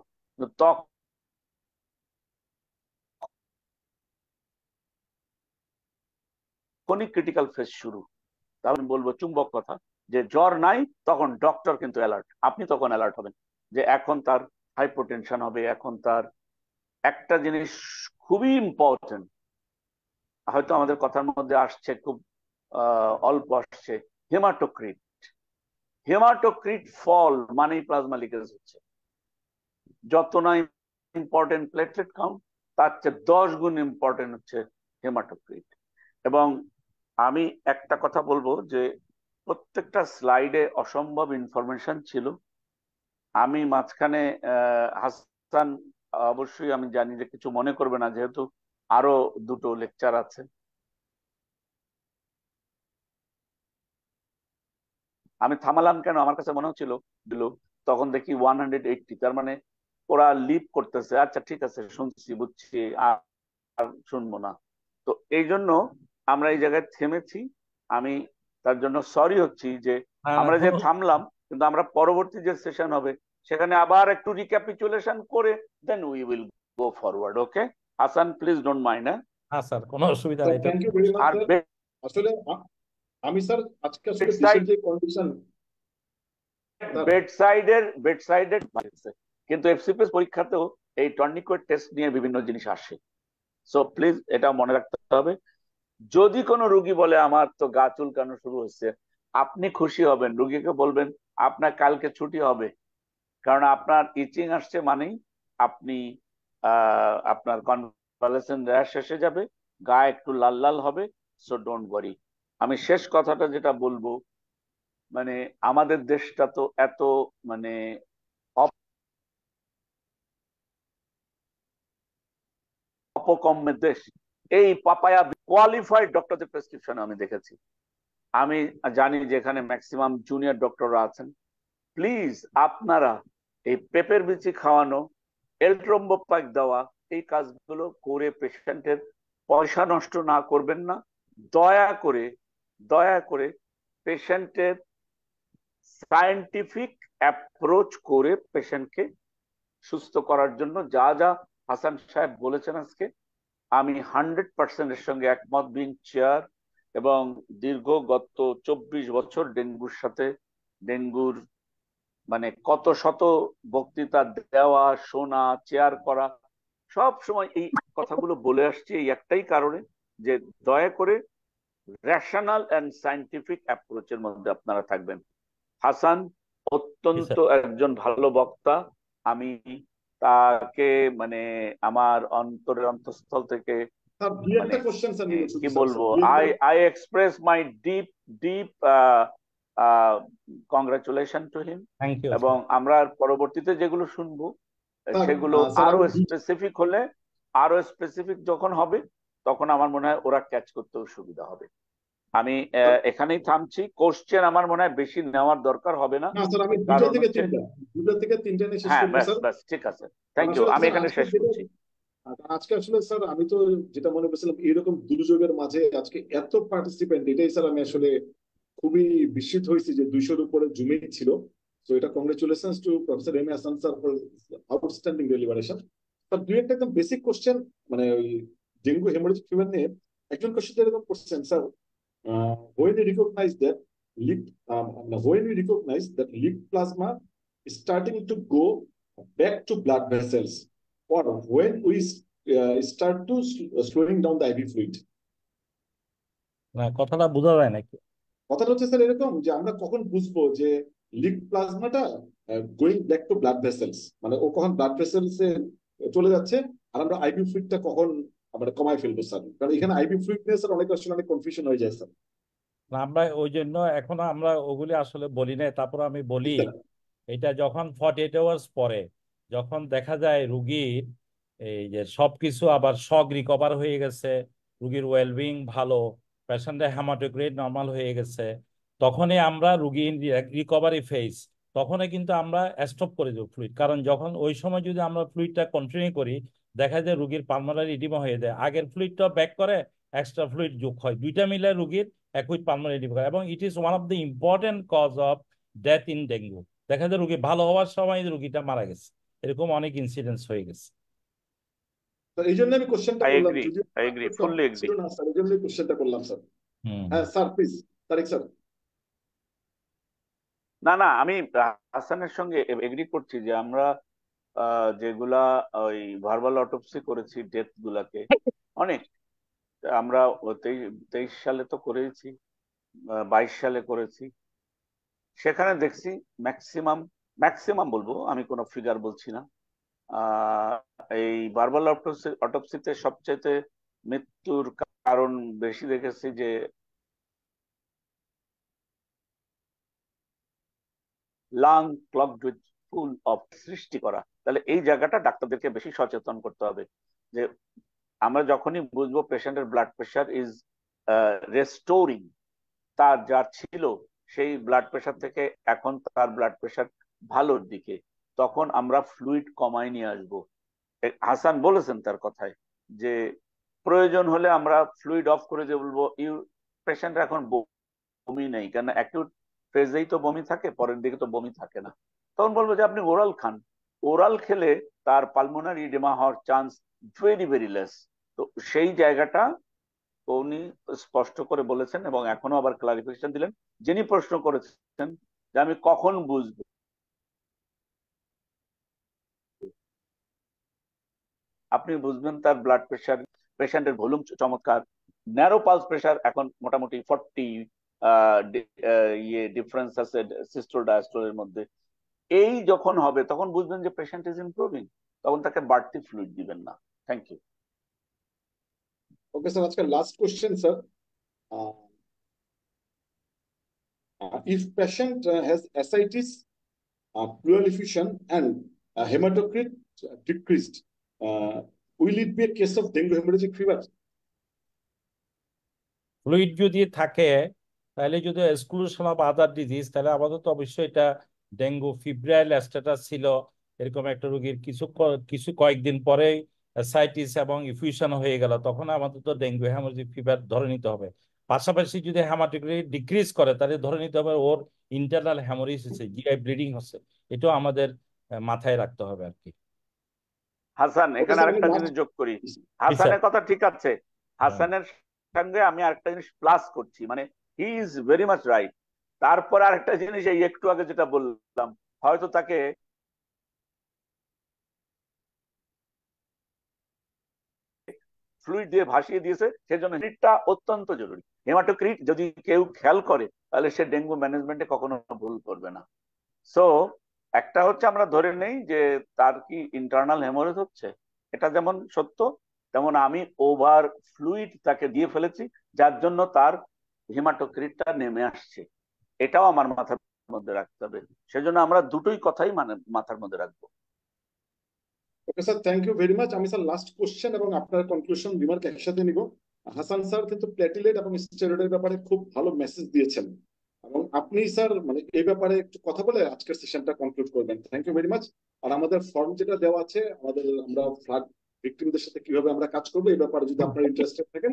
[SPEAKER 3] তখনই ক্রিটিক্যাল ফেজ শুরু। তাহলে বলবো চুম্বক কথা, যে জ্বর নাই তখন ডক্টর কিন্তু অ্যালার্ট, আপনি তখন অ্যালার্ট হবেন যে এখন তার হাইপোটেনশন হবে, এখন তার একটা জিনিস খুবই ইম্পর্টেন্ট, হয়তো আমাদের কথার মধ্যে আসছে, খুব অল্প আসছে, হেমাটোক্রিট। হেমাটোক্রিট ফল মানেই প্লাজমা লিকেজ হচ্ছে। যত না ইম্পর্টেন্ট প্লেটলেট কাউন্ট, তার চেয়ে 10 গুণ ইম্পর্টেন্ট হচ্ছে হেমাটোক্রিট। এবং আমি একটা কথা বলবো যে প্রত্যেকটা স্লাইডে অসম্ভব ইনফরমেশন ছিল। আমি মাঝখানে হাসান, অবশ্যই আমি জানি যে কিছু মনে করবে না, যেহেতু আরো 2টো লেকচার আছে। আমি থামালাম কেন, আমার কাছে মনে হচ্ছিল তখন দেখি 180, তার মানে ওরা লিভ করতেছে। আচ্ছা ঠিক আছে, শুনছি বুঝছি, আর শুনবো না। তো এই জন্য আমরা এই জায়গায় থেমেছি। আমি তার জন্য সরি হচ্ছি যে আমরা যে থামলাম, কিন্তু আমরা পরবর্তী যে সেশন হবে সেখানে আবার একটু রিক্যাপিচুলেশন করে দেন we will go forward. Okay Hasan, please don't mind.
[SPEAKER 1] হ্যাঁ স্যার, কোনো অসুবিধা নেই।
[SPEAKER 2] থ্যাংক ইউ ভেরি মাচ
[SPEAKER 3] আর
[SPEAKER 2] স্যার। আসলে আমি স্যার আজকে আসলে দেশের যে কন্ডিশন,
[SPEAKER 3] বেডসাইডের কিন্তু এফসিপিএস পরীক্ষাতেও এই টর্নিকেট টেস্ট নিয়ে বিভিন্ন জিনিস আসে। সো প্লিজ এটা মনে রাখতে হবে। যদি কোনো রুগী বলে আমার তো গা চুলকানো শুরু হচ্ছে, আপনি খুশি হবেন, রুগীকে বলবেন আপনার কালকে ছুটি হবে, কারণ আপনার ইচিং আসছে মানেই আপনি আপনার কনভালেসেন্ট র্যাশ এসে যাবে, গা একটু লাল লাল হবে। So don't worry. আমি শেষ কথাটা যেটা বলবো, মানে আমাদের দেশটা তো এত মানে অপকম্মের দেশ। এই পাপায়া কোয়ালিফাইড ডক্টরদের প্রেসক্রিপশন আমি দেখেছি। আমি জানি যে এখানে ম্যাক্সিমাম জুনিয়র ডক্টররা আছেন। প্লিজ আপনারা এই পেঁপের বিচি খাওয়ানো, এলট্রম্বোপাইক দেওয়া, এই কাজগুলো করে পেশেন্টের পয়সা নষ্ট না করবেন না। দয়া করে দয়া করে পেশেন্টের সায়েন্টিফিক অ্যাপ্রোচ করে পেশেন্টকে সুস্থ করার জন্য যা যা হাসান সাহেব বলেছেন আজকে, আমি 100% এর সঙ্গে একমত। বিং চেয়ার এবং দীর্ঘ গত 24 বছর ডেঙ্গুর সাথে, ডেঙ্গুর মানে কত শত বক্তৃতা দেওয়া, শোনা, চেয়ার করা, সব সময় এই কথাগুলো বলে আসছি এই একটাই কারণে যে দয়া করে রেশনাল এন্ড সায়েন্টিফিক অ্যাপ্রোচের মধ্যে আপনারা থাকবেন। হাসান অত্যন্ত একজন ভালো বক্তা। আমি তাকে মানে আমার অন্তরের অন্তঃস্থল থেকে মানে কি বলবো, I express my deep deep congratulation to him. এবং আমরা পরবর্তীতে যেগুলো শুনবো সেগুলো আরো স্পেসিফিক হলে, আরো স্পেসিফিক যখন হবে তখন আমার মনে হয় ওরা ক্যাচ করতেও সুবিধা হবে। আমি এখানেই থামছি। কোশ্চেন আমার মনে হয় বেশি নেওয়ার দরকার হবে না, কারণ হচ্ছে হ্যাঁ ব্যাস ব্যাস ঠিক আছে, থ্যাংক ইউ, আমি এখানে শেষ করছি।
[SPEAKER 2] আজকে আসলে স্যার আমি তো যেটা মনে করছিলাম এরকম দুর্যোগের মাঝে আজকে এত পার্টিসিপেন্ট, এটাই স্যার আমি আসলে খুবই বিস্মিত হয়েছি যে 200-র উপরে জুমে ছিল। তো এটা congratulations to professor M A Hasan sir for outstanding deliberation. স্যার দুই একটা একদম বেসিক কোশ্চেন, মানে ওই ডেঙ্গু হেমোরেজিক ফিভার নিয়ে একজন কোশ্চেন এরকম করছেন sir, when we recognize that when we recognize that leak plasma is starting to go back to blood vessels, or when we start to slowing down the IV fluid.
[SPEAKER 1] কথাটা বোঝা যায় নাকি?
[SPEAKER 2] কথাটা হচ্ছে স্যার এরকম যে আমরা কখন বুঝবো যে লিক প্লাজমাটা going back to blood vessels, মানে ও কখন ব্লাড ভেসেলস এ চলে যাচ্ছে, আর আমরা আইভি ফ্লুইডটা কখন আমরা কমায় ফেলবো স্যার? কারণ এখানে আইভি ফ্লুইড নিয়ে স্যার অনেক আসলে অনেক কনফিউশন হয়ে যায় স্যার।
[SPEAKER 1] আমরা ওই জন্য এখনো আমরা ওগুলি আসলে বলি না। তারপর আমি বলি এটা যখন 48 আওয়ার্স পরে যখন দেখা যায় রুগীর এই যে সবকিছু আবার শক রিকভার হয়ে গেছে, রুগীর ওয়েলবিং ভালো, পেশেন্টের হেমাটোক্রিট নর্মাল হয়ে গেছে, তখনই আমরা রুগীর রিকভারি ফেজ, তখনই কিন্তু আমরা স্টপ করে দেব ফ্লুইড। কারণ যখন ওই সময় যদি আমরা ফ্লুইডটা কন্টিনিউ করি, দেখা যায় রুগীর পালমোনারি ইডিমা হয়ে যায়, আগের ফ্লুইডটা ব্যাক করে এক্সট্রা ফ্লুইড যোগ হয়, দুইটা মিলে রুগীর অ্যাকুইট পালমোনারি ইডিমা করে। এবং it is one of the important cause of death in dengue. দেখা যায় রুগী ভালো হওয়ার সময় রুগীটা মারা গেছে, এরকম অনেক ইনসিডেন্টস হয়ে গেছে।
[SPEAKER 2] এই জন্য আমি কোশ্চেনটা করলাম, যদি
[SPEAKER 3] আই এগ্রি, ফুললি এগ্রি।
[SPEAKER 2] না স্যার, এই জন্য কোশ্চেনটা করলাম স্যার। হ্যাঁ স্যার প্লিজ, তারিক স্যার।
[SPEAKER 3] না না, আমি হাসানের সঙ্গে এগ্রি করছি যে আমরা যেগুলা ওই ভার্বাল অটোপসি করেছি ডেথ গুলাকে, অনেক আমরা 23 সালে তো করেছি, 22 সালে করেছি, সেখানে দেখছি ম্যাক্সিমাম ম্যাক্সিমাম বলবো, আমি কোনো ফিগার বলছি না, এই ভার্বাল অটোপসিতে সবচেয়ে মৃত্যুর কারণ বেশি দেখেছি যে lung clogged with full of সৃষ্টি করা। তাহলে এই জায়গাটা ডাক্তারদেরকে বেশি সচেতন করতে হবে যে আমরা যখনই বুঝবো পেশেন্টের ব্লাড প্রেশার ইজ রেস্টোরিং, তার যা ছিল সেই ব্লাড প্রেশার থেকে এখন তার ব্লাড প্রেশার ভালোর দিকে, তখন আমরা ফ্লুইড কমায় নিয়ে আসবো। হাসান বলেছেন তার কথায় যে প্রয়োজন হলে আমরা ফ্লুইড অফ করে দিয়ে বলবো পেশেন্ট এখন বমি নেই, কেন অ্যাকিউট ফেজেই তো বমি থাকে, পরের দিকে তো বমি থাকে না, তখন বলবো যে আপনি ওরাল খান। ওরাল খেলে তার পালমোনারি ইডেমা হওয়ার চান্স ভেরি ভেরি লেস। তো সেই জায়গাটা উনি স্পষ্ট করে বলেছেন এবং এখনো আবার ক্লারিফিকেশন দিলেন। যিনি প্রশ্ন করেছেন যে আমি কখন বুঝবো, আপনি বুঝবেন তার ব্লাড প্রেশার পেশেন্টের ভলিউম চমৎকার, ন্যারো পালস প্রেশার এখন মোটামুটি 40 ডিফারেন্স আছে সিস্টোল ডায়াস্টোলের মধ্যে। এই যখন হবে তখন বুঝবেন যে পেশেন্ট ইজ ইমপ্রুভিং, তখন তাকে বাড়তি ফ্লুইড দিবেন না। Thank you.
[SPEAKER 2] ওকে স্যার, আজকে last question sir. If patient has ascites, pleural effusion and hematocrit decreased, will it be a case of dengue hemorrhagic fever?
[SPEAKER 1] Fluid যদি থাকে তাহলে যদি এক্সক্লুশন অফ আদার ডিজিজ, তাহলে আপাতত অবশ্যই এটা ডেঙ্গু ফিব্রাইল স্ট্যাটাস ছিল এরকম একটা রোগীর কিছু কয়েকদিন পরে অ্যাসাইটিস এবং ইফিউশন হয়ে গেল, তখন আমাদের তো ডেঙ্গু হ্যামোরেজিক ফিভার ধরে নিতে হবে। পাশাপাশি যদি হেমাটোক্রিট ডিক্রিজ করে তাহলে ধরে নিতে হবে ওর ইন্টারনাল হ্যামোরেজ হচ্ছে, জিআই ব্লিডিং হচ্ছে। এটাও আমাদের মাথায় রাখতে হবে আর কি।
[SPEAKER 3] হাসান, এখানে আরেকটা জিনিস যোগ করি। হাসানের কথা ঠিক আছে, হাসানের সঙ্গে আমি আরেকটা জিনিস প্লাস করছি, মানে he is very much right. তারপর আরেকটা জিনিস, এই একটু আগে যেটা বললাম, হয়তো তাকে ফ্লুইড দিয়ে ভাসিয়ে দিয়েছে, সেজন্য হিটটা অত্যন্ত জরুরি। হেমাটোক্রিট যদি কেউ খেয়াল করে তাহলে সে ডেঙ্গু ম্যানেজমেন্টে কখনো ভুল করবে না। সো একটা হচ্ছে আমরা ধরে নেই যে তার কি ইন্টারনাল হেমোরেজ হচ্ছে, এটা যেমন সত্য, তেমন আমি ওভার ফ্লুইড তাকে দিয়ে ফেলেছি যার জন্য তার হেমাটোক্রিটটা নেমে আসছে, এটাও আমার মাথার মধ্যে রাখতে হবে। সেজন্য আমরা দুটোই কথাই মাথার মধ্যে রাখবো।
[SPEAKER 2] Okay sir, thank you very much. আমি স্যার লাস্ট কোশ্চেন এবং আপনার কনক্লুশন রিমার্ক একসাথে নিব। হাসান স্যার কিন্তু প্লেটিলেট এবং স্টেরয়েডের ব্যাপারে খুব ভালো মেসেজ দিয়েছেন, এবং আপনি স্যার মানে এই ব্যাপারে একটু কথা বলে আজকের সেশনটা কনক্লুড করবেন। Thank you very much. আর আমাদের ফর্ম যেটা দেওয়া আছে, আমরা ফ্লাড ভিক্টিমদের সাথে কিভাবে আমরা কাজ করবো এই ব্যাপারে যদি আপনারা ইন্টারেস্টেড থাকেন,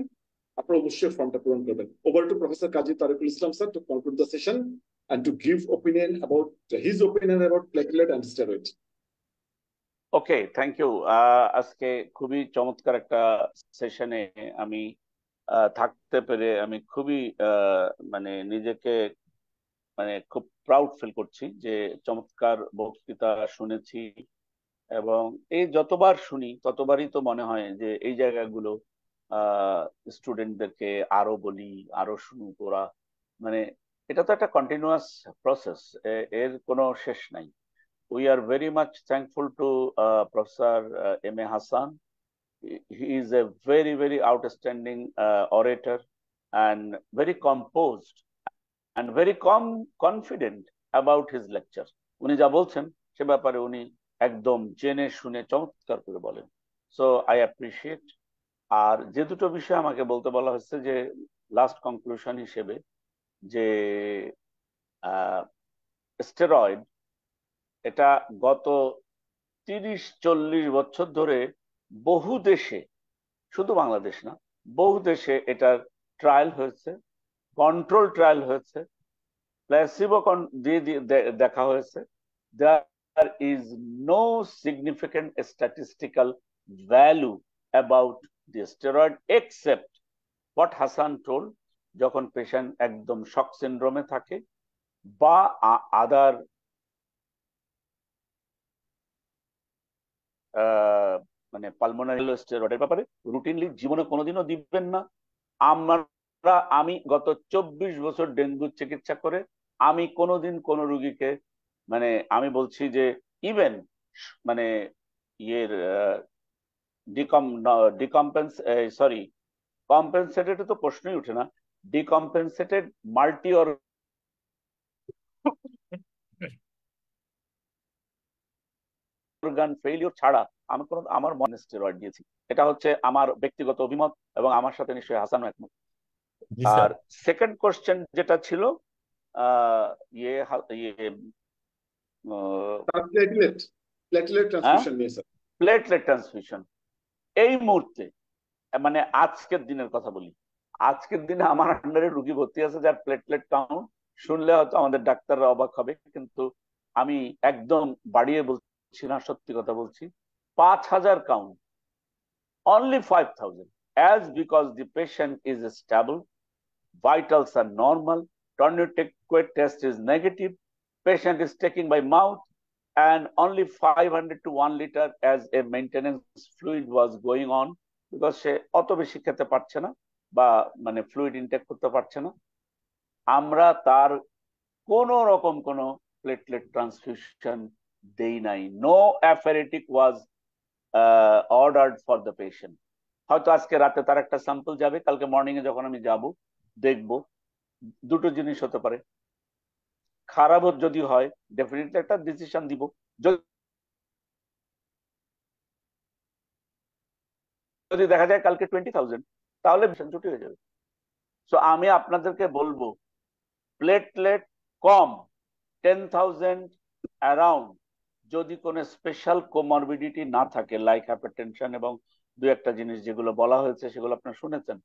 [SPEAKER 2] আপনারা অবশ্যই ফর্মটা পূরণ করবেন। Over to professor Kazi Tariqul Islam sir to conclude the session and to give his opinion about platelet and steroid.
[SPEAKER 3] Okay, thank you. আজকে খুবই চমৎকার একটা সেশনে আমি থাকতে পেরে আমি খুবই মানে নিজেকে মানে খুব প্রাউড ফিল করছি যে চমৎকার বক্তৃতা শুনেছি, এবং এই যতবার শুনি ততবারই তো মনে হয় যে এই জায়গাগুলো স্টুডেন্টদেরকে আরো বলি, আরো শুনুক ওরা। মানে এটা তো একটা কন্টিনিউয়াস প্রসেস, এর কোনো শেষ নাই। We are very much thankful to Professor M.A. Hassan. He is a very, very outstanding orator and very composed and very confident about his lecture. উনি যা বলছেন সে ব্যাপারে উনি একদম জেনে শুনে চমৎকার করে বলেন। So I appreciate. আর যে দুটো বিষয় আমাকে বলতে বলা হচ্ছে, যে লাস্ট কনক্লুশন হিসেবে যে স্টেরয়েড, এটা গত 30-40 বছর ধরে বহু দেশে, শুধু বাংলাদেশ না, বহু দেশে এটার ট্রায়াল হয়েছে, কন্ট্রোল ট্রায়াল হয়েছে, প্লেসিবো দিয়ে দেখা হয়েছে। There is no significant statistical value about the steroid except what Hasan told, যখন পেশেন্ট একদম শক সিন্ড্রোমে থাকে বা আদার মানে পালমোনারি স্টেরয়েডের ব্যাপারে রুটিনলি জীবনে কোনোদিনও দিবেন না। আমি গত 24 বছর ডেঙ্গু চিকিৎসা করে আমি কোনোদিন কোন রুগীকে, মানে আমি বলছি যে ইভেন মানে ইয়ের কম্পেনসেটেড তো প্রশ্নই উঠে না, ডিকম্পেনসেটেড মাল্টি অর্গান ফেইলিওর ছাড়া আমি আমার মনে স্টেরয়েড দিয়েছি। এটা হচ্ছে আমার ব্যক্তিগত অভিমত, এবং আমার সাথে নিশ্চয়ই হাসান একমত। আর সেকেন্ড কোশ্চেন যেটা ছিল প্লেটলেট ট্রান্সফিউশন, এই মুহূর্তে মানে আজকের দিনের কথা বলি, আজকের দিনে আমার আন্ডারে রুগী ভর্তি আছে যার প্লেটলেট কাউন্ট শুনলে হয়তো আমাদের ডাক্তাররা অবাক হবে, কিন্তু আমি একদম বাড়িয়ে বলছি না, সত্যি কথা বলছি, 5000 count, only 5000, as because the patient is stable, vitals are normal, tourniquet test is negative, patient is taking by mouth, and only 500 to 1 liter as a maintenance fluid was going on. Because সে অত বেশি খেতে পারছে না বা মানে ফ্লুইড ইনটেক করতে পারছে না। আমরা তার কোন রকম কোন প্লেটলেট ট্রান্সফিউশন দেই নাই। No apheretic was ordered for the patient. হয়তো আজকে রাতে তার একটা স্যাম্পল যাবে, কালকে মর্নিং এ যখন আমি যাব দেখব, দুটো জিনিস হতে পারে। খারাপ যদি হয় ডেফিনেটলি একটা ডিসিশন দিব। যদি দেখা যায় কালকে 20,000, তাহলে মিশন ছুটি হয়ে যাবে। সো আমি আপনাদেরকে বলবো প্লেটলেট কম 10,000 অ্যারাউন্ড, যদি কোনো স্পেশাল কোমরবিডিটি না থাকে লাইক হাইপারটেনশন এবং দু একটা জিনিস যেগুলো বলা হয়েছে সেগুলো আপনারা শুনেছেন,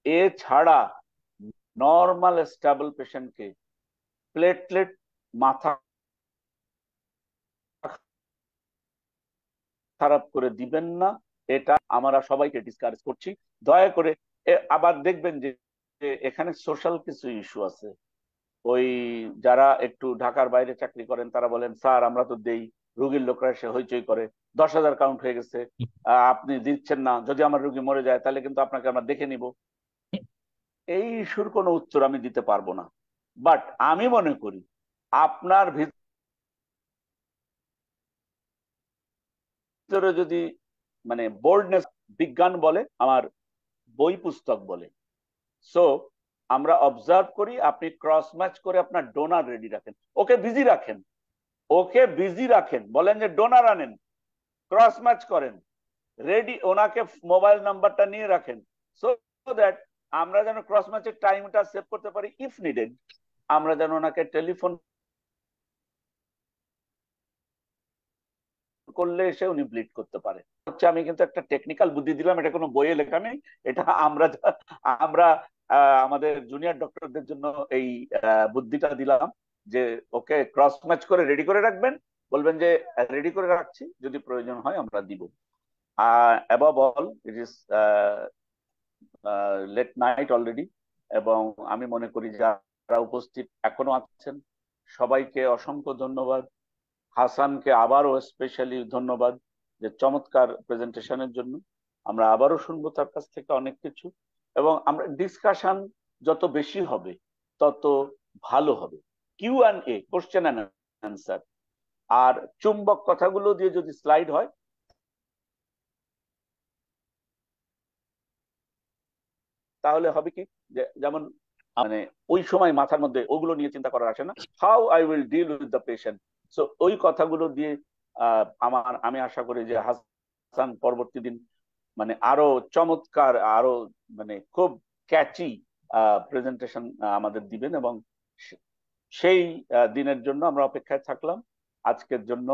[SPEAKER 3] এছাড়া নর্মাল স্টেবল পেশেন্টকে প্লেটলেট মাথা খারাপ করে দিবেন না, এটা আমরা সবাইকে ডিসকারেজ করছি। দয়া করে আবার দেখবেন যে এখানে সোশ্যাল কিছু ইস্যু আছে। ওই যারা একটু ঢাকার বাইরে চাকরি করেন তারা বলেন, স্যার আমরা তো দেই, রুগীর লোকরা এসে হইচই করে, 10,000 কাউন্ট হয়ে গেছে, আপনি দিচ্ছেন না, যদি আমার রুগী মরে যায় তাহলে কিন্তু আপনাকে আমরা দেখে নিব। এই ইস্যুর কোনো উত্তর আমি দিতে পারবো না। বাট আমি মনে করি আপনার ভিতরে যদি মানে বোল্ডনেস, বিজ্ঞান বলে, আমার বই পুস্তক বলে, সো আমরা অবজার্ভ করি আপনি ক্রস ম্যাচ করে আপনার ডোনার রেডি রাখেন, ওকে বিজি রাখেন, ওকে বিজি রাখেন, বলেন যে ডোনার আনেন, ক্রস ম্যাচ করেন, রেডি, ওনাকে মোবাইল নাম্বারটা নিয়ে রাখেন, সো দ্যাট আমরা যেন ক্রস ম্যাচের টাইমটা সেভ করতে পারি। ইফ নিডেড আমরা যেন ওনাকে টেলিফোন করলে এসে উনি ব্লিড করতে পারে। হচ্ছে আমি কিন্তু একটা টেকনিক্যাল বুদ্ধি দিলাম, এটা কোনো বইয়ে লেখা নেই, এটা আমরা আমরা আমাদের জুনিয়র ডক্টরদের জন্য এই বুদ্ধিটা দিলাম যে ওকে ক্রস ম্যাচ করে রেডি করে রাখবেন, বলবেন যে রেডি করে রাখছি, যদি প্রয়োজন হয় আমরা দিব। Above all it is late night already, এবং আমি মনে করি যারা উপস্থিত এখনো আছেন সবাইকে অসংখ্য ধন্যবাদ। হাসানকে আবারও স্পেশালি ধন্যবাদ যে চমৎকার প্রেজেন্টেশনের জন্য। আমরা আবারও শুনবো তার কাছ থেকে অনেক কিছু, এবং আমরা ডিসকাশন যত বেশি হবে তত ভালো হবে। Q&A, কোশ্চেন অ্যান্ড অ্যান্সার, আর চুম্বক কথাগুলো দিয়ে যদি স্লাইড হয় তাহলে হবে কি, যে যেমন মানে ওই সময় মাথার মধ্যে ওগুলো নিয়ে চিন্তা করার আসে না, how I will deal with the patient. So ওই কথাগুলো দিয়ে আমি আশা করি যে হাসান পরবর্তী দিন মানে আরো চমৎকার, আরো মানে খুব ক্যাচি প্রেজেন্টেশন আমাদের দিবেন, এবং সেই দিনের জন্য আমরা অপেক্ষায় থাকলাম। আজকের জন্য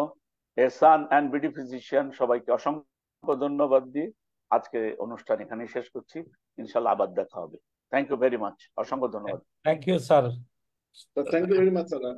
[SPEAKER 3] এহসান অ্যান্ড বিডি ফিজিশিয়ান সবাইকে অসংখ্য ধন্যবাদ দিয়ে আজকে অনুষ্ঠান এখানেই শেষ করছি। ইনশাল্লাহ আবার দেখা হবে। থ্যাংক ইউ ভেরি মাচ, অসংখ্য ধন্যবাদ।
[SPEAKER 1] Thank you sir.
[SPEAKER 2] Thank you very much, sir.